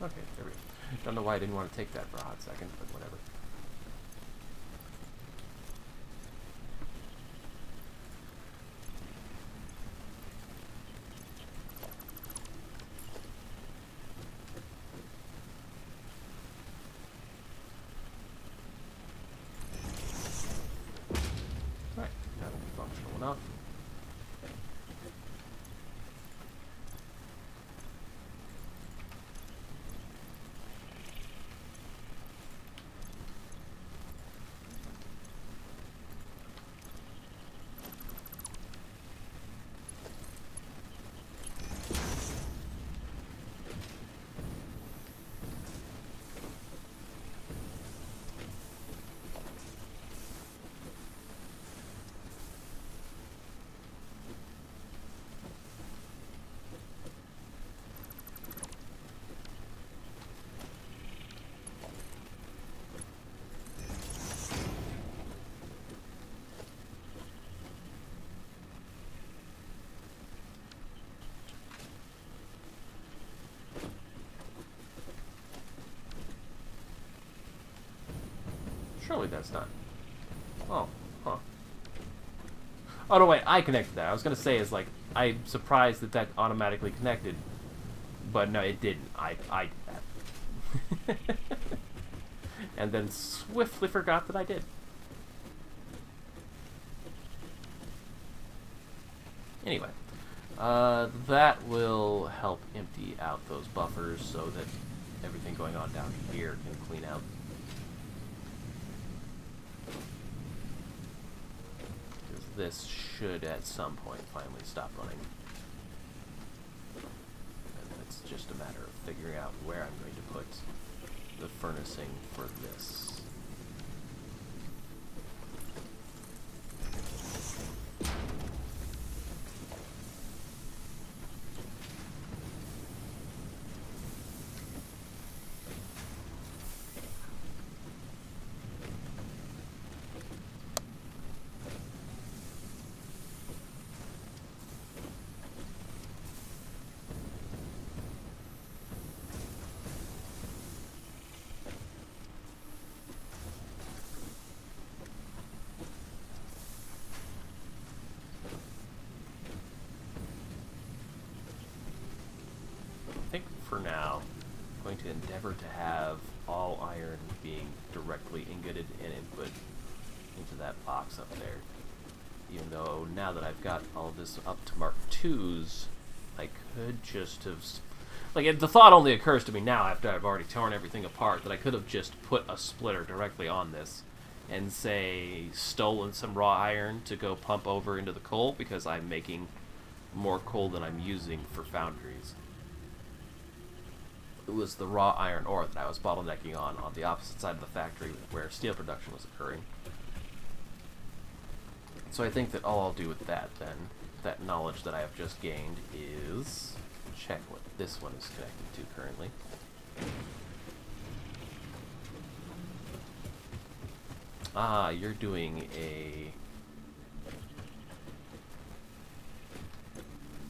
Okay, there we go. Don't know why I didn't want to take that for a hot second, but whatever. Right, that'll be functional enough. Surely that's not. Oh, huh. Oh no, wait, I connected that. I was gonna say is like I'm surprised that that automatically connected, but no, it didn't. I did that, and then swiftly forgot that I did. Anyway, that will help empty out those buffers so that everything going on down here can clean out. This should at some point finally stop running. And it's just a matter of figuring out where I'm going to put the furnacing for this. I think for now, I'm going to endeavor to have all iron being directly ingoted and input into that box up there. Even though now that I've got all of this up to Mark IIs, I could just have... Like, the thought only occurs to me now after I've already torn everything apart that I could have just put a splitter directly on this and, say, stolen some raw iron to go pump over into the coal because I'm making more coal than I'm using for foundries. It was the raw iron ore that I was bottlenecking on the opposite side of the factory where steel production was occurring. So I think that all I'll do with that then, that knowledge that I have just gained, is check what this one is connected to currently. Ah, you're doing a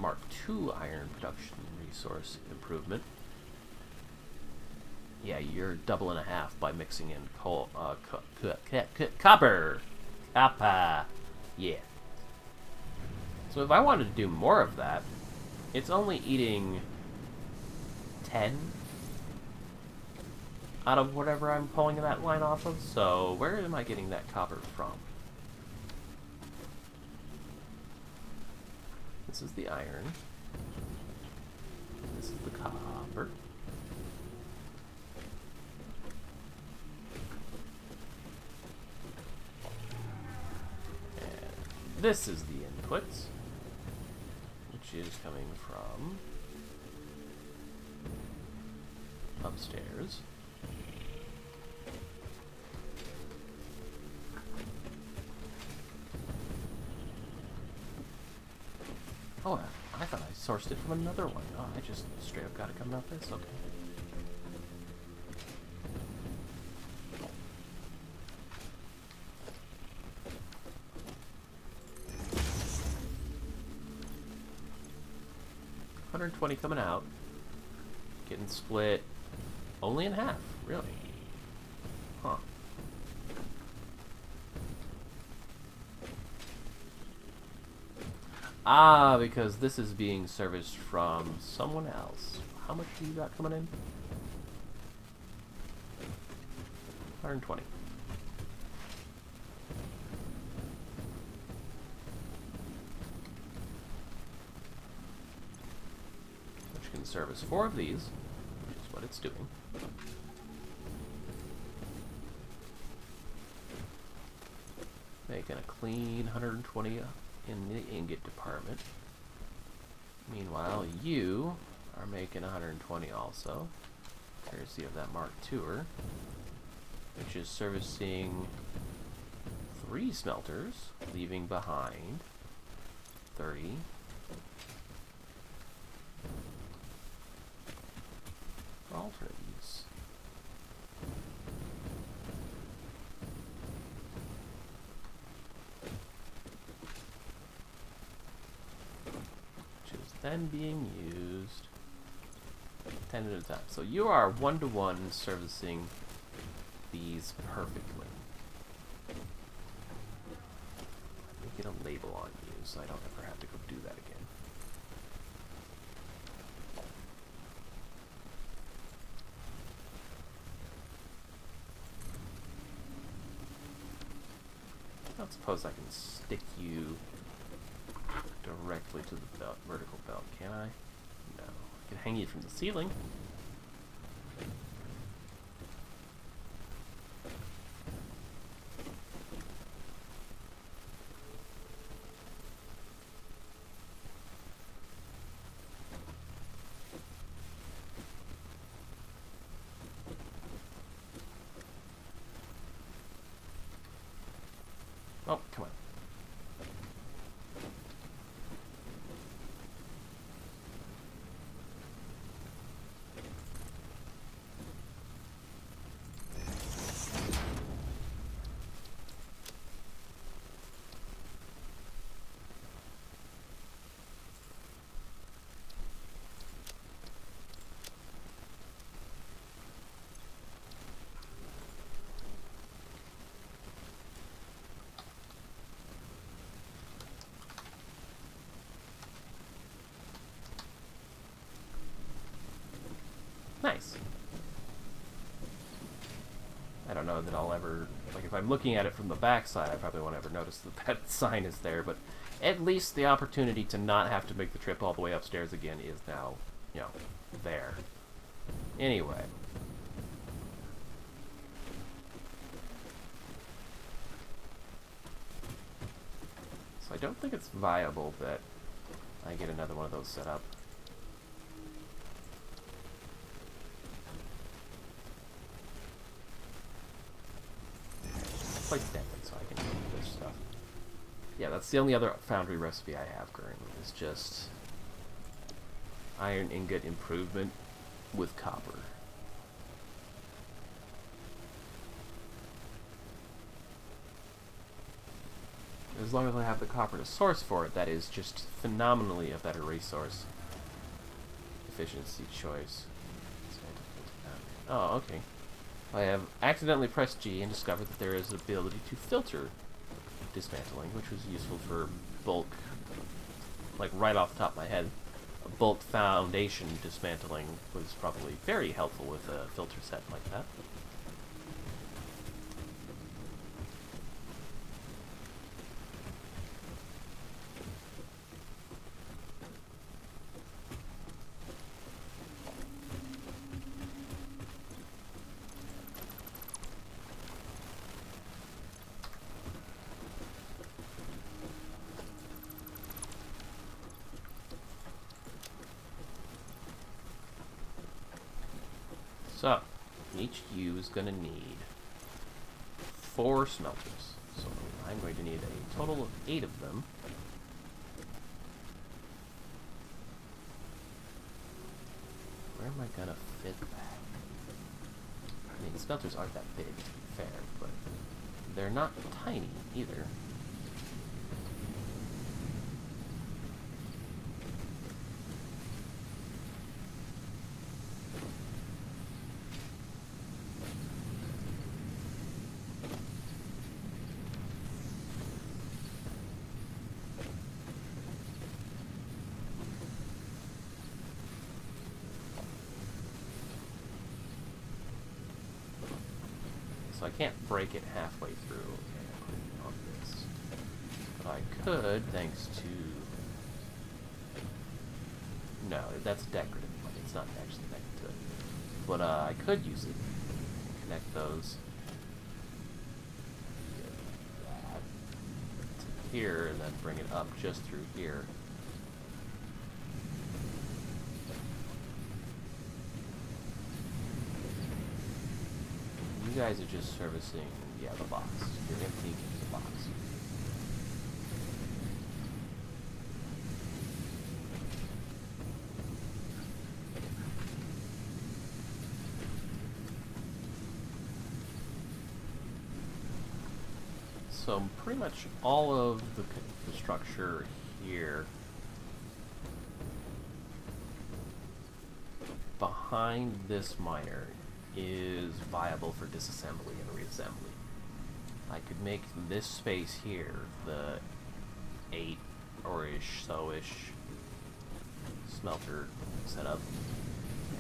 Mark II iron production resource improvement. Yeah, you're double and a half by mixing in coal, copper. Copper. Yeah. So if I wanted to do more of that, it's only eating 10 out of whatever I'm pulling that line off of. So where am I getting that copper from? This is the iron. This is the copper. This is the inputs, which is coming from upstairs. Oh, I thought I sourced it from another one. Oh, I just straight up got it coming out this? Okay. $120 coming out, getting split Only in half, really? Huh. Ah, because this is being serviced from someone else. How much do you got coming in? 120. Which can service 4 of these, which is what it's doing. Making a clean 120 in the ingot department. Meanwhile, you are making 120 also, courtesy of that Mark IIer, which is servicing 3 smelters, leaving behind 30. For alternate use. Then being used 10 at a time. So you are 1-to-1 servicing these perfectly. Let me get a label on you so I don't ever have to go do that again. I don't suppose I can stick you directly to the belt, vertical belt, can I? No. I can hang you from the ceiling. Oh, come on. Nice. I don't know that I'll ever, like, if I'm looking at it from the backside, I probably won't ever notice that that sign is there, but at least the opportunity to not have to make the trip all the way upstairs again is now, you know, there. Anyway. So I don't think it's viable that I get another one of those set up. Quite standard, so I can do this stuff. Yeah, that's the only other foundry recipe I have currently, is just iron ingot improvement with copper. As long as I have the copper to source for it, that is just phenomenally a better resource. Efficiency choice. Oh, okay. I have accidentally pressed G and discovered that there is an ability to filter dismantling, which was useful for bulk, like right off the top of my head. Bulk foundation dismantling was probably very helpful with a filter set like that. So, each U is going to need 4 smelters. So I'm going to need a total of 8 of them. Where am I going to fit that? I mean, smelters aren't that big, to be fair, but they're not tiny either. so I can't break it halfway through and put it on this. But I could, thanks to... No, that's decorative. It's not actually connected to it. But I could use it. Connect those to here, and then bring it up just through here. You guys are just servicing, yeah, the box. You're emptying the box. So pretty much all of the structure here behind this miner is viable for disassembly and reassembly. I could make this space here the 8 or so-ish smelter setup,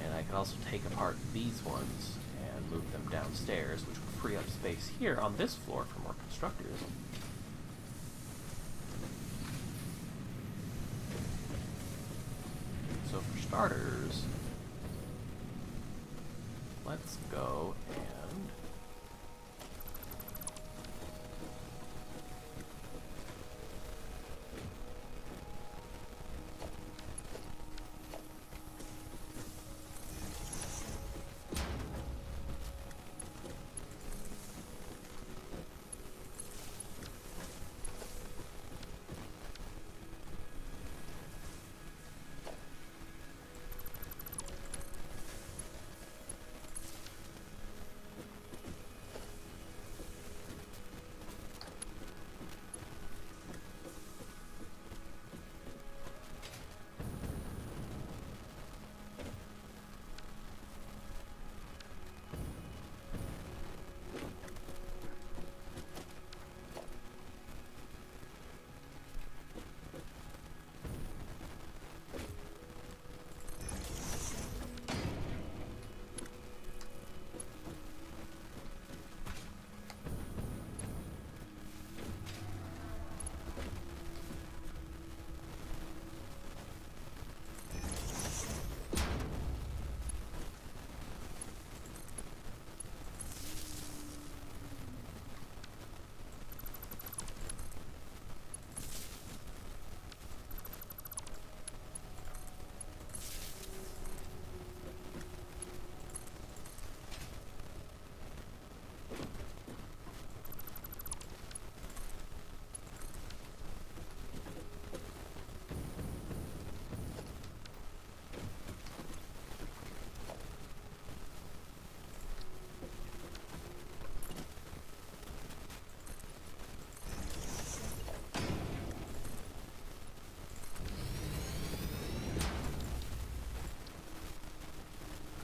and I could also take apart these ones and move them downstairs, which would free up space here on this floor for more constructors. So for starters, let's go and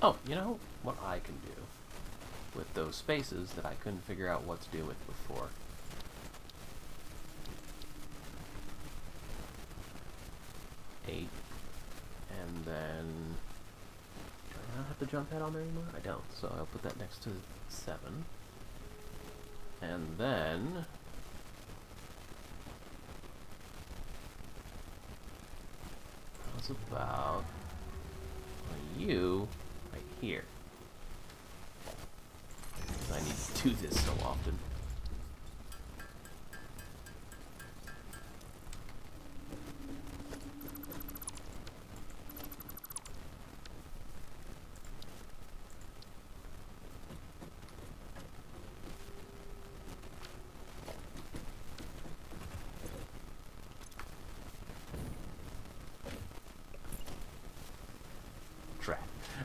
oh, you know what I can do with those spaces that I couldn't figure out what to do with before? Eight. And then... do I not have the jump pad on there anymore? I don't, so I'll put that next to 7. And then... how's about... you right here? I need to do this so often.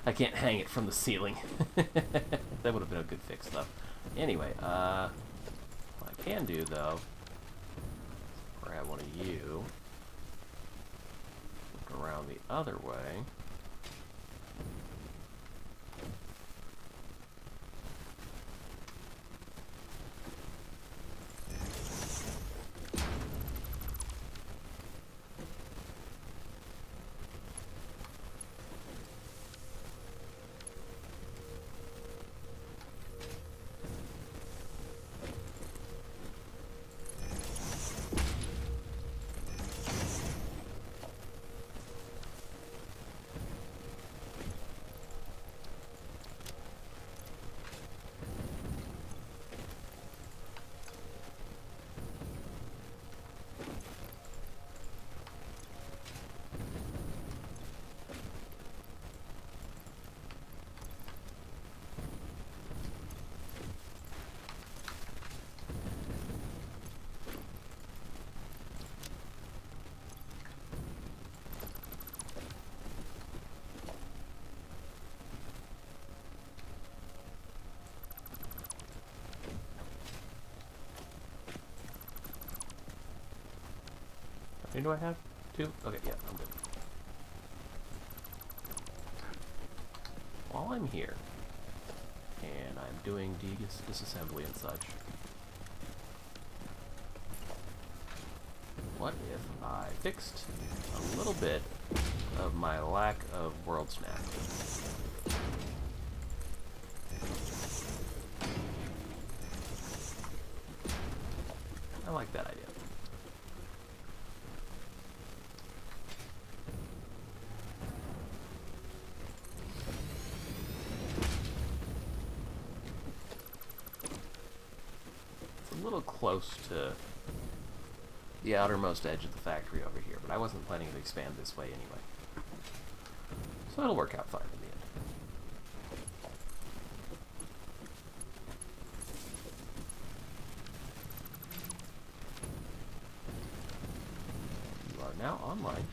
I can't hang it from the ceiling. That would have been a good fix, though. Anyway, what I can do, though, is grab one of you, look around the other way. Do I have 2? Okay, yeah, I'm good. While I'm here, and I'm doing disassembly and such, what if I fixed a little bit of my lack of world snap? I like that idea. It's a little close to the outermost edge of the factory over here, but I wasn't planning to expand this way anyway. So it'll work out fine in the end. You are now online.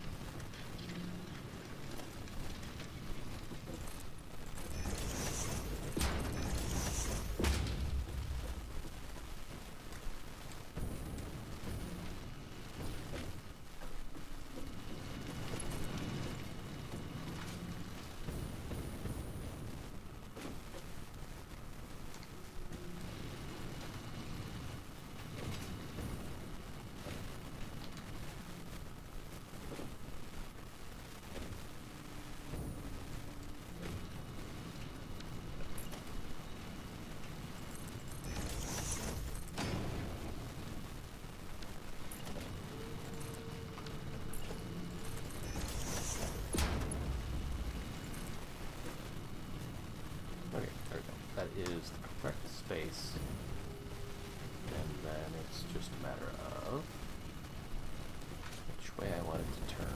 Okay, there we go. That is the correct space. And then it's just a matter of which way I want it to turn.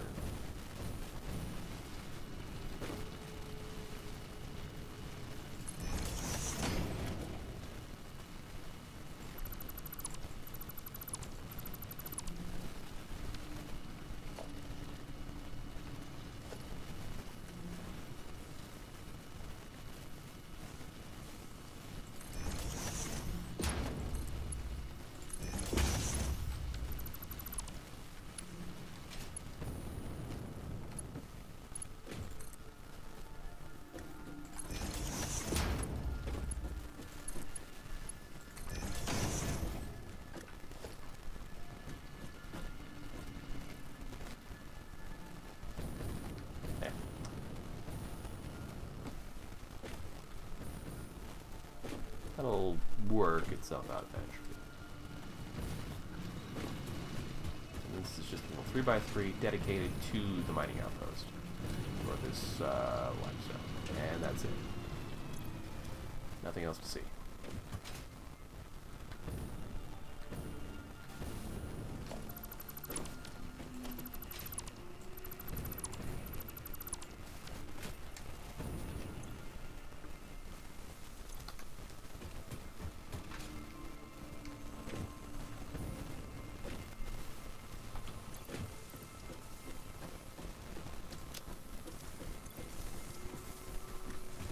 That'll work itself out eventually. And this is just a 3x3 dedicated to the mining outpost for this limestone. And that's it. Nothing else to see.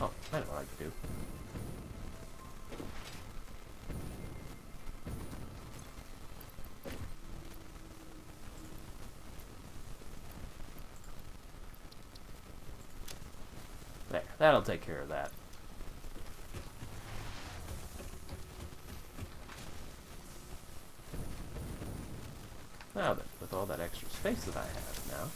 Oh, I know what I can do. There, that'll take care of that. Now then, with all that extra space that I have now...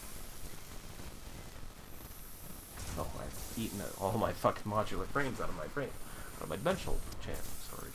Oh, I've eaten all my fucking modular frames out of my frame. Out of my dimensional channel storage.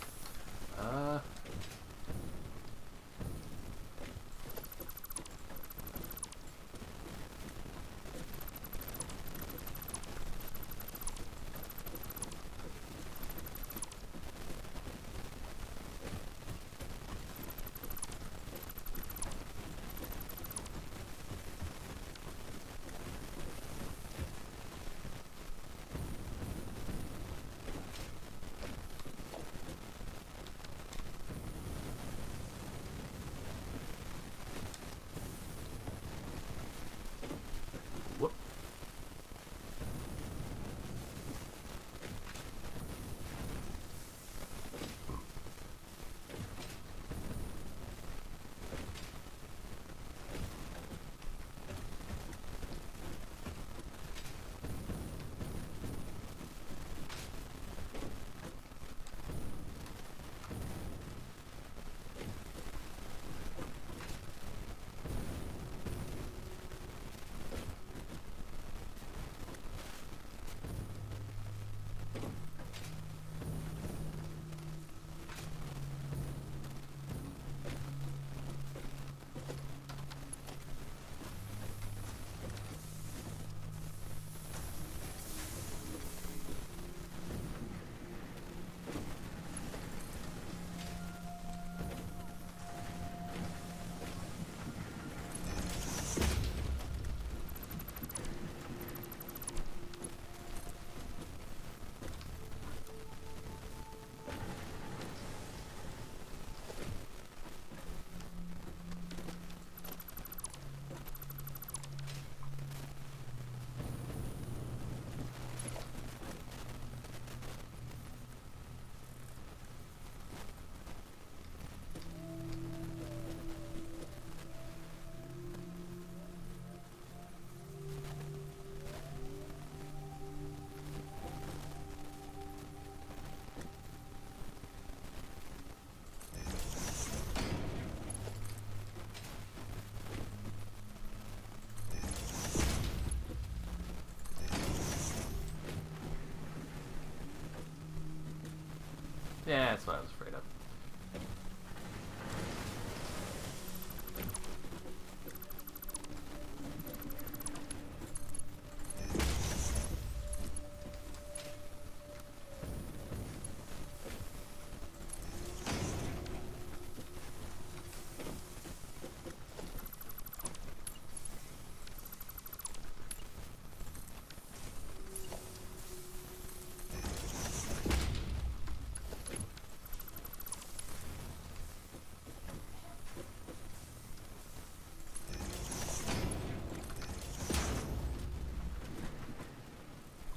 Yeah, that's what I was afraid of.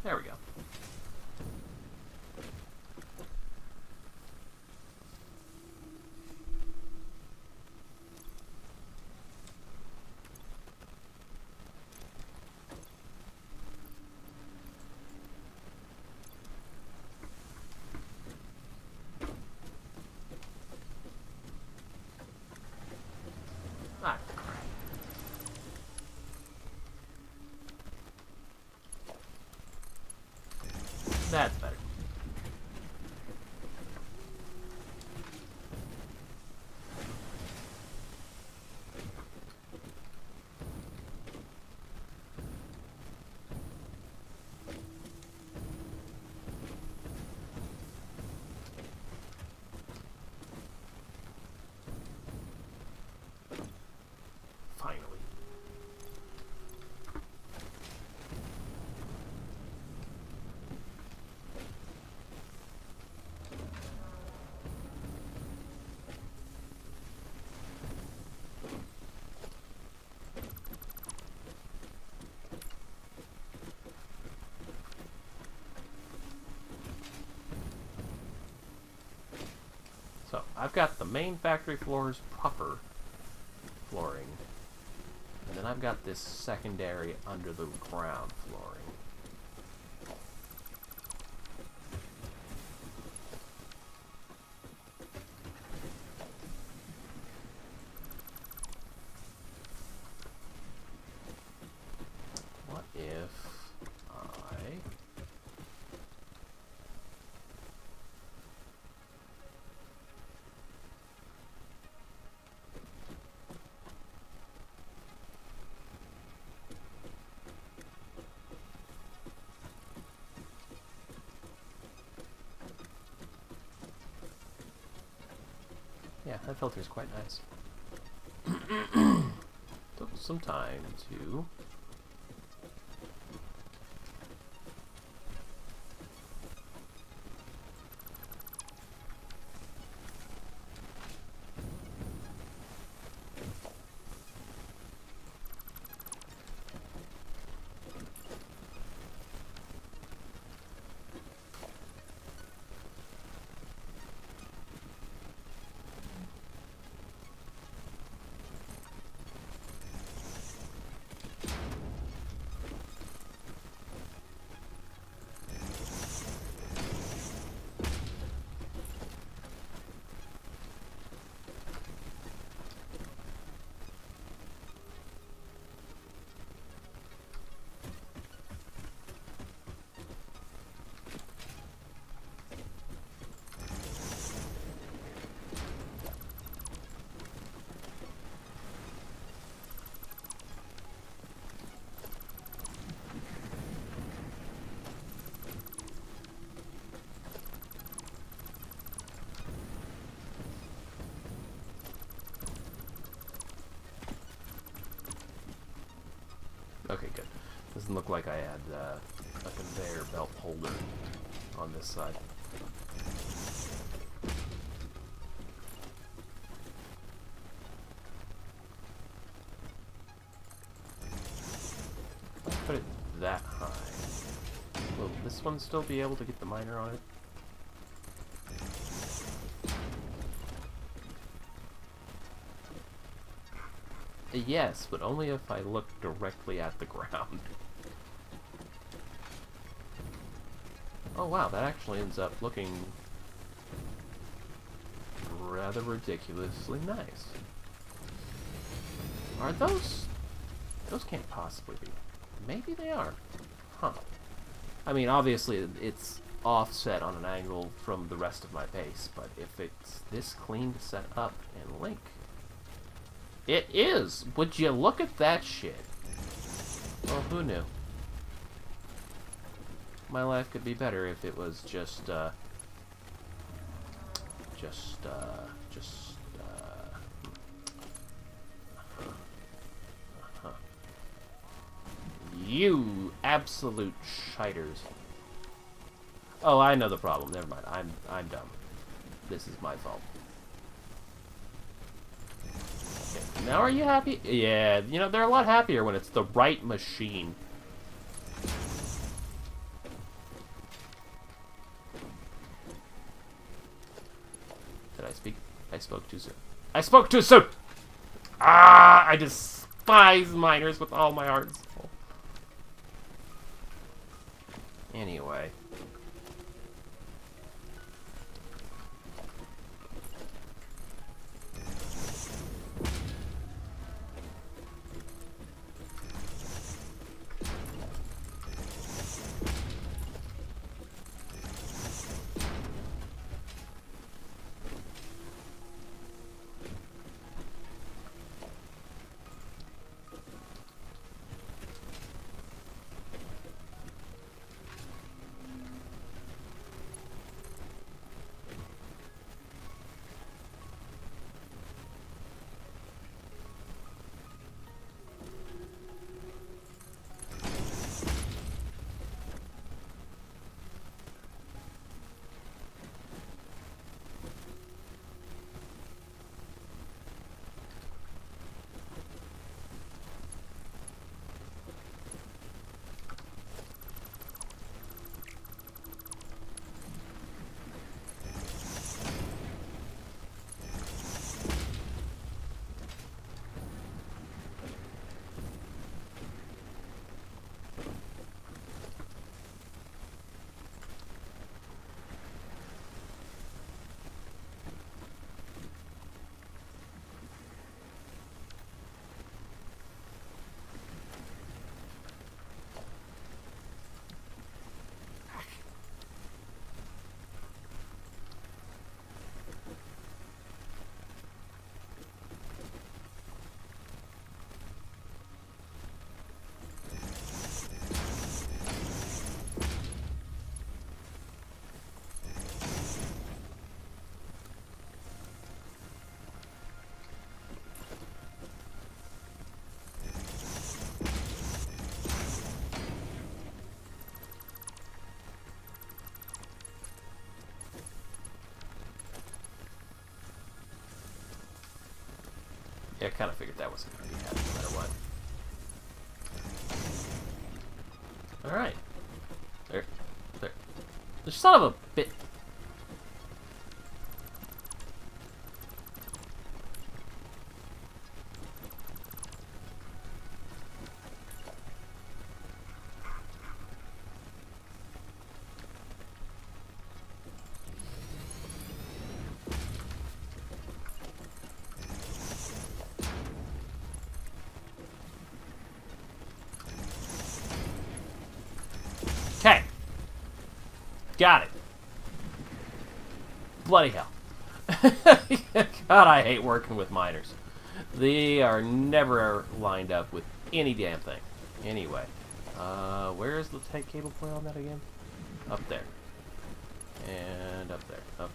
There we go. Ah, crap. That's better. Finally. So, I've got the main factory floor's proper flooring. And then I've got this secondary under the ground flooring. What if I... Yeah, that filter is quite nice. Took some time to... Okay, good. Doesn't look like I had a conveyor belt holder on this side. Let's put it that high. Will this one still be able to get the miner on it? Yes, but only if I look directly at the ground. Oh wow, that actually ends up looking rather ridiculously nice. Are those... Those can't possibly be. Maybe they are. Huh. I mean, obviously, it's offset on an angle from the rest of my base, but if it's this clean to set up and link, it is. Would you look at that shit? Well, who knew? My life could be better if it was just you absolute shiters. Oh, I know the problem. Never mind. I'm dumb. This is my fault. Okay. Now are you happy? Yeah, you know, they're a lot happier when it's the right machine. Did I speak? I spoke too soon. I spoke too soon! Ah, I despise miners with all my heart and soul. Anyway. Yeah, I kind of figured that was going to be happening no matter what. Alright. There. The son of a bit. Okay. Got it. Bloody hell. God, I hate working with miners. They are never lined up with any damn thing. Anyway. Where is the tight cable play on that again? Up there. And up there. Okay.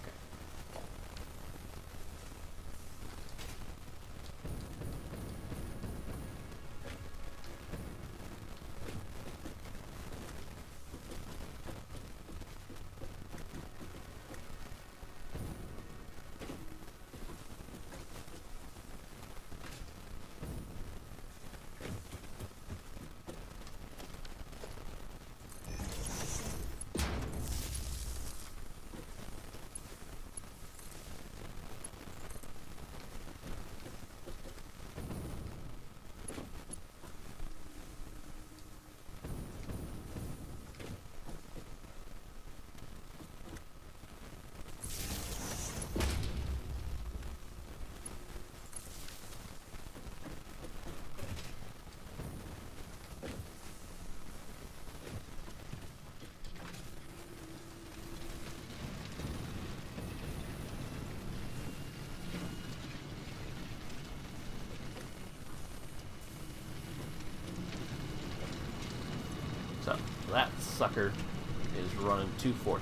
sucker is running 240.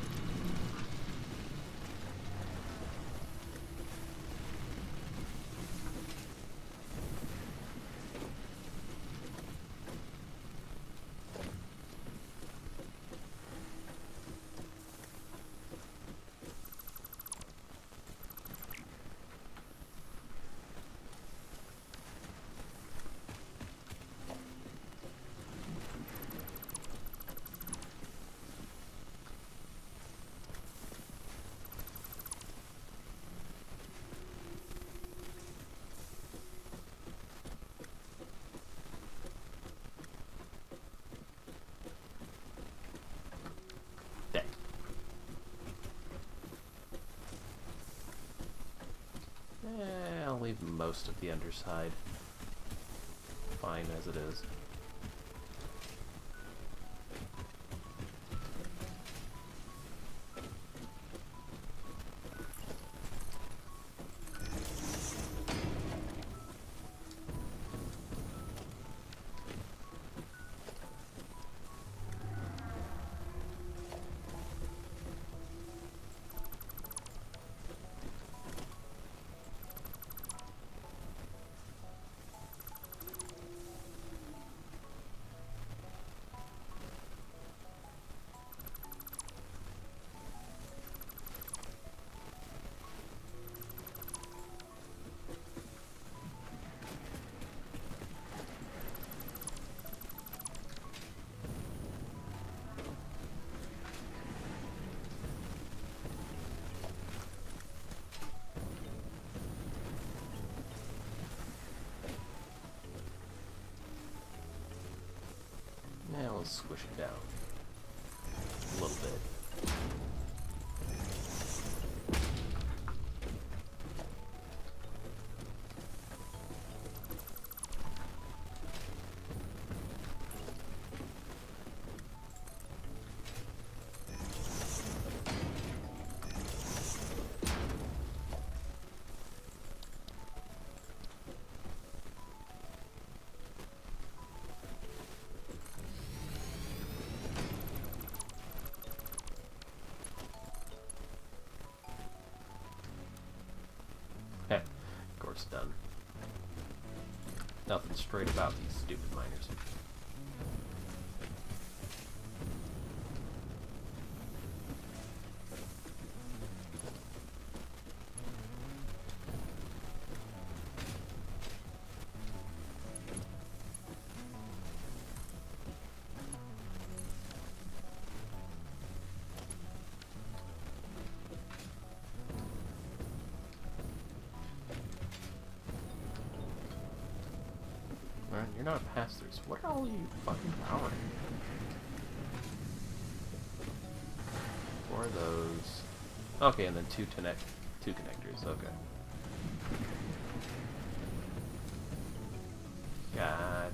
I'll leave most of the underside fine as it is. Now we'll squish it down a little bit. Heh, of course done. Nothing straight about these stupid miners. Alright, you're not a pass-through, so what are all you fucking powering? 4 of those. Okay, and then two connectors, okay. Gotcha.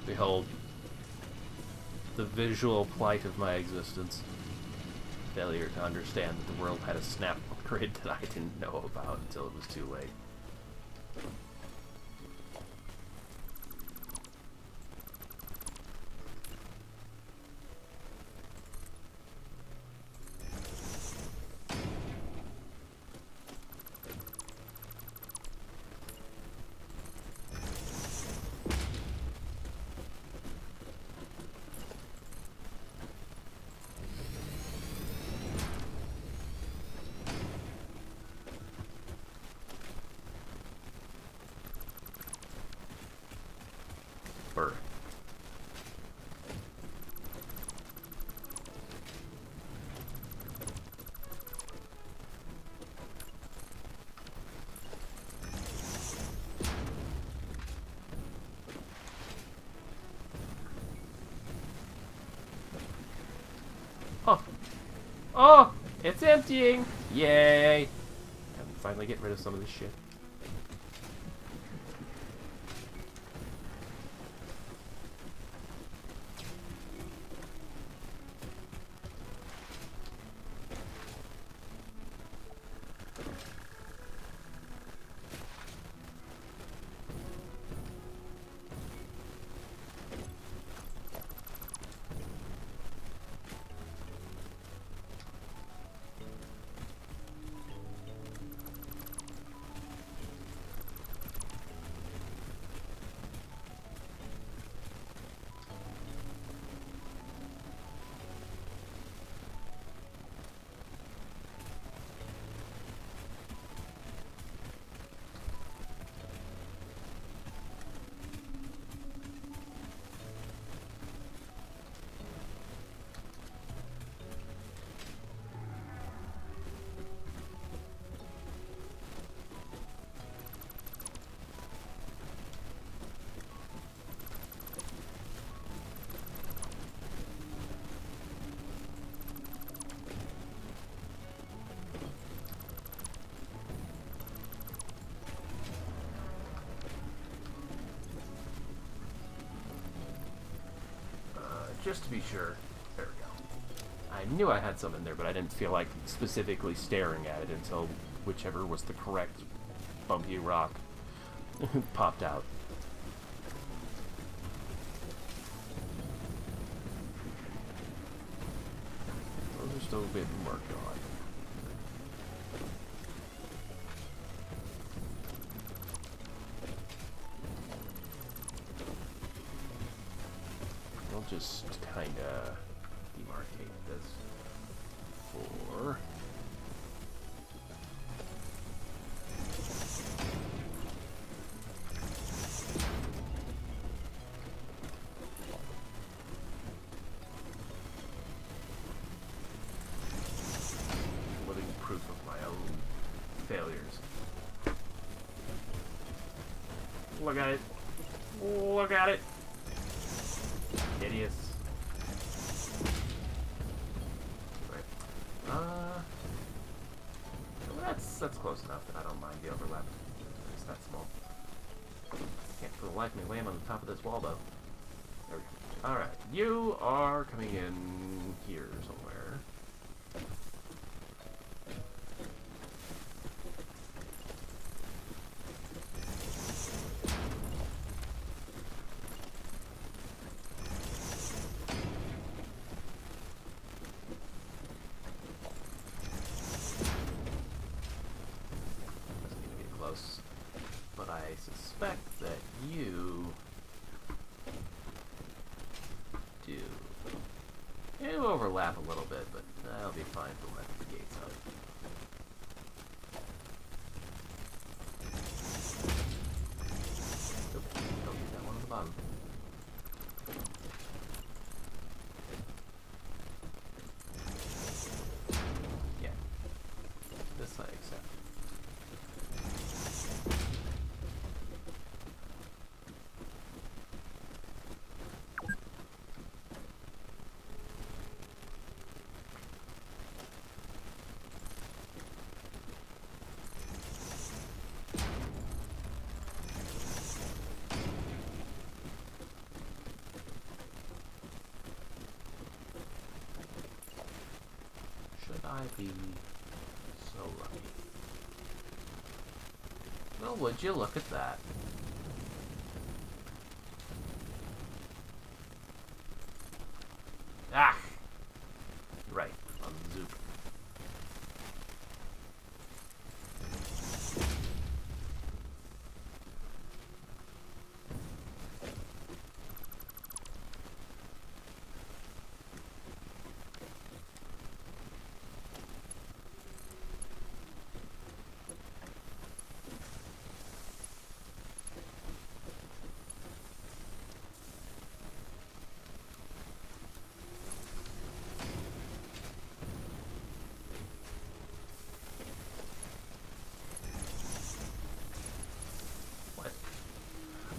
Behold, the visual plight of my existence. Failure to understand that the world had a snap grid that I didn't know about until it was too late. Birth. Oh! It's emptying! Yay! I'm finally getting rid of some of this shit. Just to be sure. There we go. I knew I had some in there, but I didn't feel like specifically staring at it until whichever was the correct bumpy rock popped out. Those are still a bit marked on. I'll just kind of demarcate this for... living proof of my own failures. Look at it. Look at it. Idiots. Right. That's close enough that I don't mind the overlap. It's that small. Can't for the life of me land on the top of this wall though. There we go. Alright, you are coming in here somewhere. But I suspect that you do. It'll overlap a little bit, but that'll be fine for when the gate's out. Nope, don't get that one on the bottom. Yeah. This I accept. I be so lucky? Well, would you look at that? Ah! Right, on Zoop.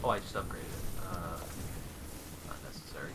Oh, I just upgraded it. Not necessary.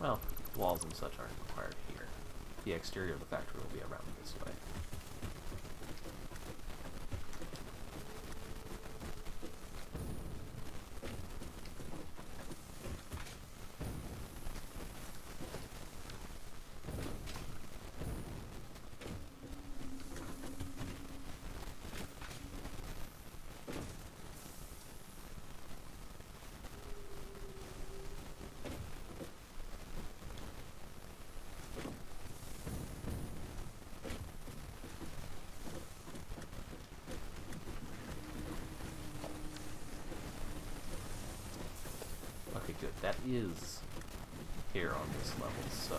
Well, walls and such aren't required here. The exterior of the factory will be around this way. Okay, good. That is here on this level, so...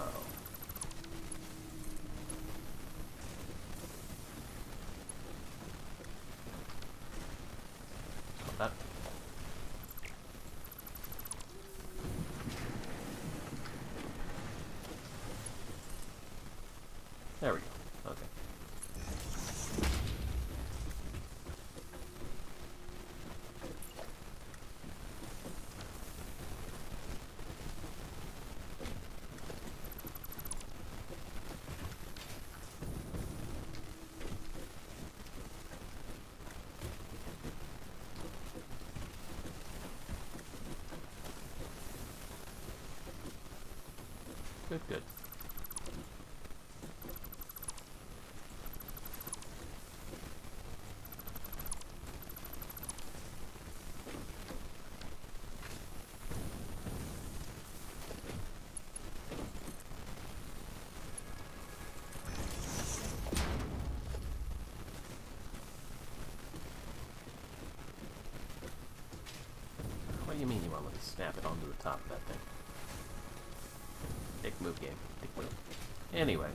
that... There we go. Okay. Good, good. What do you mean you want me to snap it onto the top of that thing? Dick move, game. Dick move. Anyway.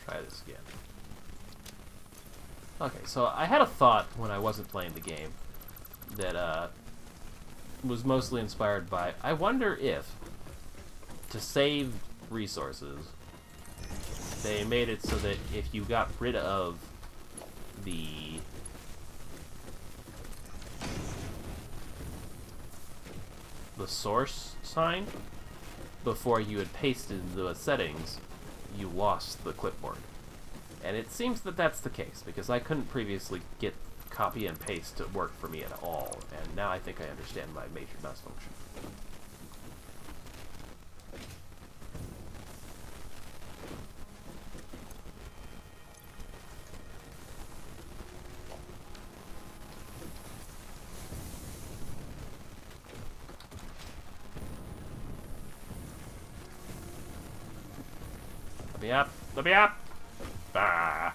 Try this again. Okay, so I had a thought when I wasn't playing the game that was mostly inspired by, I wonder if, to save resources, they made it so that if you got rid of the source sign before you had pasted the settings, you lost the clipboard. And it seems that that's the case, because I couldn't previously get copy and paste to work for me at all, and now I think I understand my major mouse function. Let me up! Let me up! Ah!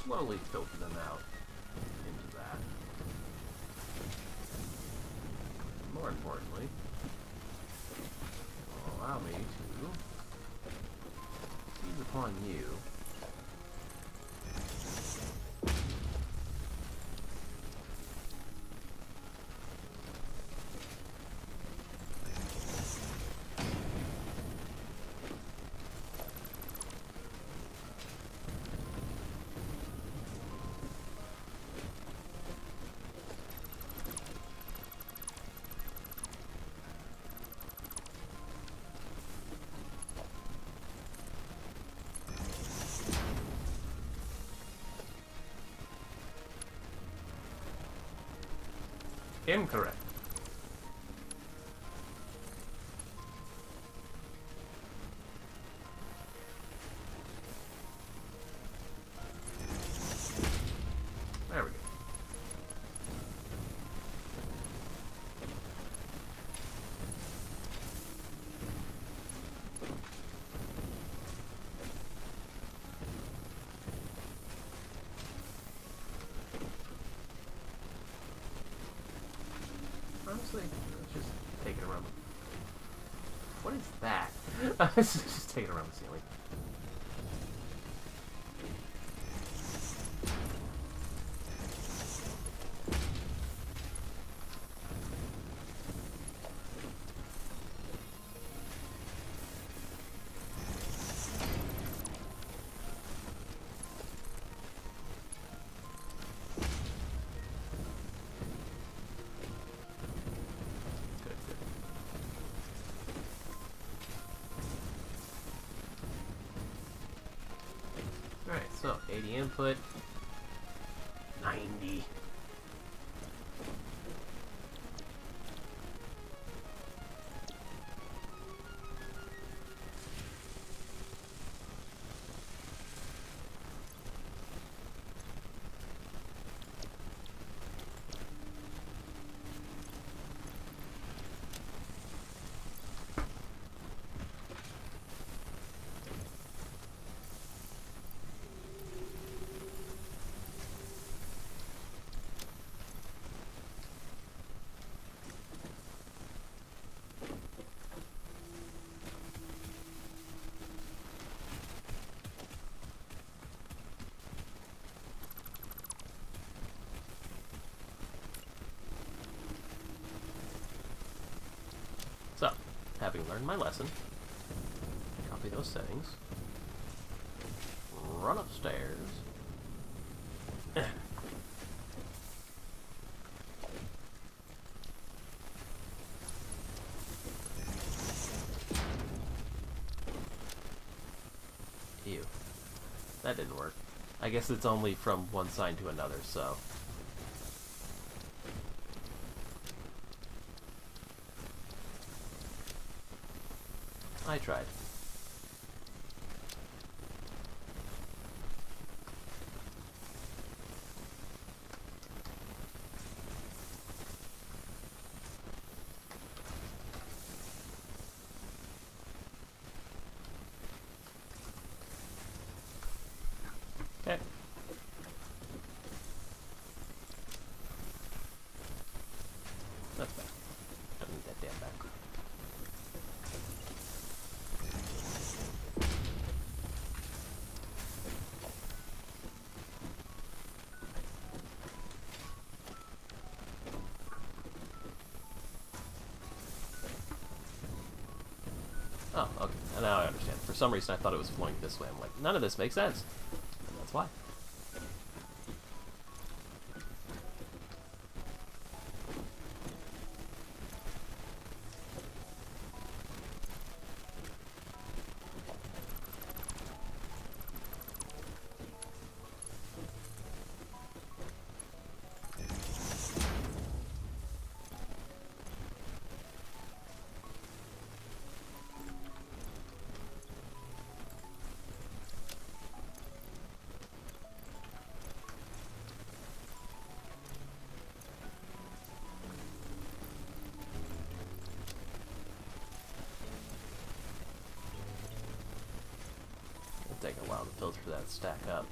slowly filter them out into that. More importantly, it will allow me to seize upon you. Incorrect. There we go. Honestly, let's just take it around. What is that? Let's just take it around the ceiling. Alright, so 80 input, 90. So, having learned my lesson, copy those settings, run upstairs, ew, that didn't work. I guess it's only from one side to another, so... I tried. Okay. That's bad. Don't need that damn back. Oh, okay. Now I understand. For some reason I thought it was flowing this way. I'm like, none of this makes sense. And that's why. It'll take a while to filter that stack up.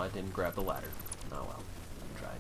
I didn't grab the ladder. Oh well, I tried.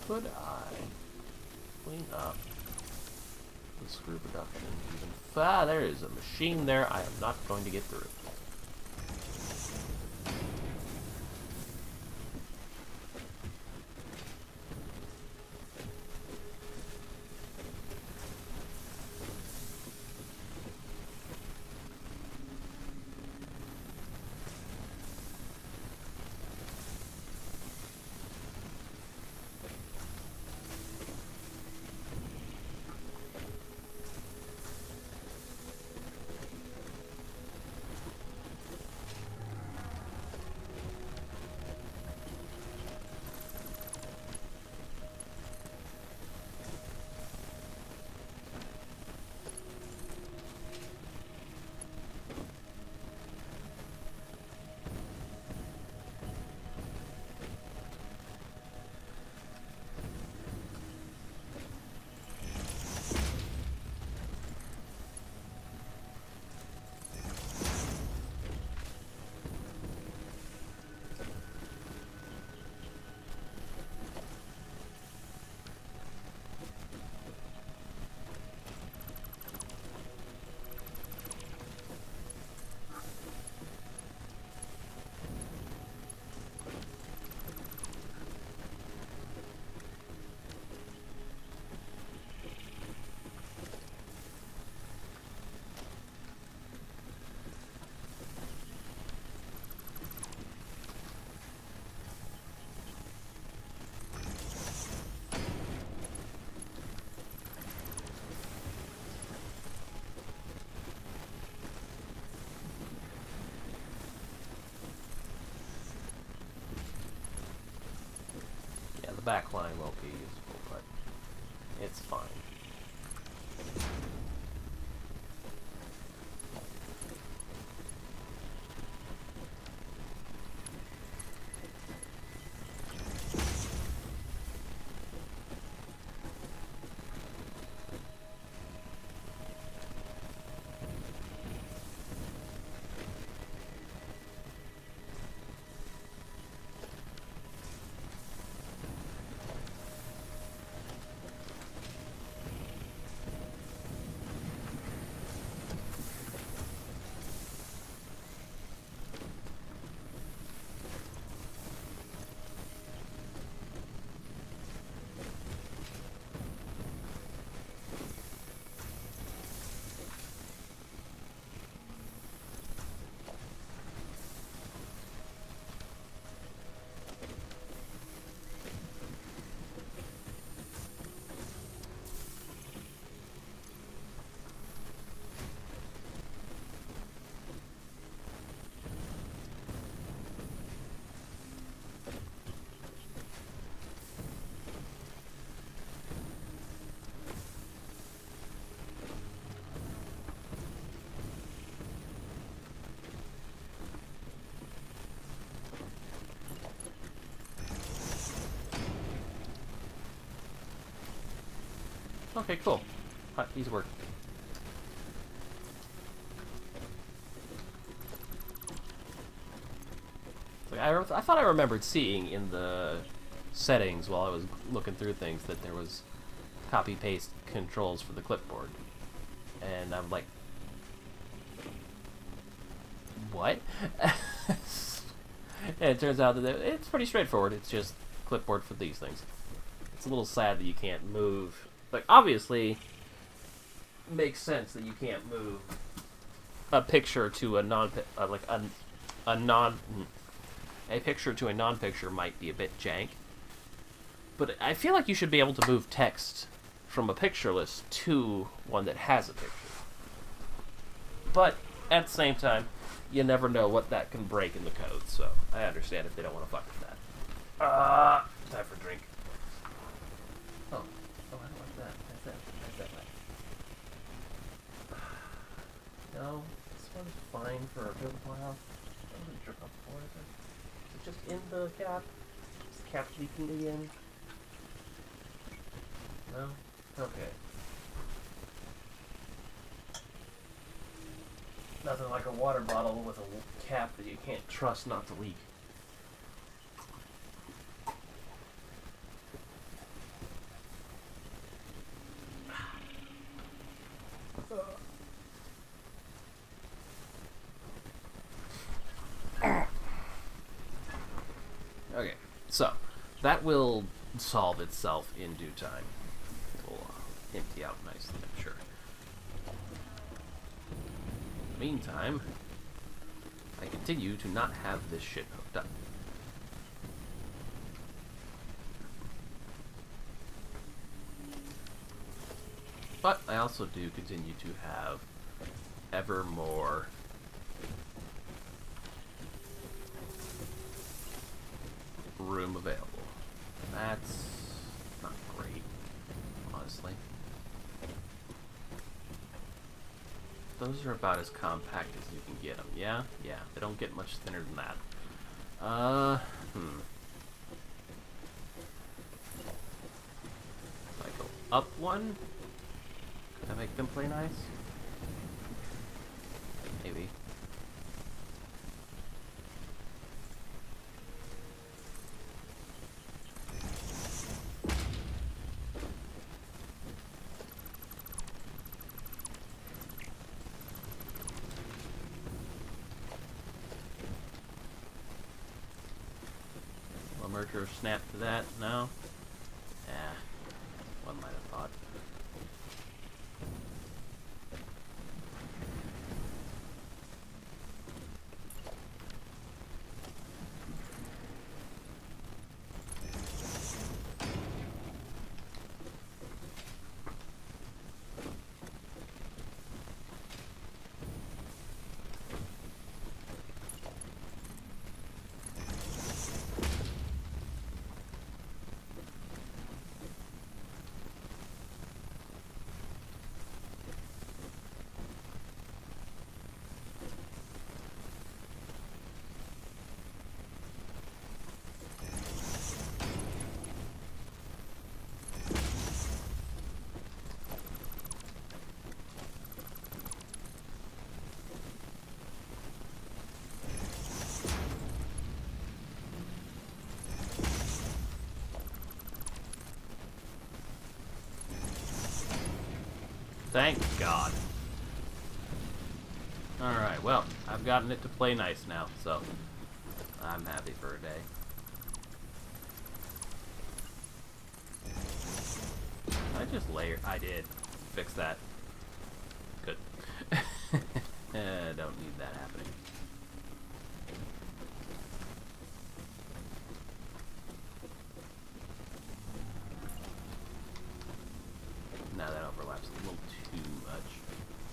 Could I clean up the screw production even? There is a machine there I am not going to get through. Backline won't be useful, but it's fine. Okay, cool. Easy work. Like I thought I remembered seeing in the settings while I was looking through things that there was copy-paste controls for the clipboard. And I'm like, what? And it turns out that it's pretty straightforward. It's just clipboard for these things. it's a little sad that you can't move. Like, obviously, makes sense that you can't move a picture to a a picture to a non-picture might be a bit jank. But I feel like you should be able to move text from a pictureless to one that has a picture. But at the same time, you never know what that can break in the code, so I understand if they don't want to fuck with that. Time for a drink. Oh, I don't like that. That's that way. No, this one's fine for a good while. I wasn't sure how before, is it? Is it just in the cap? Is the cap leaking again? No? Okay. Nothing like a water bottle with a cap that you can't trust not to leak. Okay, so that will solve itself in due time. It'll empty out nicely, I'm sure. In the meantime, I continue to not have this shit hooked up. But I also do continue to have ever more room available. That's not great, honestly. Those are about as compact as you can get them. Yeah, they don't get much thinner than that. If I go up one, could I make them play nice? Maybe. Merger snap to that? No? One might have thought. Thank God. Alright, well, I've gotten it to play nice now, so I'm happy for a day. I just layer. I did. Fix that. Good. Don't need that happening. Now that overlaps a little too much.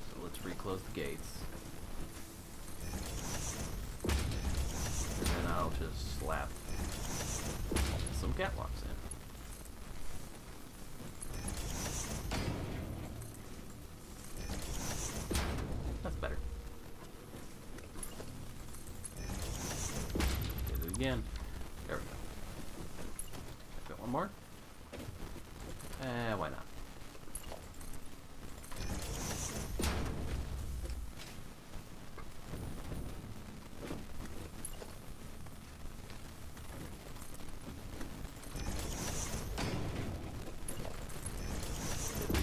So let's reclose the gates. And then I'll just slap some catwalks in. That's better. Do it again. There we go. Got one more? Why not?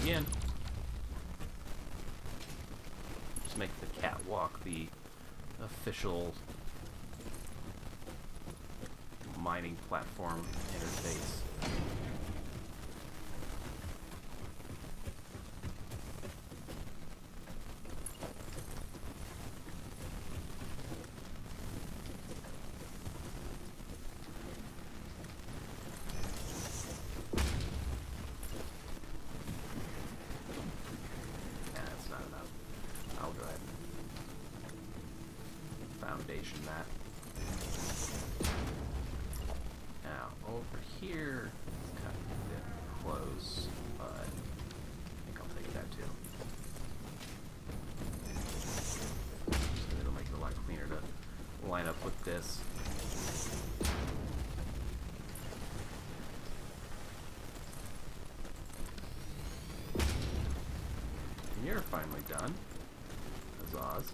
Again. Just make the catwalk the official mining platform interface. foundation mat. Now, over here, it's kind of a bit close, but I think I'll take that too. So it'll make it a lot cleaner to line up with this. And you're finally done. Huzzahs.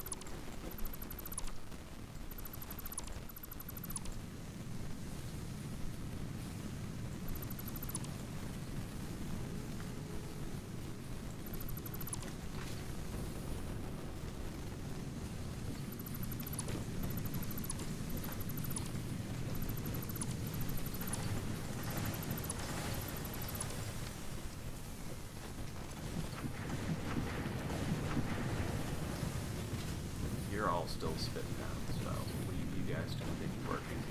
You're all still spitting out, so we'll leave you guys to continue working.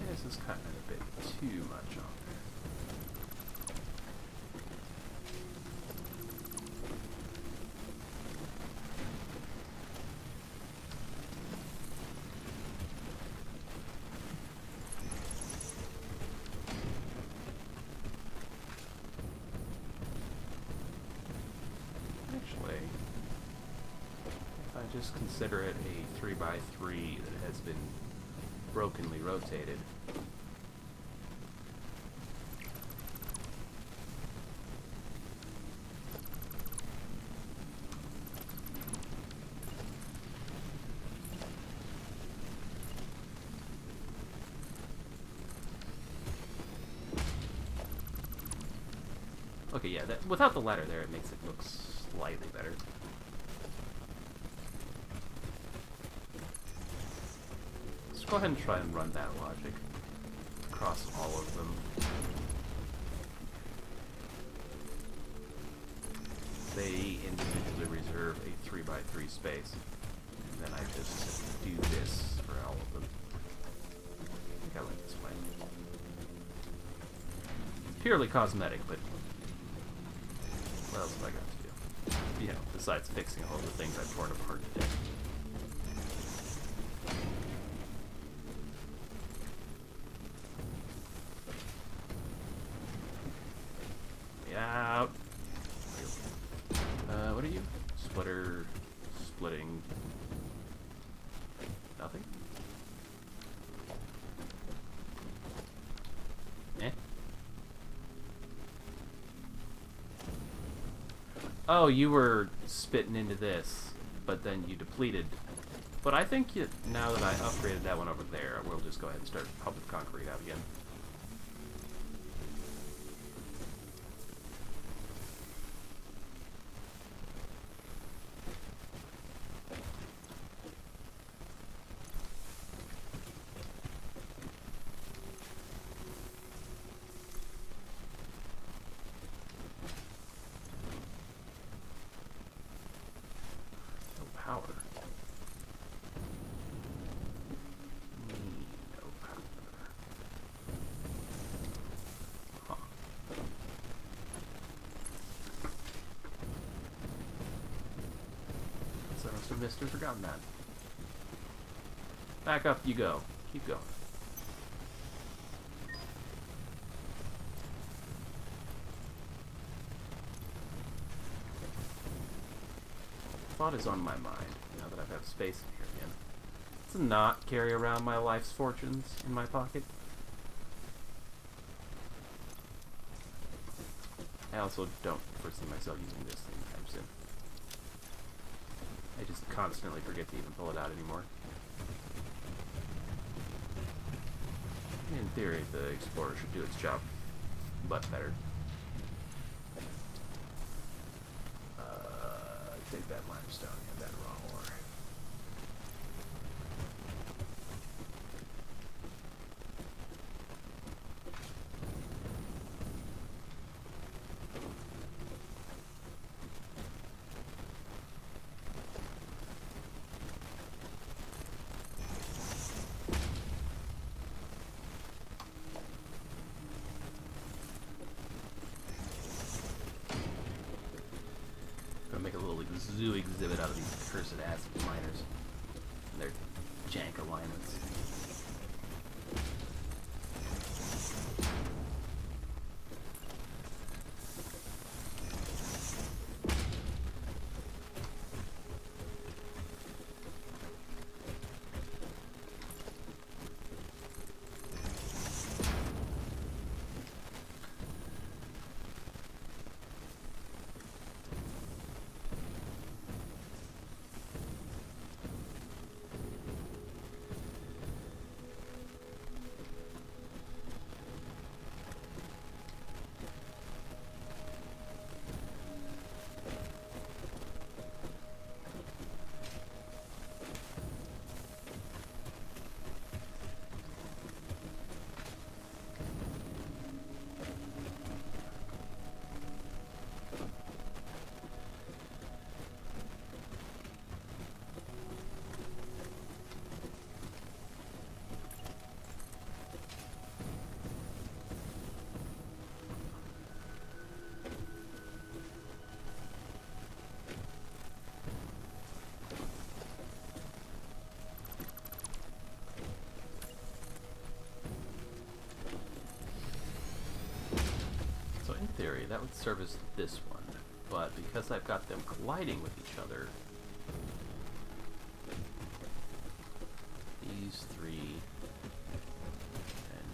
This is kind of a bit too much on there. Actually, if I just consider it a 3x3 that has been brokenly rotated. Okay, yeah, without the ladder there, it makes it look slightly better. Let's go ahead and try and run that logic across all of them. They individually reserve a 3x3 space, and then I just do this for all of them. I think I like this plan. Purely cosmetic, but what else have I got to do? You know, besides fixing all the things I've torn apart today. Out. What are you? Splitter, splitting. Nothing? Eh? Oh, you were spitting into this, but then you depleted. But I think now that I upgraded that one over there, we'll just go ahead and start pumping concrete out again. Power. No power. Huh. So I must have missed or forgotten that. Back up you go. Keep going. Thought is on my mind, now that I have space in here again. To not carry around my life's fortunes in my pocket. I also don't foresee myself using this anytime soon. I just constantly forget to even pull it out anymore. In theory, the Explorer should do its job, but better. Take that limestone and that raw ore. zoo exhibit out of these cursed acid miners and their jank alignments. In theory, that would service this one, but because I've got them colliding with each other, these three and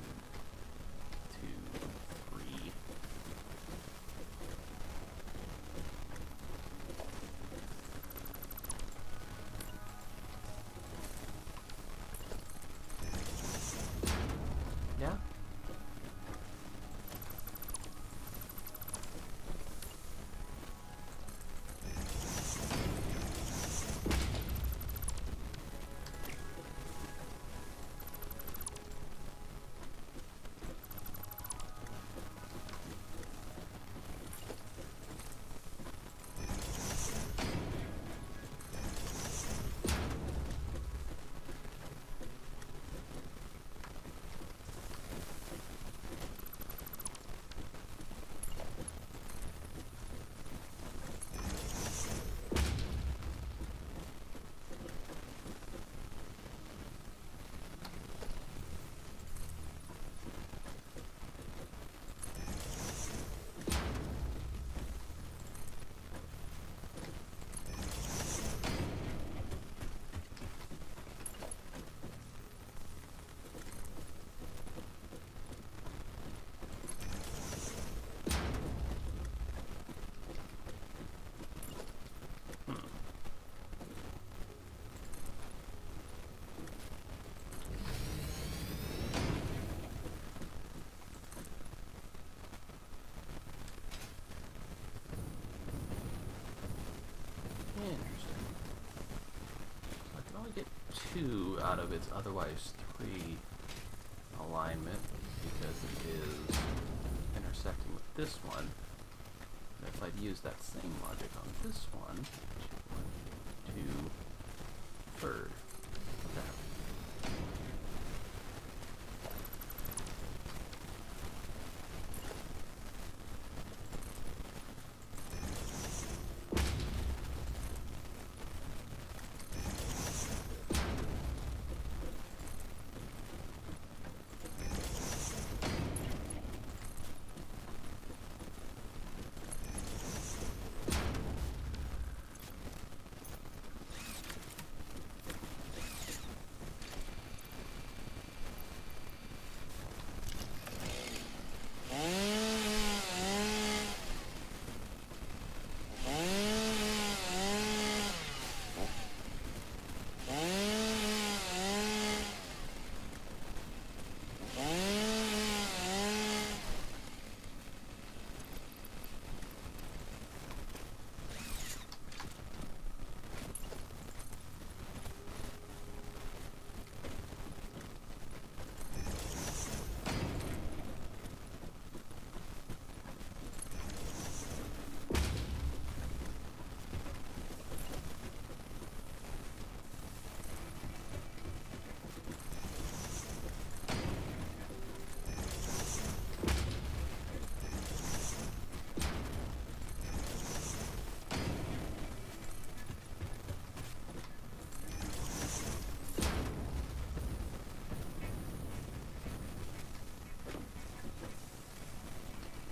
2, 3. Yeah? Interesting. So I can only get 2 out of its otherwise 3 alignment because it is intersecting with this one. And if I'd use that same logic on this one, 1, 2, 3rd. What the hell?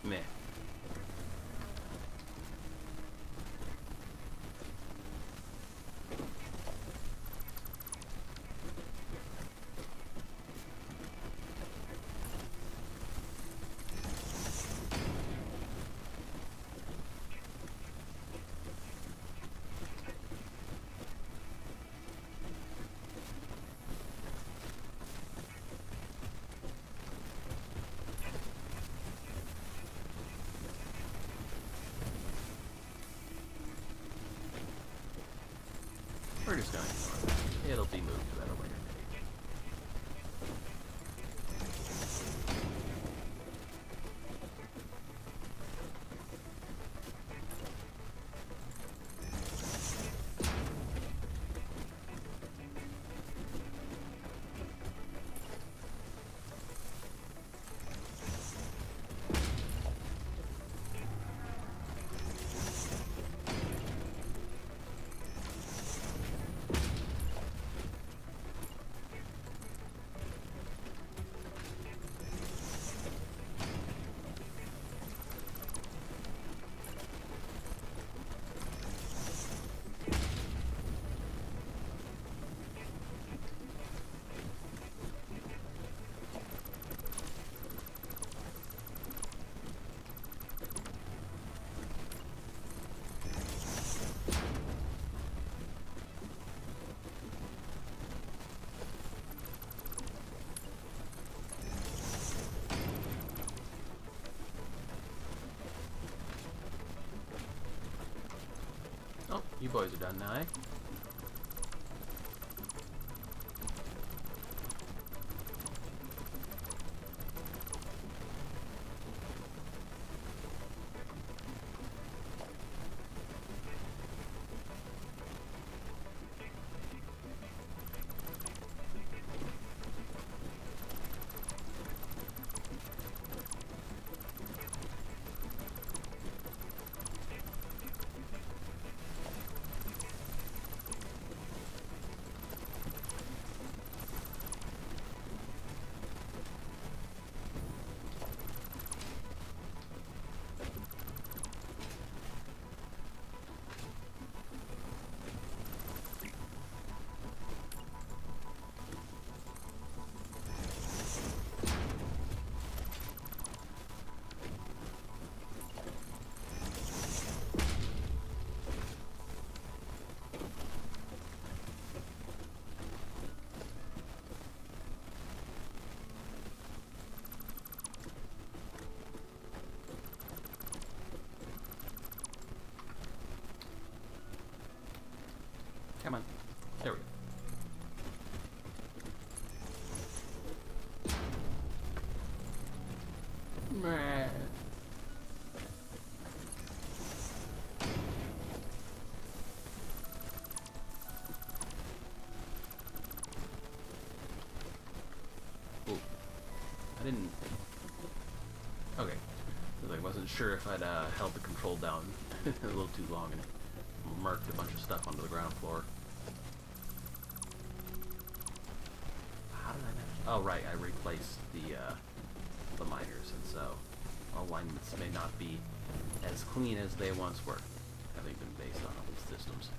Meh. We're just gonna ignore that. It'll be moved at a later date. Oh, you boys are done now, eh? Come on. There we go. Meh. Ooh. I didn't... Okay. I wasn't sure if I'd held the control down a little too long and marked a bunch of stuff onto the ground floor. How did I manage? Oh, right, I replaced the miners, and so alignments may not be as clean as they once were, having been based on old systems.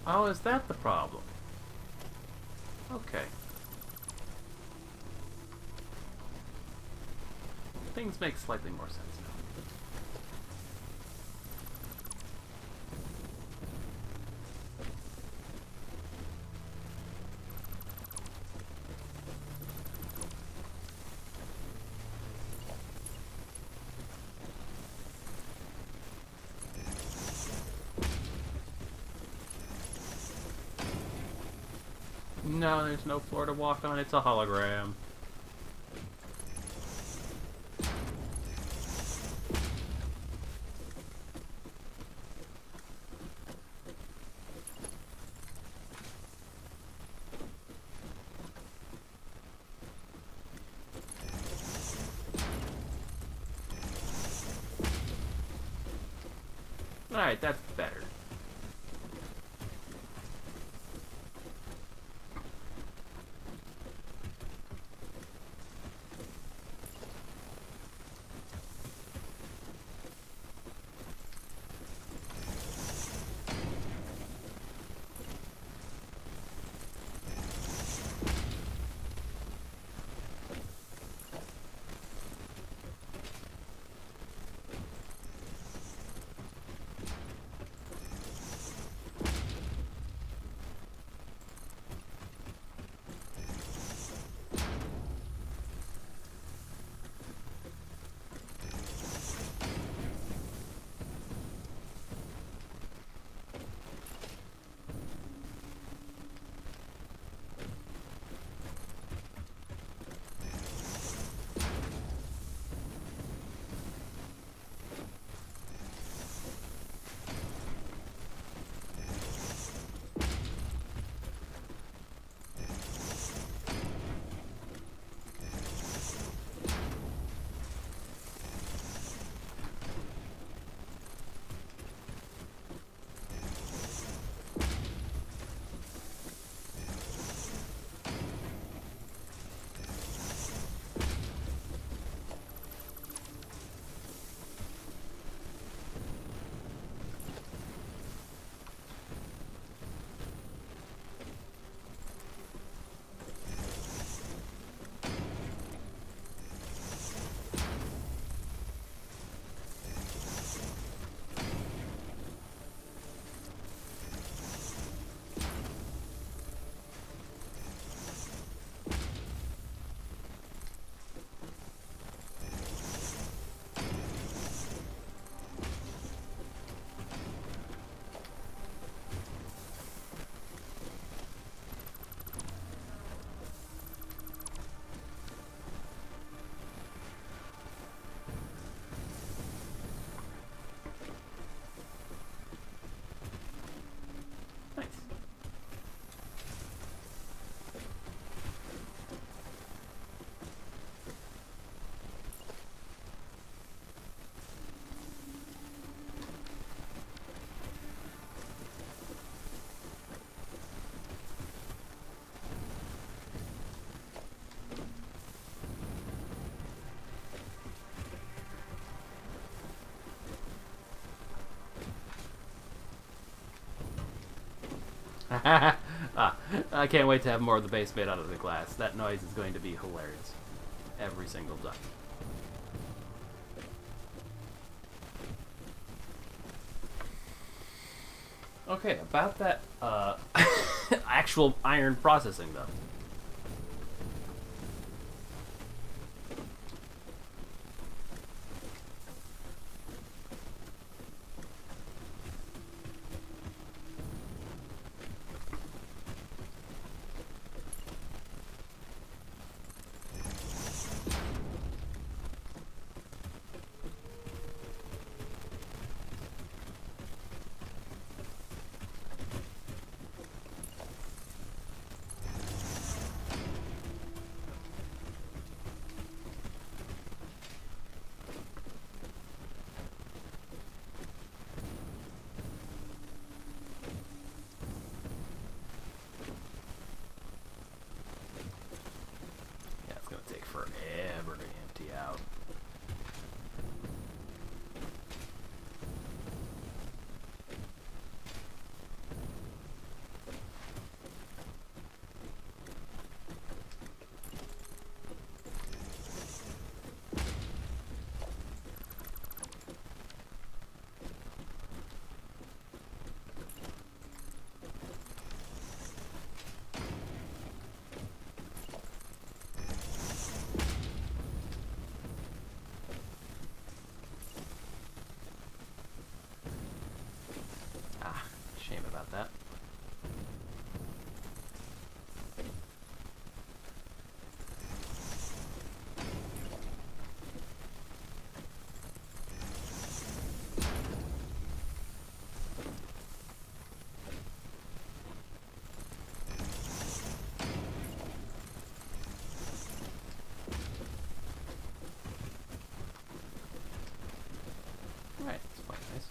Oh, is that the problem? Okay. Things make slightly more sense now. No, there's no floor to walk on. It's a hologram. Alright, that's better. Nice. I can't wait to have more of the base made out of the glass. That noise is going to be hilarious. Every single time. Okay, about that actual iron processing though. that. Alright, that's quite nice.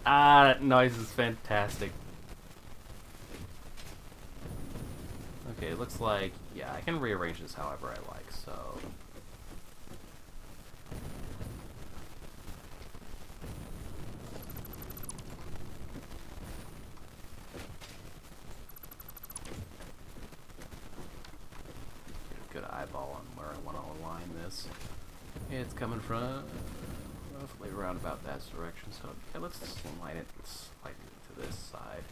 Ah, that noise is fantastic. Okay, it looks like, yeah, I can rearrange this however I like, so... Get a good eyeball on where I want to align this. It's coming from roughly around about that direction, so okay, let's slide it slightly to this side.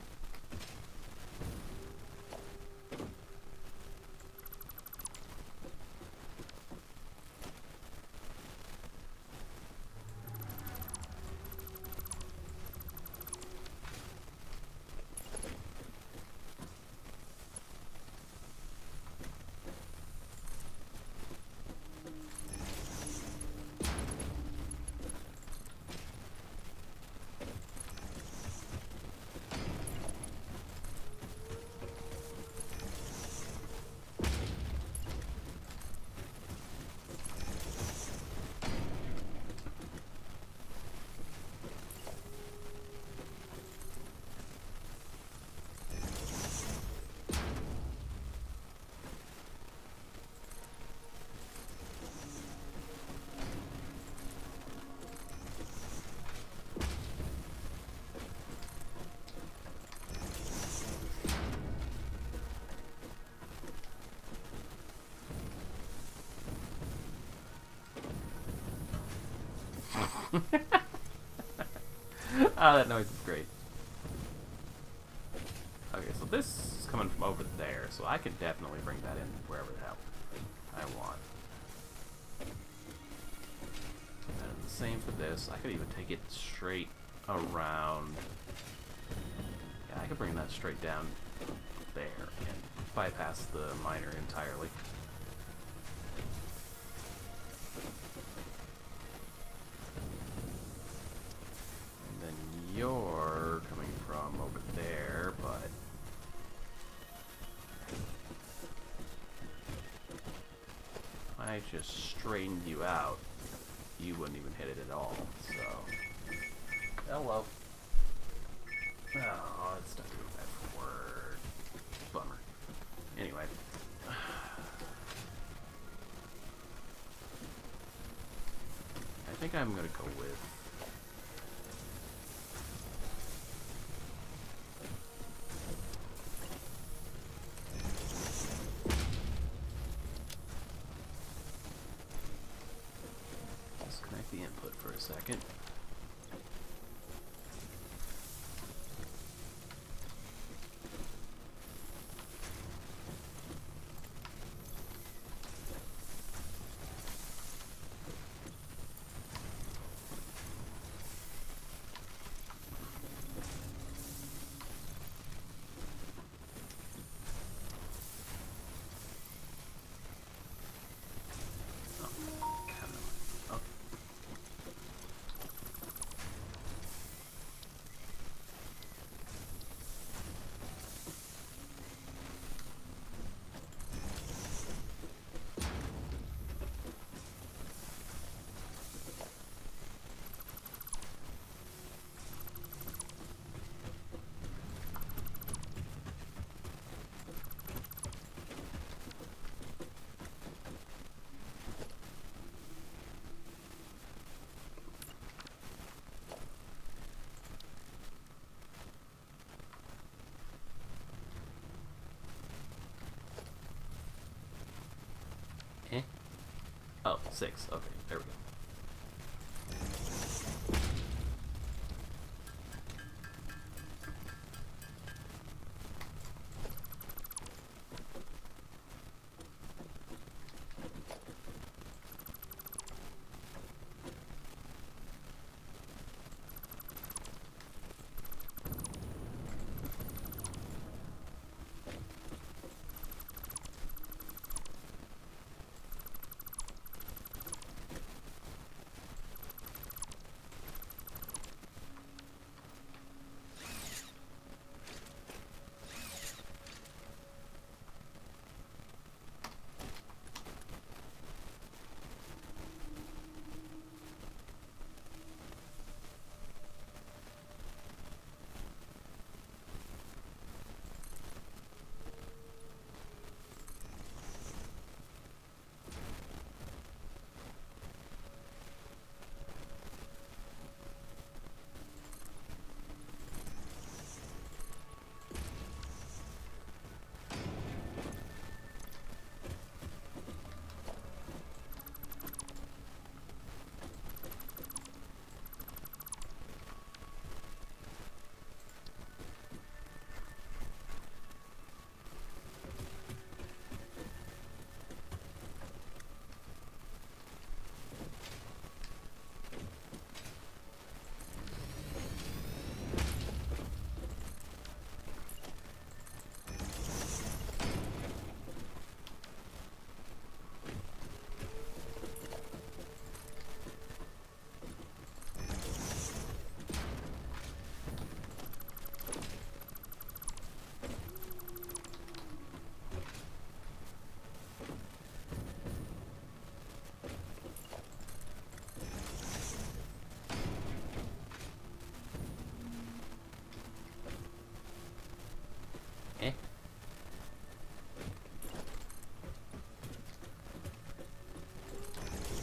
Ah, that noise is great. Okay, so this is coming from over there, so I can definitely bring that in wherever the hell I want. And the same for this. I could even take it straight around. Yeah, I could bring that straight down there and bypass the miner entirely. just straightened you out, you wouldn't even hit it at all. So, hello. Oh, it's stuck to a bad word. Bummer. Anyway. I think I'm gonna go with... disconnect the input for a second. Oh, 6. Okay, there we go.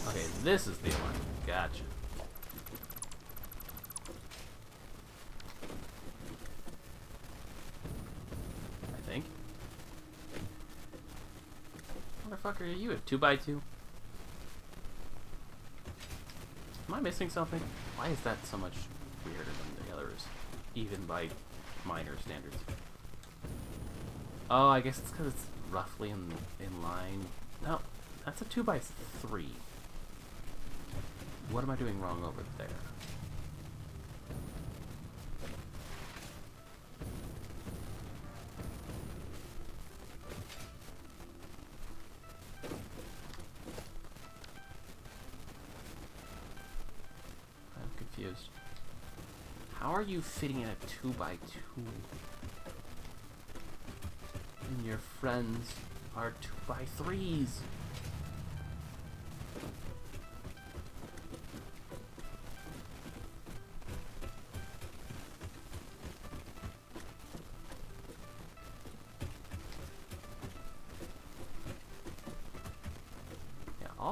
Okay, this is the alarm. Gotcha. I think. Motherfucker, are you a 2x2? Am I missing something? Why is that so much weirder than the others? Even by minor standards. Oh, I guess it's because it's roughly in line. No, that's a 2x3. What am I doing wrong over there? I'm confused. How are you fitting in a 2x2? And your friends are 2x3s.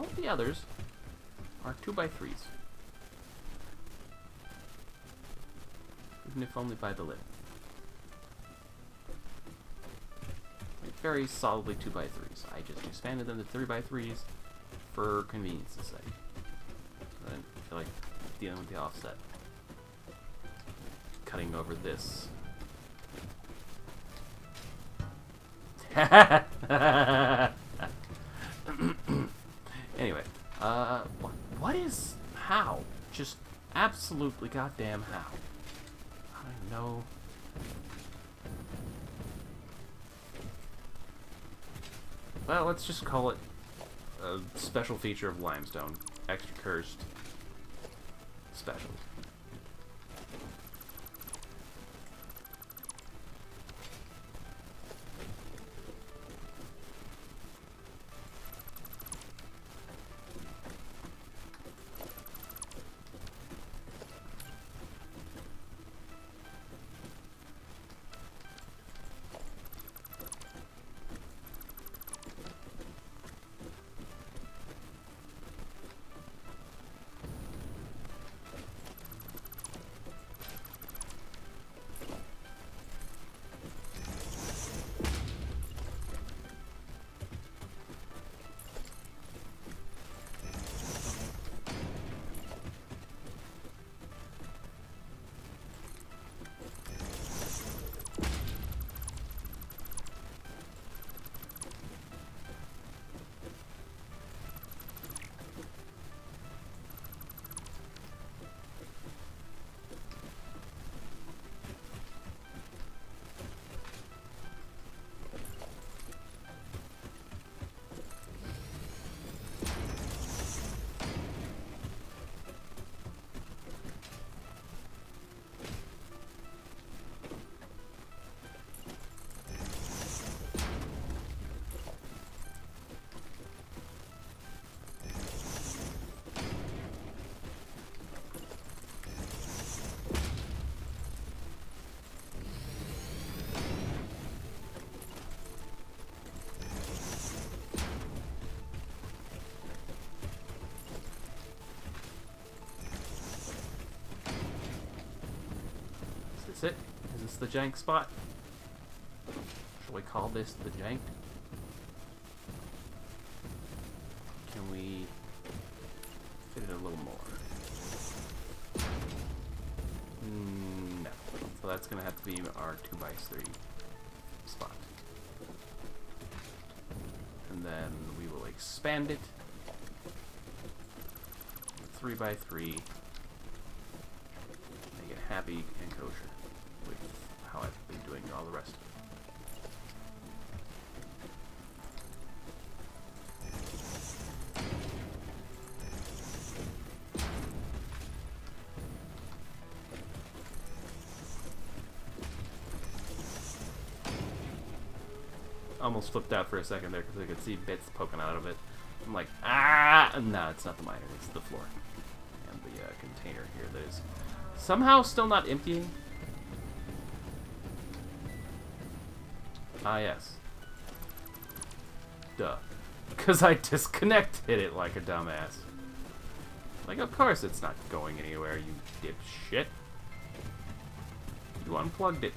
all of the others are 2x3s. Even if only by the lip. Like, very solidly 2x3s. I just expanded them to 3x3s for convenience's sake. I didn't feel like dealing with the offset. Cutting over this. Anyway, what is how? Just absolutely goddamn how? I don't know. Well, let's just call it a special feature of limestone. Extra cursed special. Is this it? Is this the jank spot? Shall we call this the jank? Can we fit it a little more? No. So that's going to have to be our 2x3 spot. And then we will expand it. 3x3. Make it happy and kosher with how I've been doing all the rest of it. Almost flipped out for a second there because I could see bits poking out of it. I'm like, ah! No, it's not the miner, it's the floor. And the container here that is somehow still not emptying. Ah, yes. Duh. Because I disconnected it like a dumbass. Like, of course it's not going anywhere, you dipshit. You unplugged it.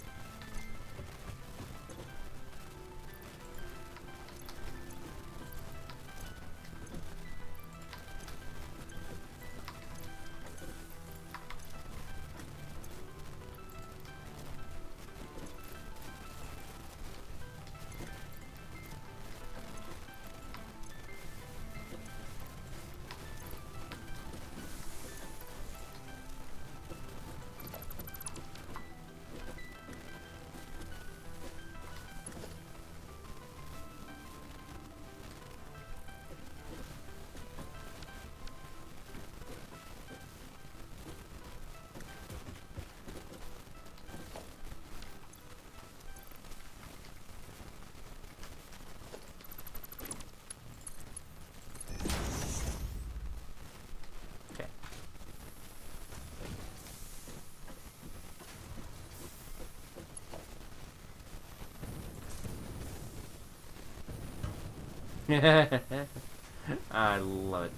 I love it.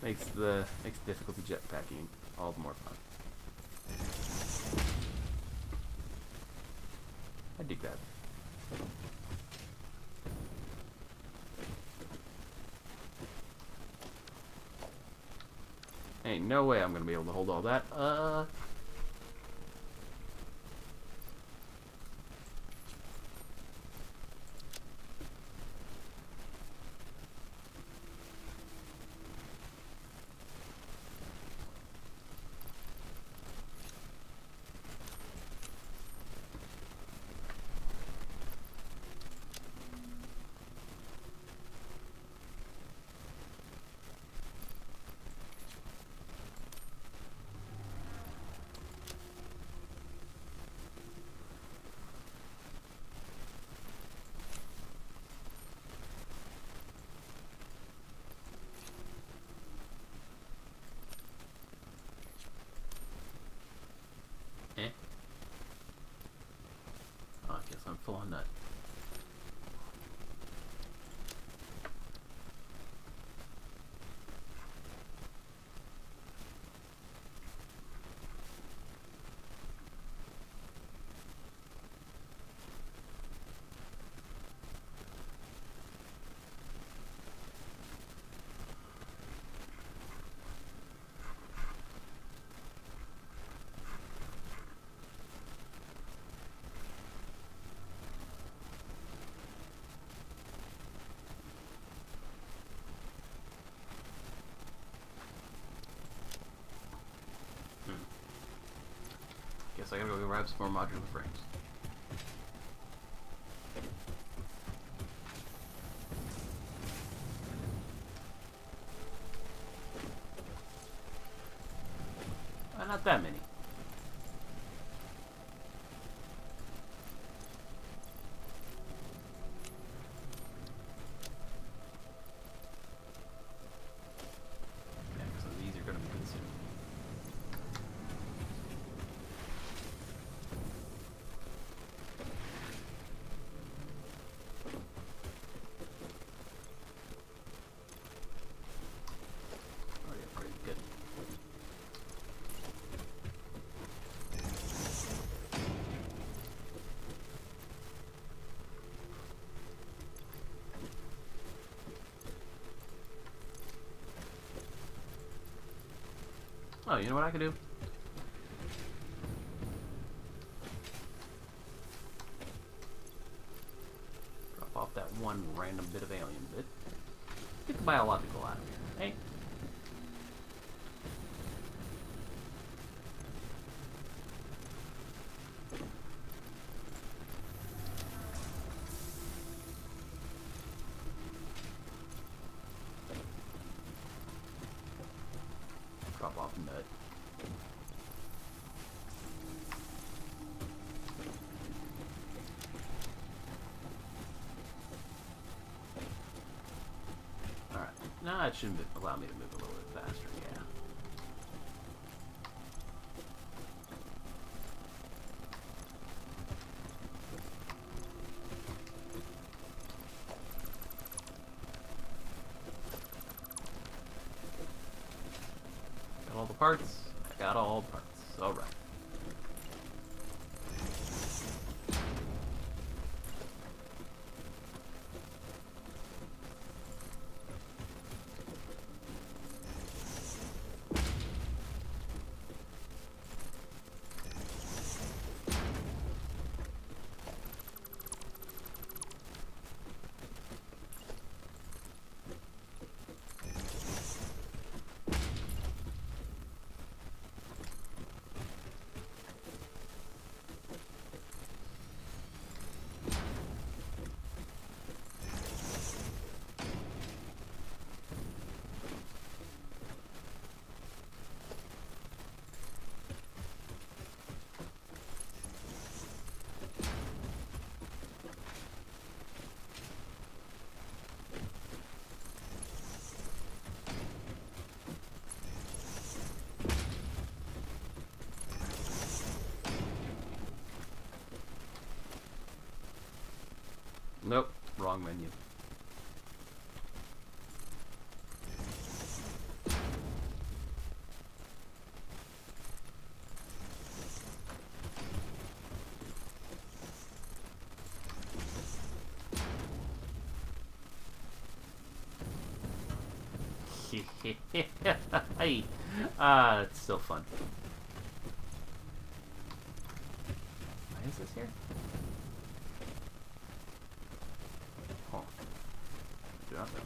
makes difficulty jetpacking all the more fun. I dig that. Ain't no way I'm gonna be able to hold all that. Eh. Oh, I guess I'm full on nut. Guess I gotta go grab some more modular frames. Not that many. Yeah, so these are gonna be good soon. Oh, you know what I could do? Drop off that one random bit of alien bit. Get the biological out of here. Hey. Drop off nut. Alright. Nah, it shouldn't allow me to move a little bit faster, yeah. Got all the parts? I got all the parts. Alright. wrong menu. It's still fun. Why is this here? Oh. Do not know.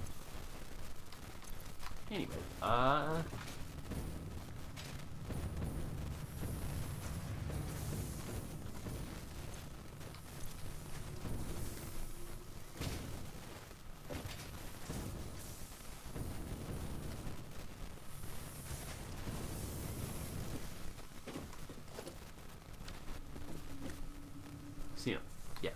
Anyway, see him. Yes.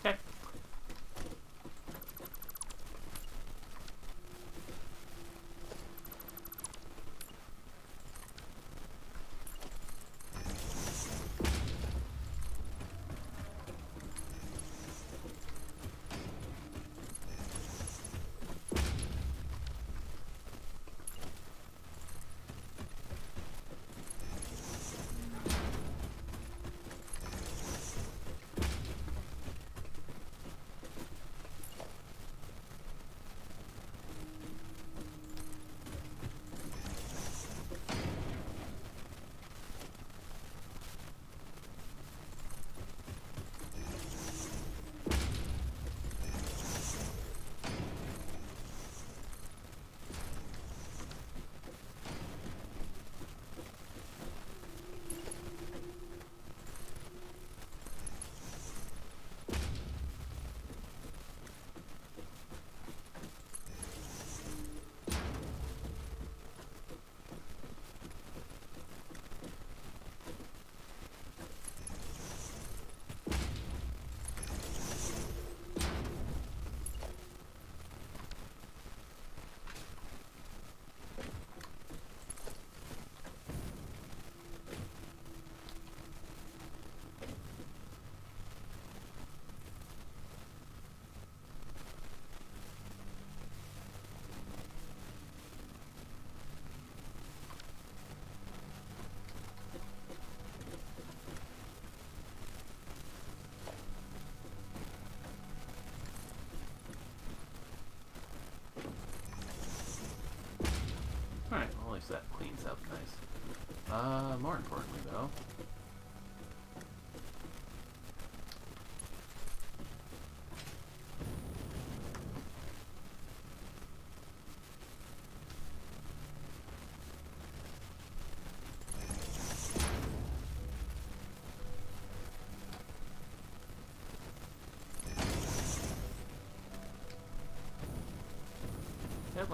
Okay. Alright, well, at least that cleans up nice. More importantly, though,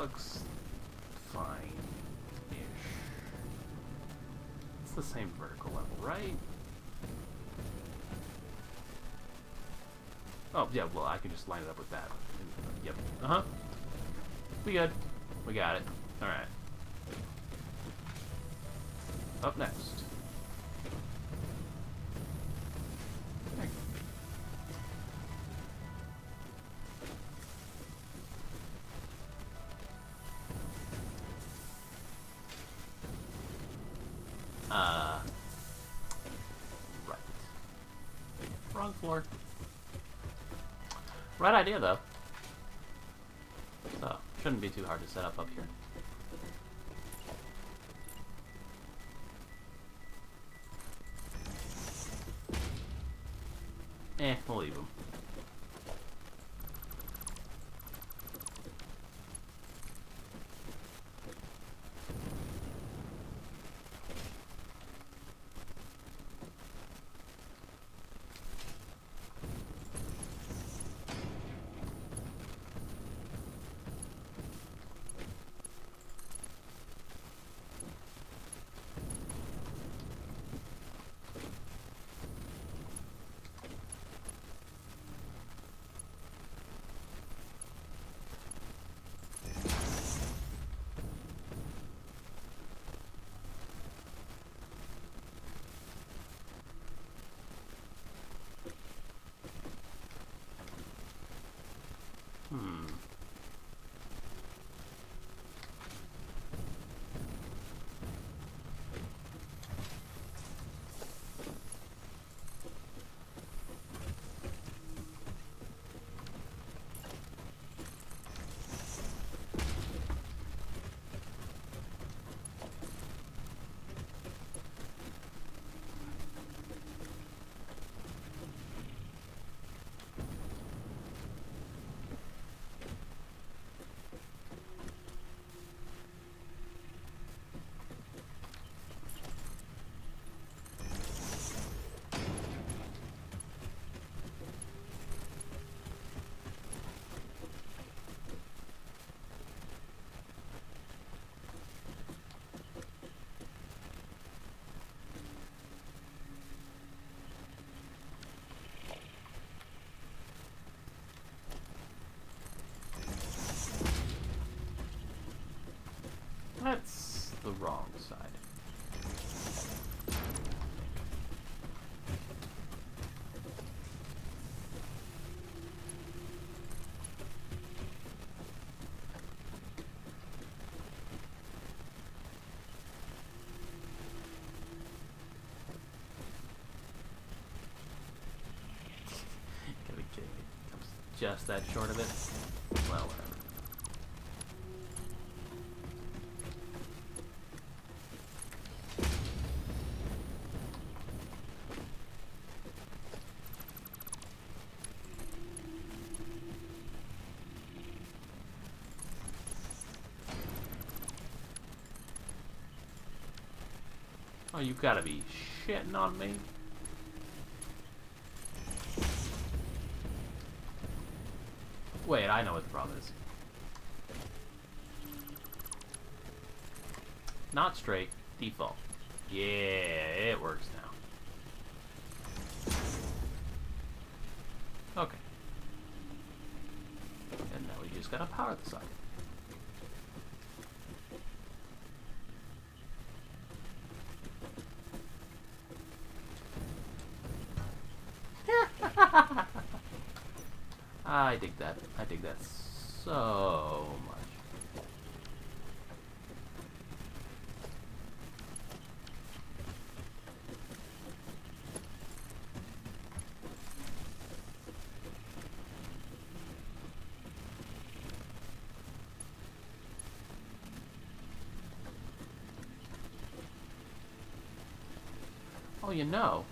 looks fine-ish. It's the same vertical level, right? Oh, yeah, well, I can just line it up with that. Yep. Uh-huh. We good. We got it. Alright. Up next. There you go. Right. Wrong floor. Right idea, though. So, shouldn't be too hard to set up here. We'll leave them. That's the wrong side. Gotta be kidding me. Comes just that short of it. Well, whatever. Oh, you gotta be shitting on me. Wait, I know what the problem is. Not straight, default. Yeah, it works now. Okay. And now we just gotta power the socket. I dig that. I dig that so much. Oh, you know.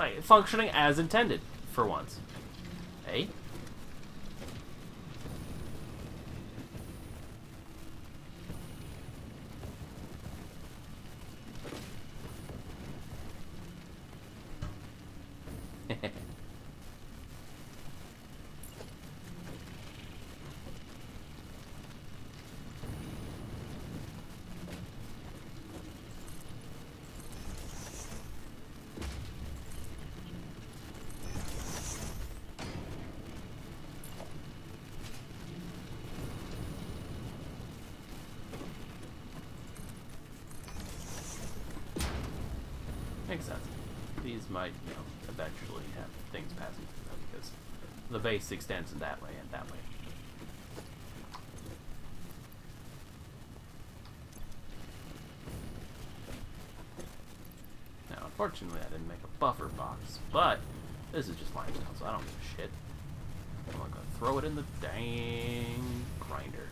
like, functioning as intended, for once. Hey? Makes sense. These might, eventually have things passing through them because the base extends in that way and that way. Now, unfortunately, I didn't make a buffer box, but this is just limestone, so I don't give a shit. I'm gonna throw it in the dang grinder.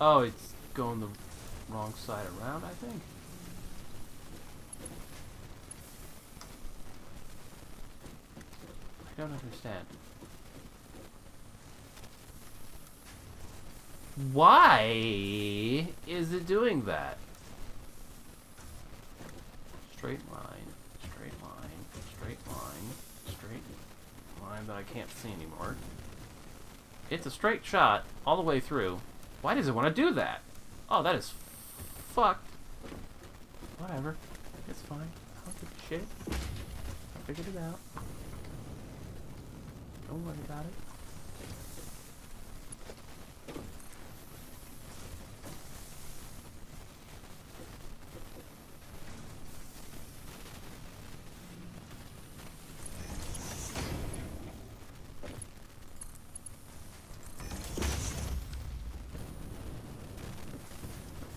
Oh, it's going the wrong side around, I think. I don't understand. Why is it doing that? Straight line, straight line, straight line, straight line that I can't see anymore. It's a straight shot all the way through. Why does it want to do that? Oh, that is fucked. Whatever. It's fine. I don't give a shit. I figured it out. Don't worry about it.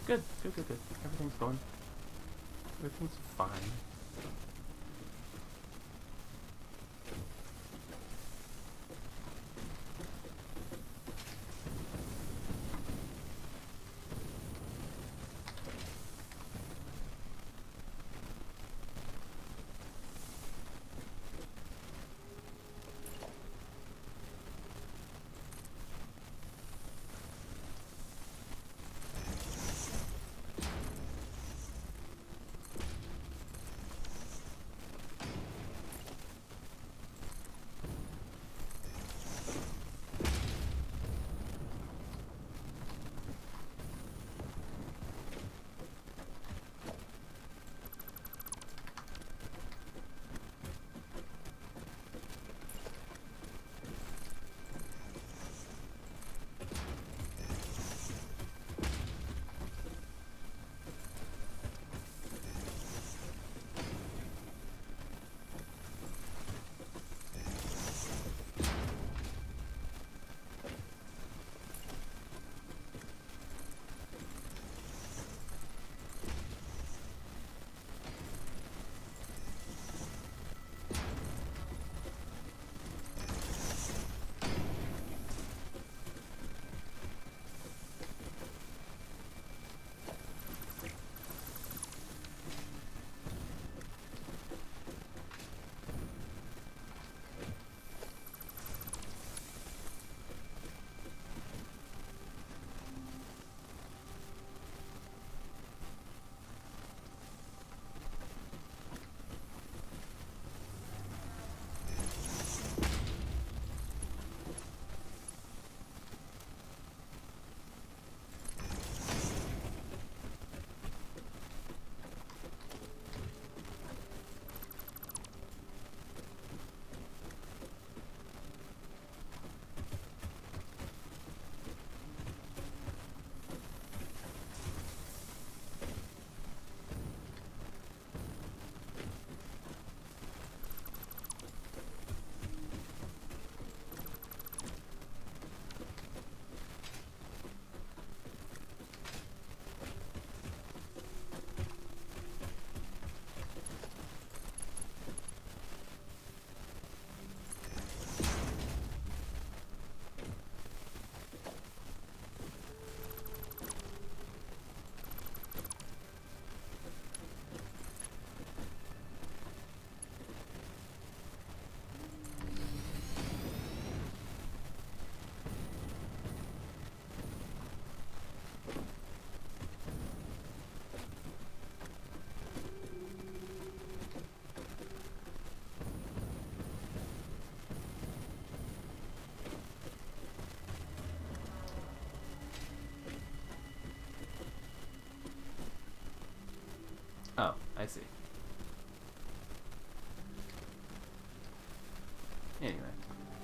Good, good, good, good. Everything's going. Everything's fine. Oh, I see. Anyway,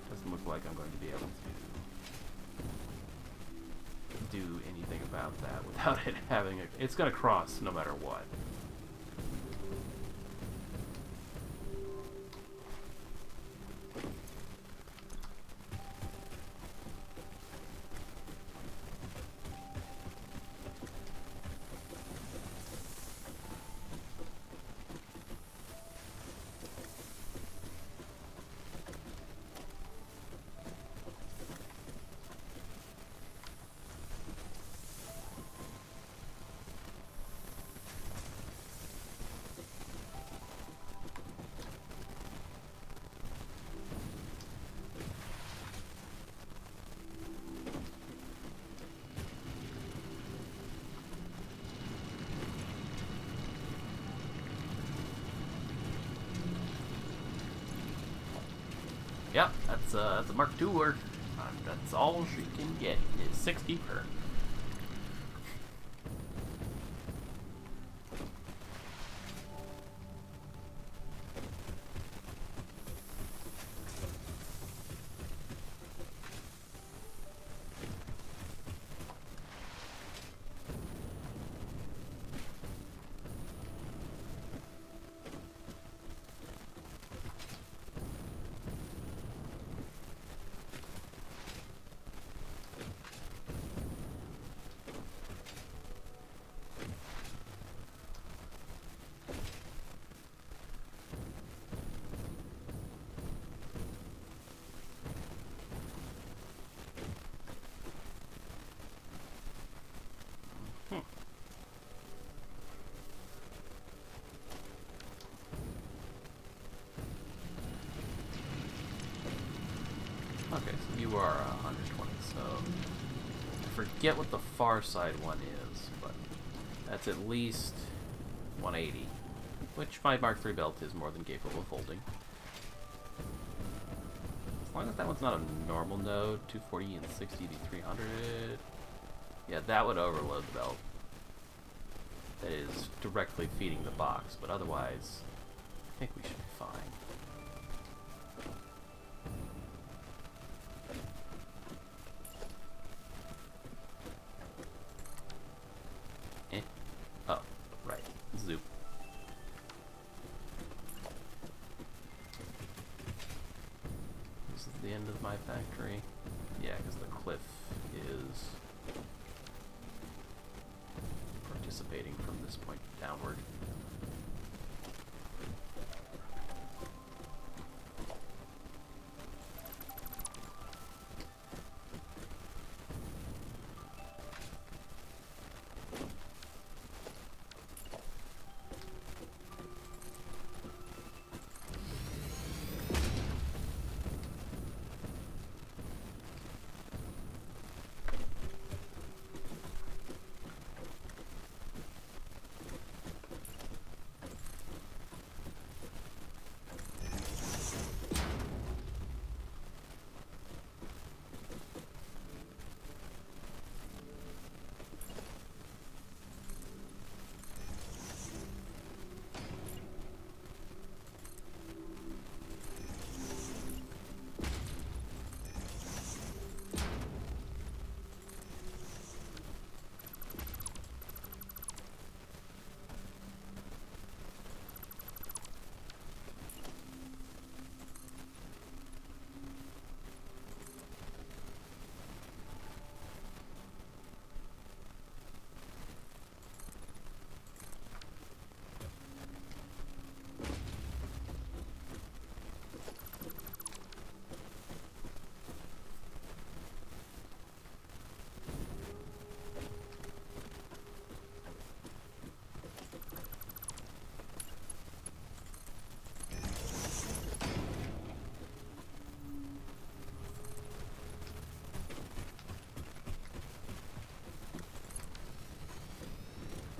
doesn't look like I'm going to be able to do anything about that without it having a... It's going to cross no matter what. Yep, that's a Mark II work. That's all she can get is 60 per. Hmm. Okay, so you are 120, so I forget what the far side one is, but that's at least 180, which my Mark III belt is more than capable of holding. As long as that one's not a normal node, 240 and 60 to 300. Yeah, that would overload the belt. That is directly feeding the box, but otherwise, I think we should be fine. Eh? Oh, right. Zoop. This is the end of my factory. Yeah, because the cliff is participating from this point downward.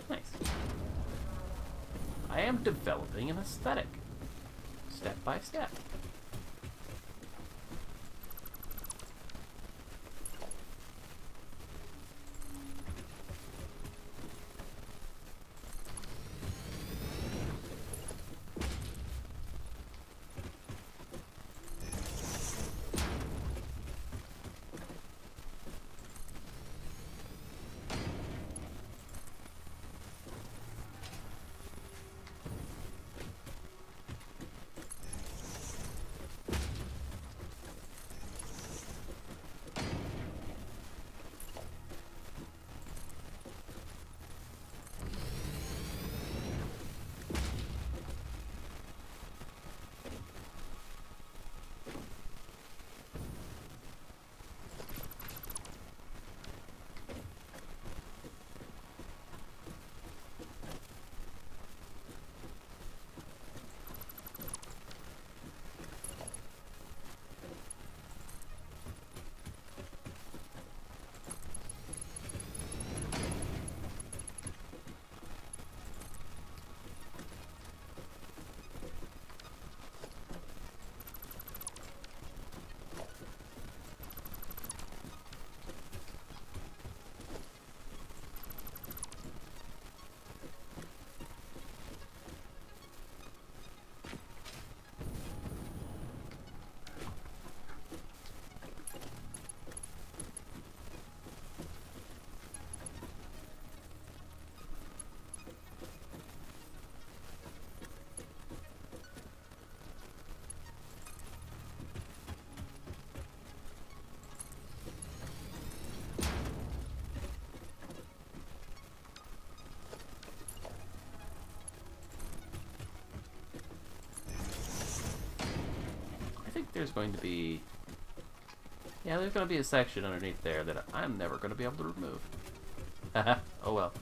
Nice. I am developing an aesthetic, step by step. There's going to be... Yeah, there's going to be a section underneath there that I'm never going to be able to remove. Oh well.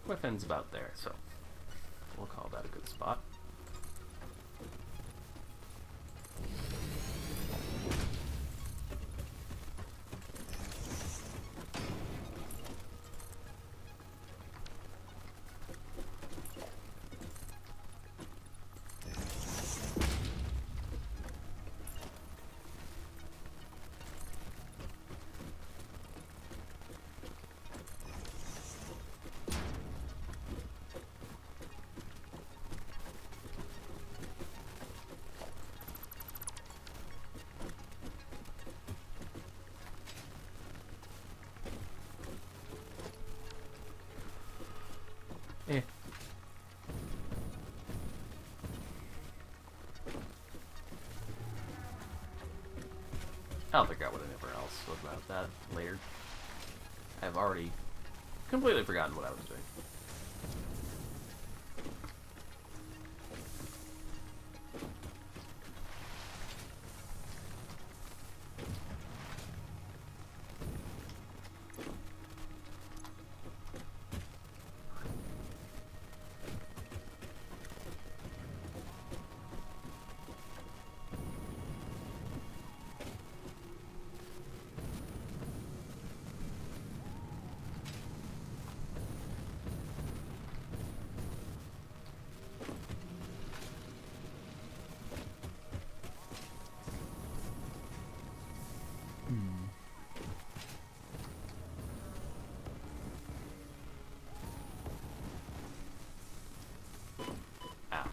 Whiffin's about there, so we'll call that a good spot. Eh. I'll figure out whatever else about that later. I've already completely forgotten what I was doing. Ow.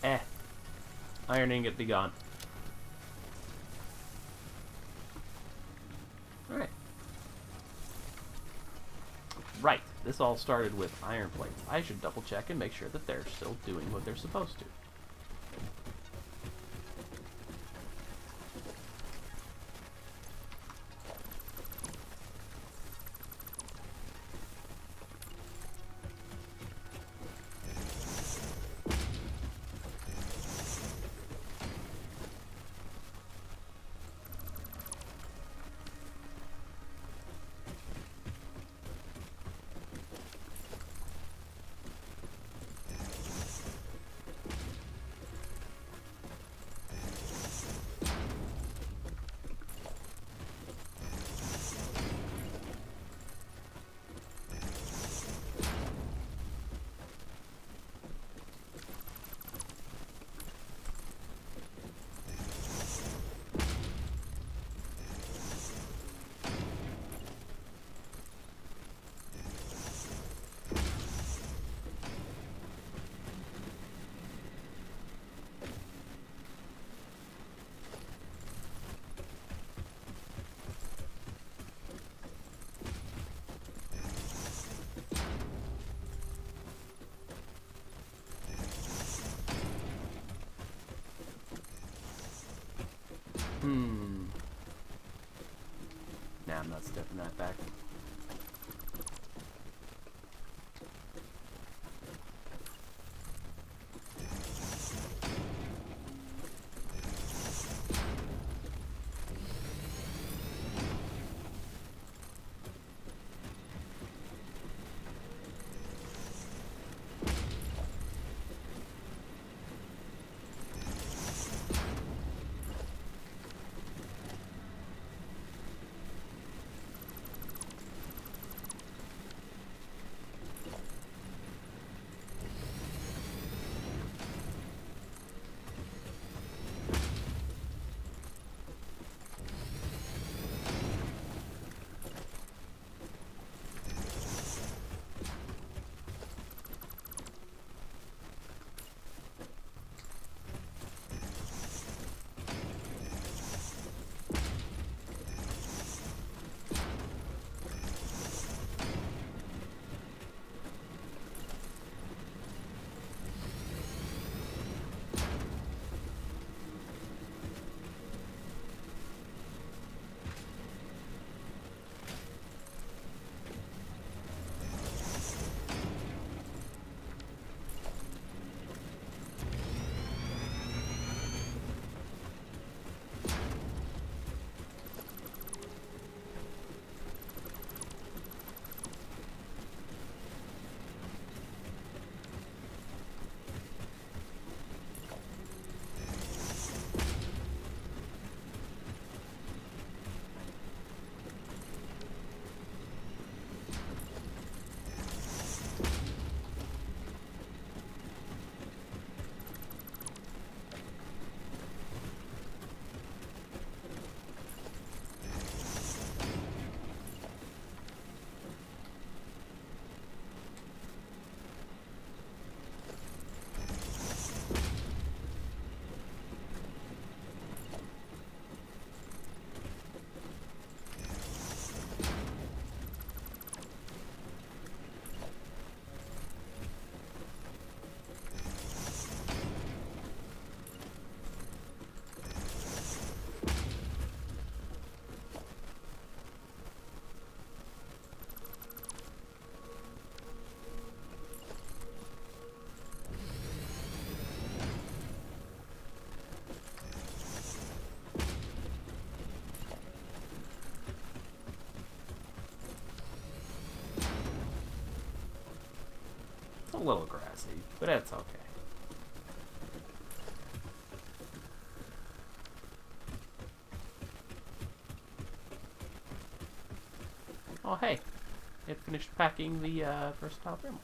Eh. Iron ingot be gone. Alright. Right. This all started with iron plates. I should double check and make sure that they're still doing what they're supposed to. Nah, I'm not stepping that back. It's a little grassy, but it's okay. Oh, hey. It finished packing the versatile framework.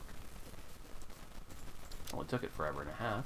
Well, it took it forever and a half.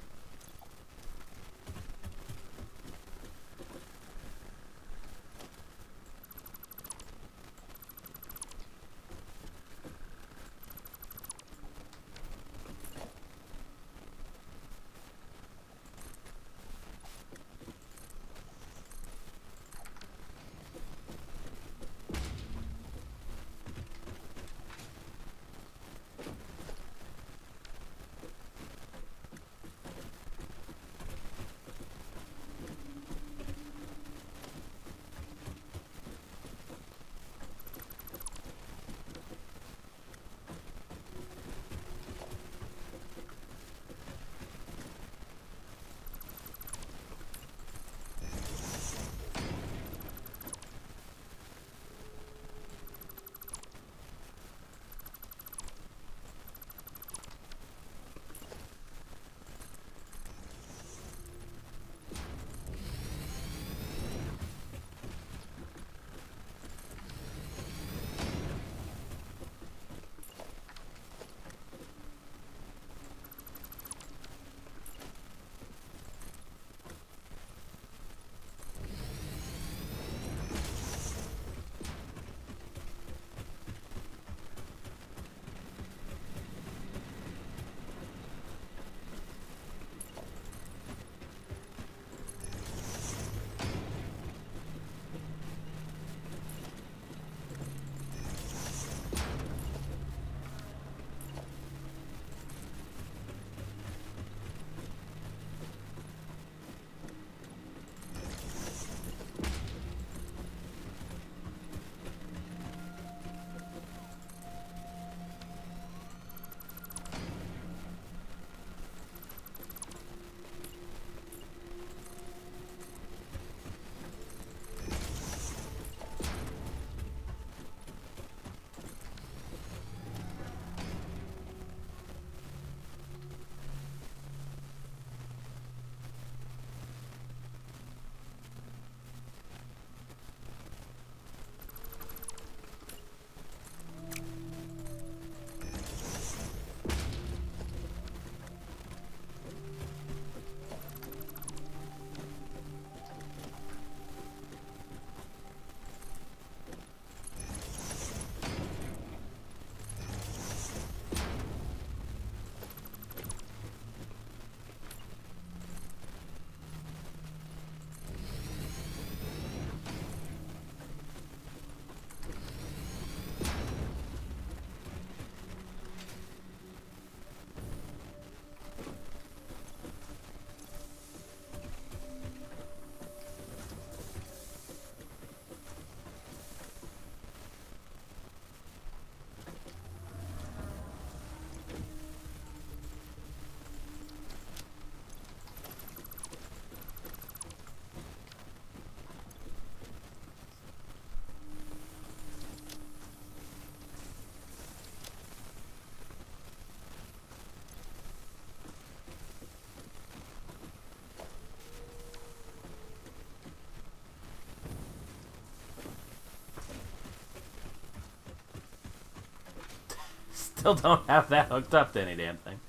still don't have that hooked up to any damn thing.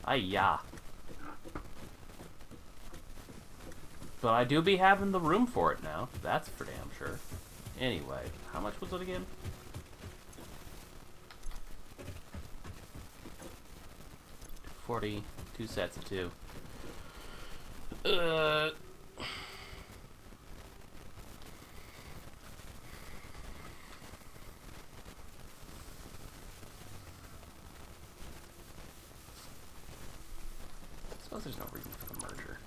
Ay-ya. But I do be having the room for it now. That's for damn sure. Anyway, how much was it again? $40, 2 sets of 2. I suppose there's no reason for the merger.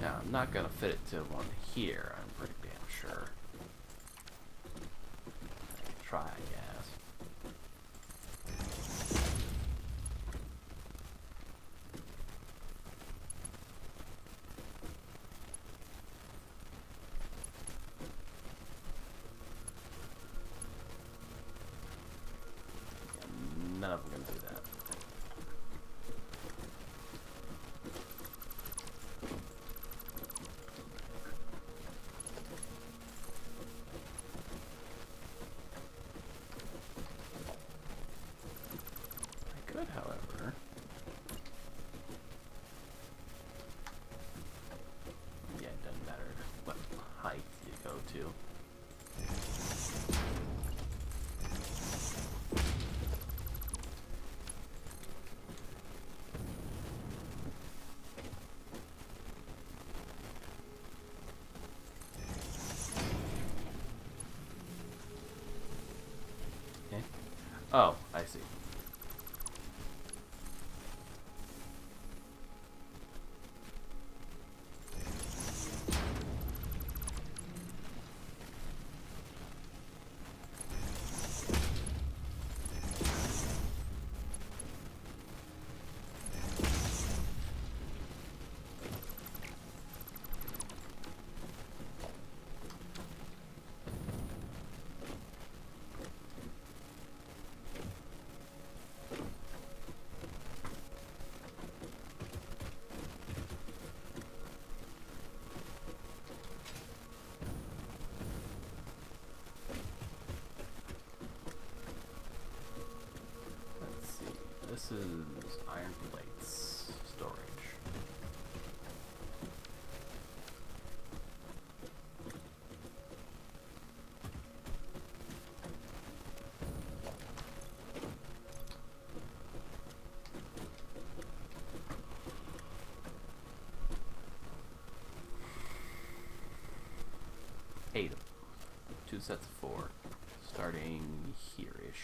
Now, I'm not gonna fit it to one here, I'm pretty damn sure. I can try, I guess. Yeah, none of them can do that. Good, however. Yeah, it doesn't matter what height you go to. Okay. Oh, I see. This is iron plates storage. Eight of them. 2 sets of 4. Starting here-ish.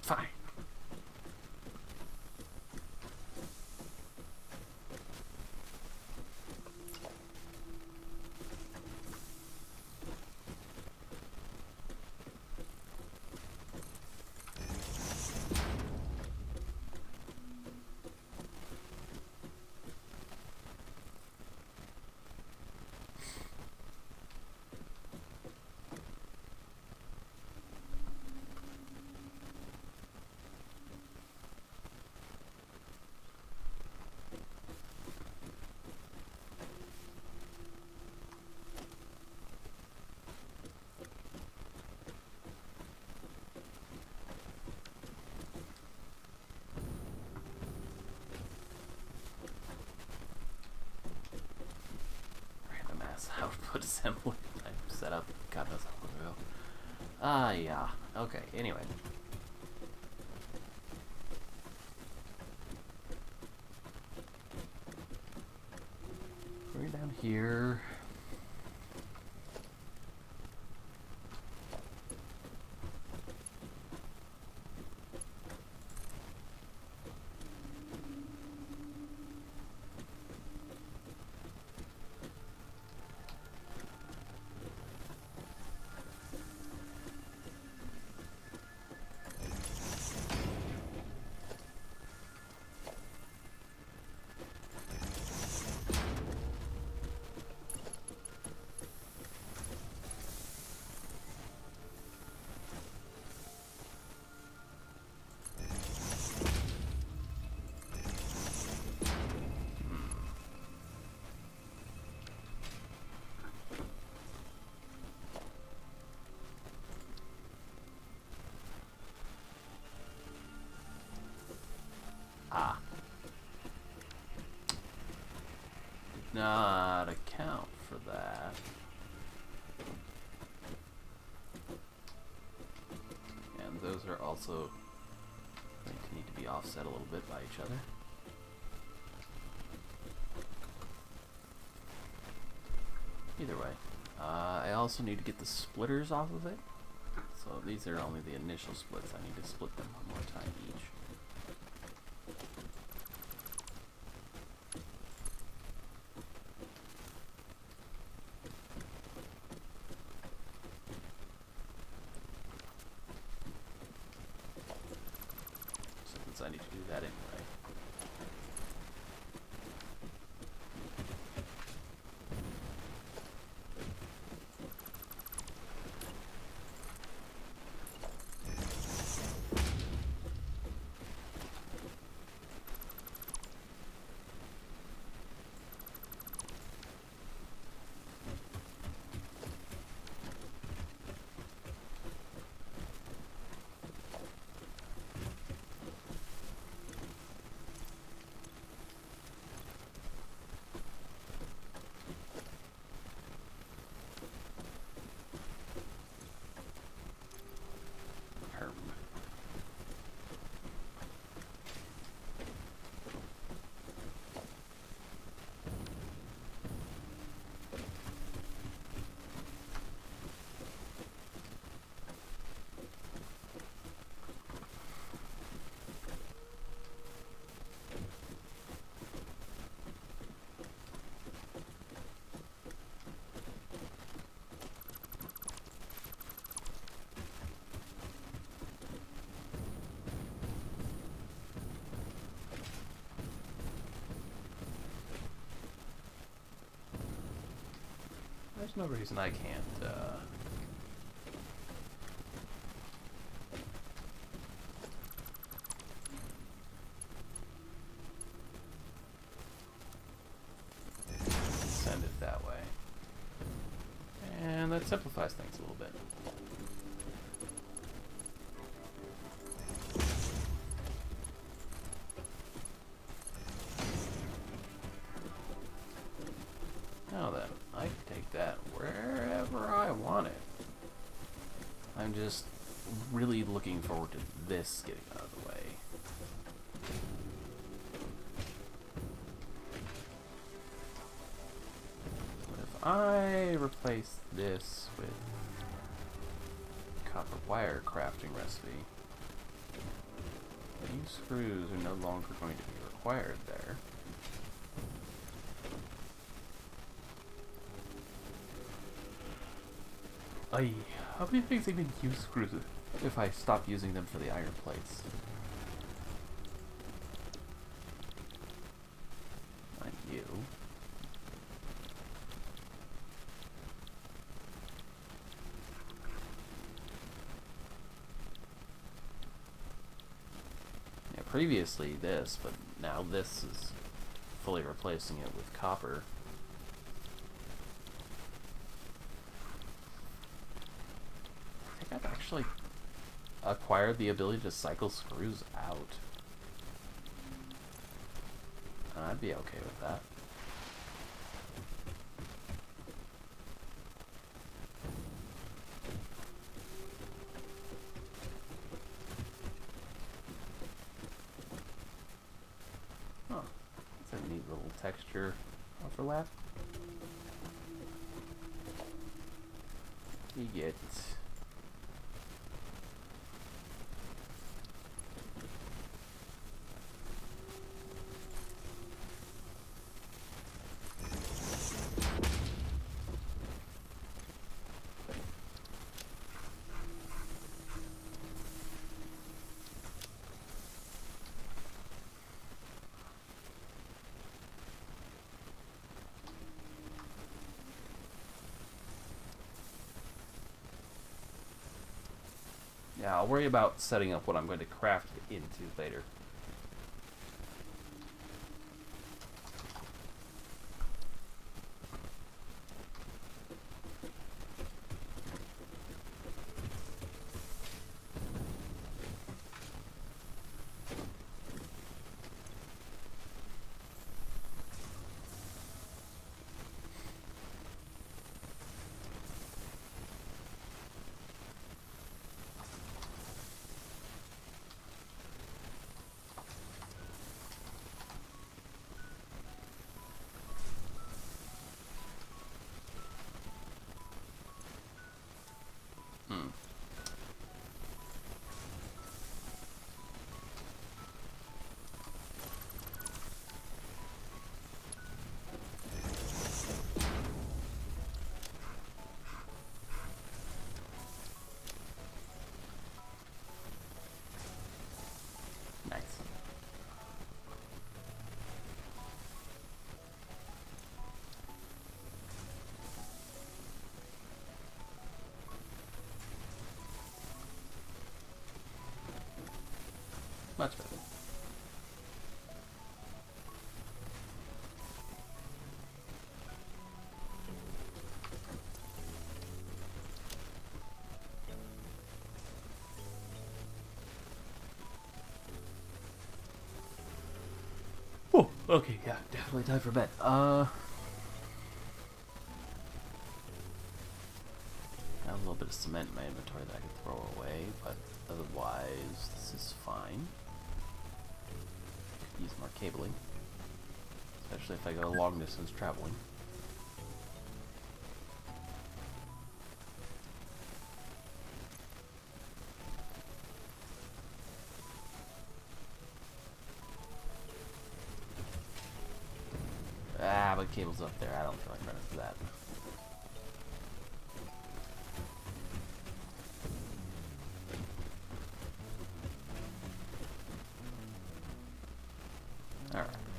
Fine. Output assembly I set up God knows how long ago. Yeah. Okay, anyway. We're down here. not account for that. And those are also going to need to be offset a little bit by each other. Either way, I also need to get the splitters off of it. So these are only the initial splits. I need to split them one more time each. Since I need to do that anyway. There's no reason I can't, send it that way. And that simplifies things a little bit. Now then, I can take that wherever I want it. I'm just really looking forward to this getting out of the way. But if I replace this with copper wire crafting recipe, these screws are no longer going to be required there. How many things even use screws if I stop using them for the iron plates? Not you. Yeah, previously this, but now this is fully replacing it with copper. I've actually acquired the ability to cycle screws out. I'd be okay with that. Huh. That's a neat little texture overlap. You get yeah, I'll worry about setting up what I'm going to craft it into later. Much better. Oh, okay, yeah, definitely time for bed. I have a little bit of cement in my inventory that I can throw away, but otherwise, this is fine. Could use more cabling, especially if I go long distance traveling. Ah, but cable's up there. I don't feel like running for that. Alright.